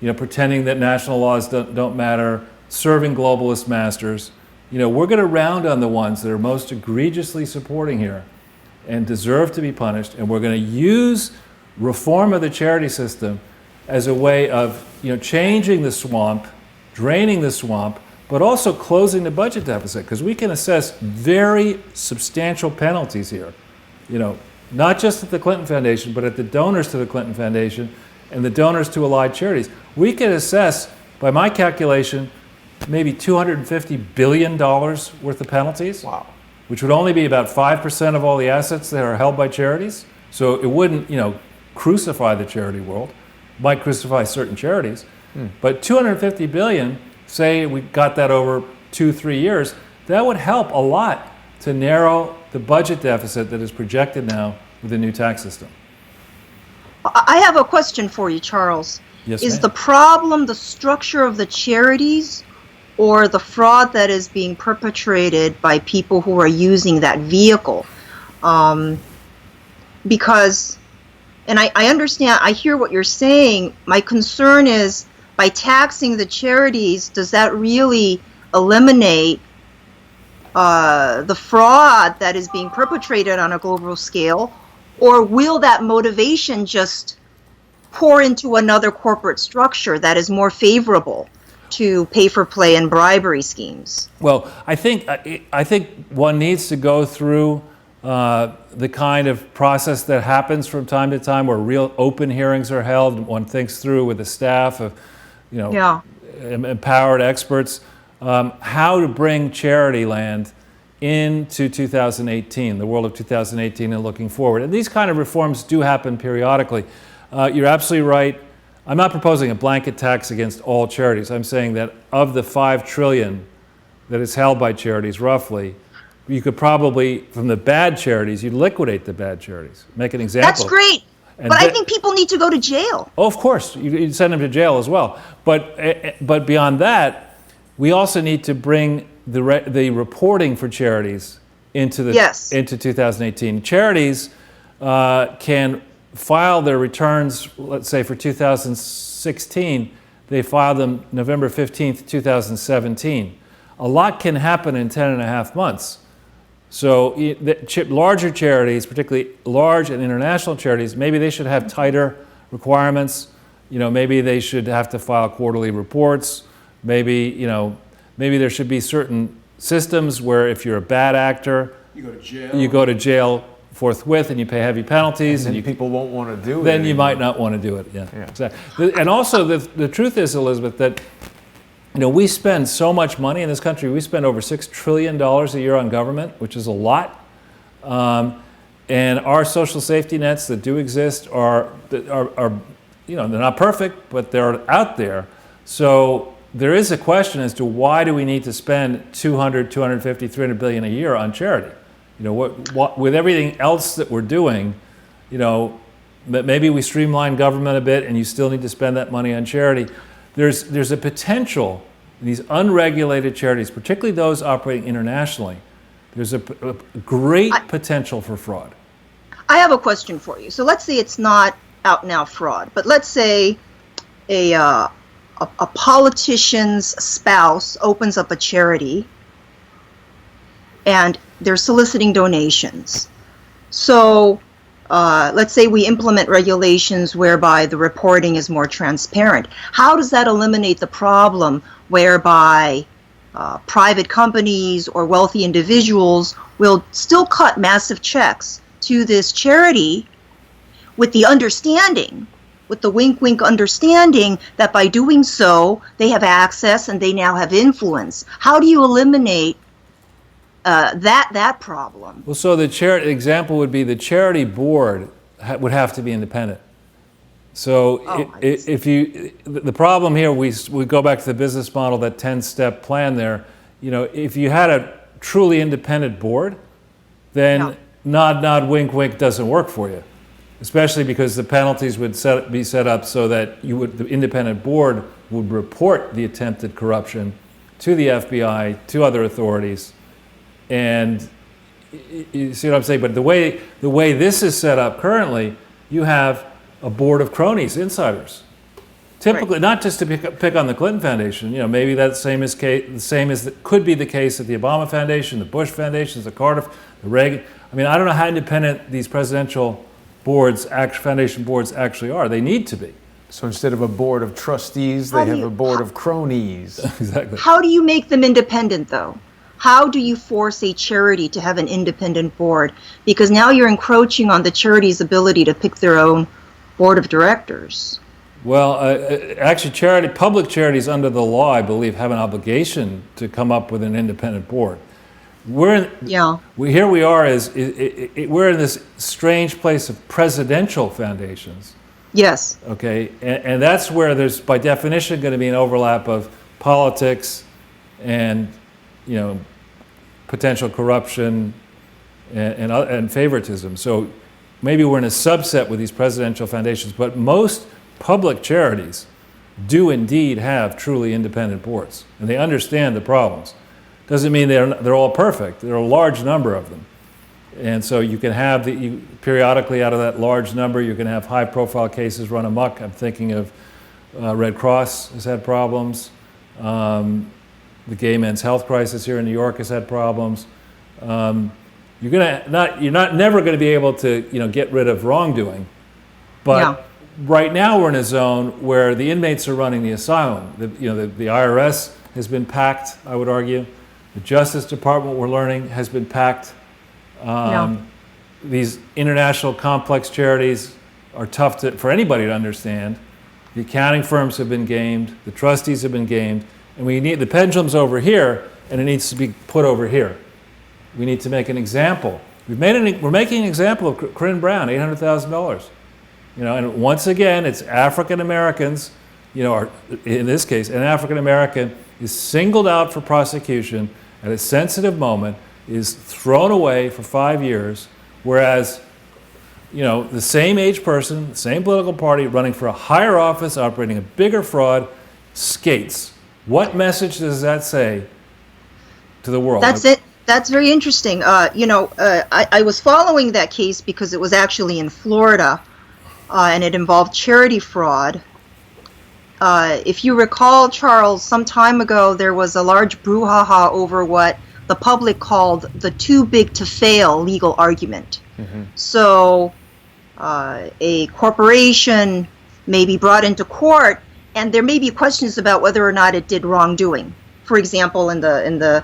pretending that national laws don't matter, serving globalist masters. We're going to round on the ones that are most egregiously supporting here and deserve to be punished, and we're going to use reform of the charity system as a way of changing the swamp, draining the swamp, but also closing the budget deficit, because we can assess very substantial penalties here. Not just at the Clinton Foundation, but at the donors to the Clinton Foundation and the donors to allied charities. We can assess, by my calculation, maybe $250 billion worth of penalties. Wow. Which would only be about 5% of all the assets that are held by charities. So it wouldn't, crucify the charity world. Might crucify certain charities. But $250 billion, say we got that over 2-3 years, that would help a lot to narrow the budget deficit that is projected now with the new tax system. I have a question for you, Charles. Yes, Is ma'am. the problem the structure of the charities or the fraud that is being perpetrated by people who are using that vehicle? Because, and I understand, I hear what you're saying. My concern is, by taxing the charities, does that really eliminate the fraud that is being perpetrated on a global scale? Or will that motivation just pour into another corporate structure that is more favorable to pay-for-play and bribery schemes? Well, I think one needs to go through the kind of process that happens from time to time, where real open hearings are held. One thinks through with a staff of, empowered experts, how to bring charity land into 2018, the world of 2018, and looking forward. And these kind of reforms do happen periodically. You're absolutely right. I'm not proposing a blanket tax against all charities. I'm saying that of the $5 trillion that is held by charities, roughly, you could probably, from the bad charities, you'd liquidate the bad charities. Make an example. That's great. And but I think people need to go to jail. Oh, of course, you'd send them to jail as well. But beyond that, we also need to bring the reporting for charities into 2018. Charities can file their returns, let's say for 2016, they filed them November 15th, 2017. A lot can happen in 10 and a half months. So larger charities, particularly large and international charities, maybe they should have tighter requirements. Maybe they should have to file quarterly reports. Maybe there should be certain systems where if you're a bad actor, you go to jail forthwith and you pay heavy penalties. And people won't want to do it. Then you might not want to do it. Yeah. Exactly. And also the truth is, Elizabeth, that we spend so much money in this country. We spend over $6 trillion a year on government, which is a lot. And our social safety nets that do exist are they're not perfect, but they're out there. So there is a question as to why do we need to spend 200, 250, 300 billion a year on charity? What with everything else that we're doing, maybe we streamline government a bit and you still need to spend that money on charity. There's a potential in these unregulated charities, particularly those operating internationally. There's a great potential for fraud. I have a question for you. So let's say it's not out and out fraud, but let's say a politician's spouse opens up a charity and they're soliciting donations. So let's say we implement regulations whereby the reporting is more transparent. How does that eliminate the problem whereby private companies or wealthy individuals will still cut massive checks to this charity with the understanding, with the wink-wink understanding that by doing so, they have access and they now have influence? How do you eliminate that problem? Well, so the example would be the charity board would have to be independent. So the problem here, we go back to the business model, that 10-step plan there. If you had a truly independent board, then nod, nod, wink, wink doesn't work for you. Especially because the penalties would be set up so that the independent board would report the attempted corruption to the FBI, to other authorities. And you see what I'm saying? But the way this is set up currently, you have a board of cronies, insiders. Typically, not just to pick on the Clinton Foundation. Maybe that could be the case at the Obama Foundation, the Bush Foundations, the Carter, the Reagan. I don't know how independent these presidential boards, foundation boards, actually are. They need to be. So instead of a board of trustees, they have a board of cronies. Exactly. How do you make them independent, though? How do you force a charity to have an independent board? Because now you're encroaching on the charity's ability to pick their own board of directors. Well, actually, public charities under the law, I believe, have an obligation to come up with an independent board. Here we are we're in this strange place of presidential foundations. Yes. Okay, and that's where there's, by definition, going to be an overlap of politics and, potential corruption and favoritism. So maybe we're in a subset with these presidential foundations, but most public charities do indeed have truly independent boards, and they understand the problems. Doesn't mean they're all perfect. There are a large number of them. And so you can have periodically out of that large number, you can have high-profile cases run amok. I'm thinking of Red Cross has had problems. The gay men's health crisis here in New York has had problems. You're never going to be able to get rid of wrongdoing, but right now we're in a zone where the inmates are running the asylum. The IRS has been packed, I would argue. The Justice Department, we're learning, has been packed. These international complex charities are tough for anybody to understand. The accounting firms have been gamed. The trustees have been gamed. And the pendulum's over here, and it needs to be put over here. We need to make an example. We're making an example of Corinne Brown, $800,000. And once again, it's African Americans. In this case, an African American is singled out for prosecution at a sensitive moment, is thrown away for 5 years, whereas, the same age person, the same political party, running for a higher office, operating a bigger fraud, skates. What message does that say to the world? That's it. That's very interesting. I was following that case because it was actually in Florida, and it involved charity fraud. If you recall, Charles, some time ago there was a large brouhaha over what the public called the too big to fail legal argument. Mm-hmm. So a corporation may be brought into court, and there may be questions about whether or not it did wrongdoing. For example, in the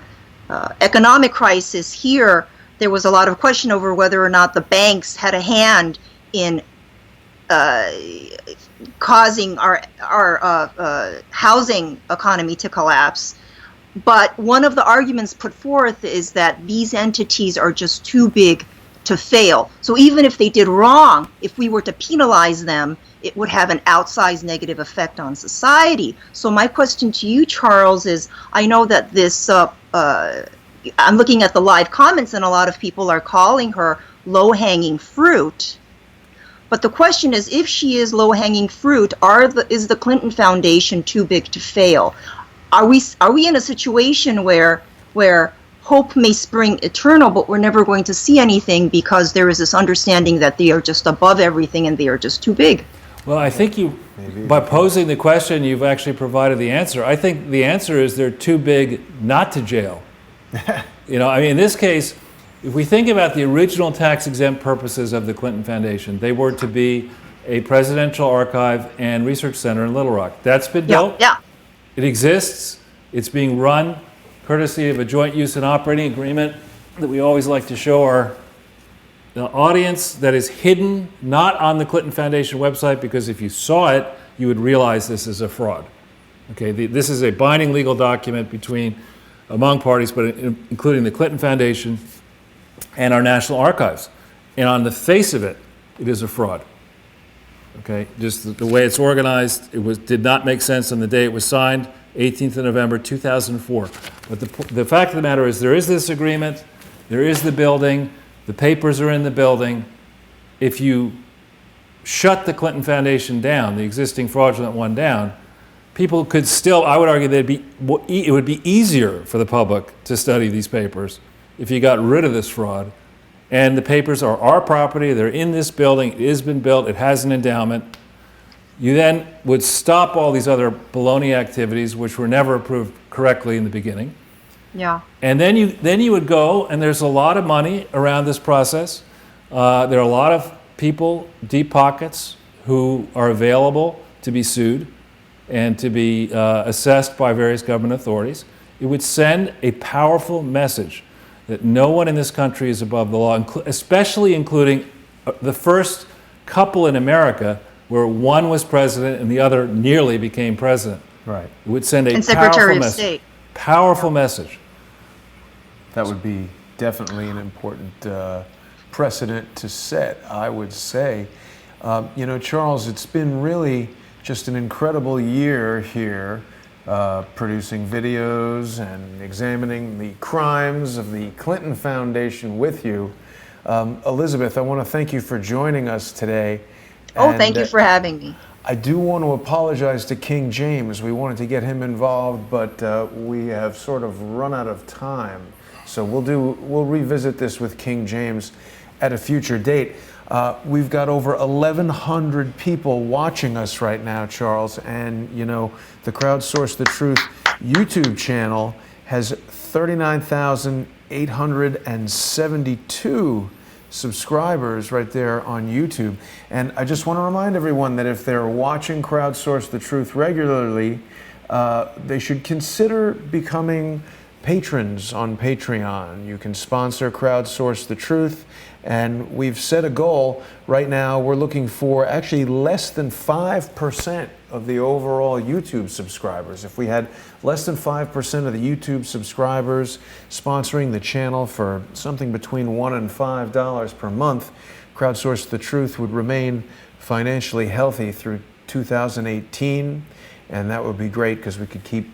economic crisis here, there was a lot of question over whether or not the banks had a hand in causing our housing economy to collapse. But one of the arguments put forth is that these entities are just too big to fail. So even if they did wrong, if we were to penalize them, it would have an outsized negative effect on society. So my question to you, Charles, is I know that this, I'm looking at the live comments, and a lot of people are calling her low-hanging fruit. But the question is, if she is low-hanging fruit, is the Clinton Foundation too big to fail? Are we in a situation where hope may spring eternal, but we're never going to see anything because there is this understanding that they are just above everything and they are just too big? Well, I think by posing the question, you've actually provided the answer. I think the answer is they're too big not to jail. In this case, if we think about the original tax-exempt purposes of the Clinton Foundation, they were to be a presidential archive and research center in Little Rock. That's been built. Yeah. It exists. It's being run courtesy of a joint use and operating agreement that we always like to show our audience, that is hidden, not on the Clinton Foundation website, because if you saw it, you would realize this is a fraud. Okay, this is a binding legal document among parties, but including the Clinton Foundation and our National Archives. And on the face of it, it is a fraud. Okay, just the way it's organized, did not make sense on the day it was signed, 18th of November, 2004. But the fact of the matter is there is this agreement, there is the building, the papers are in the building. If you shut the Clinton Foundation down, the existing fraudulent one down, people could still, I would argue it would be easier for the public to study these papers if you got rid of this fraud. And the papers are our property, they're in this building, it has been built, it has an endowment. You then would stop all these other baloney activities which were never approved correctly in the beginning. Yeah. And then you would go, and there's a lot of money around this process. There are a lot of people, deep pockets, who are available to be sued and to be assessed by various government authorities. It would send a powerful message that no one in this country is above the law, especially including the first couple in America where one was president and the other nearly became president. Right. It would send a And powerful Secretary of message. State. Powerful message. That would be definitely an important precedent to set, I would say. You know, Charles, it's been really just an incredible year here, producing videos and examining the crimes of the Clinton Foundation with you. Elizabeth, I want to thank you for joining us today. Oh, thank you for having me. I do want to apologize to King James. We wanted to get him involved, but we have sort of run out of time. So we'll revisit this with King James at a future date. We've got over 1,100 people watching us right now, Charles, and you know, the Crowdsource the Truth YouTube channel has 39,872 subscribers right there on YouTube. And I just want to remind everyone that if they're watching Crowdsource the Truth regularly, they should consider becoming patrons on Patreon. You can sponsor Crowdsource the Truth, and we've set a goal. Right now we're looking for actually less than 5% of the overall YouTube subscribers. If we had less than 5% of the YouTube subscribers sponsoring the channel for something between $1 and $5 per month, Crowdsource the Truth would remain financially healthy through 2018, and that would be great because we could keep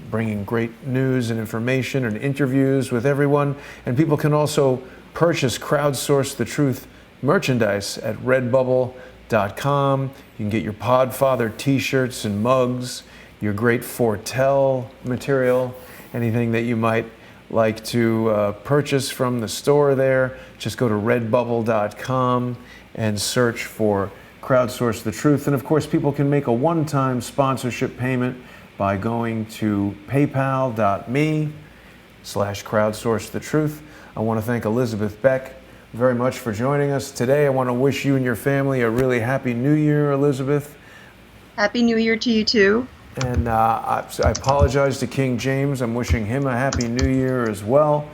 bringing great news and information and interviews with everyone. And people can also purchase Crowdsource the Truth merchandise at redbubble.com. You can get your Podfather t-shirts and mugs, your great Fortell material, anything that you might like to purchase from the store there. Just go to redbubble.com and search for Crowdsource the Truth. And of course, people can make a one-time sponsorship payment by going to paypal.me/crowdsource the truth. I want to thank Elizabeth Beck very much for joining us today. I want to wish you and your family a really happy New Year, Elizabeth. Happy New Year to you too. And I apologize to King James. I'm wishing him a happy New Year as well.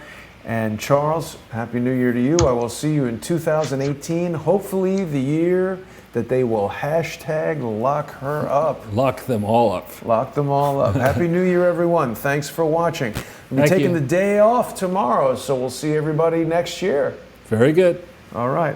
And Charles, happy New Year to you. I will see you in 2018, hopefully the year that they will hashtag lock her up. Lock them all up. Lock them all up. Happy New Year, everyone. Thanks for watching. We're taking the day off tomorrow, so we'll see everybody next year. Very good. All right.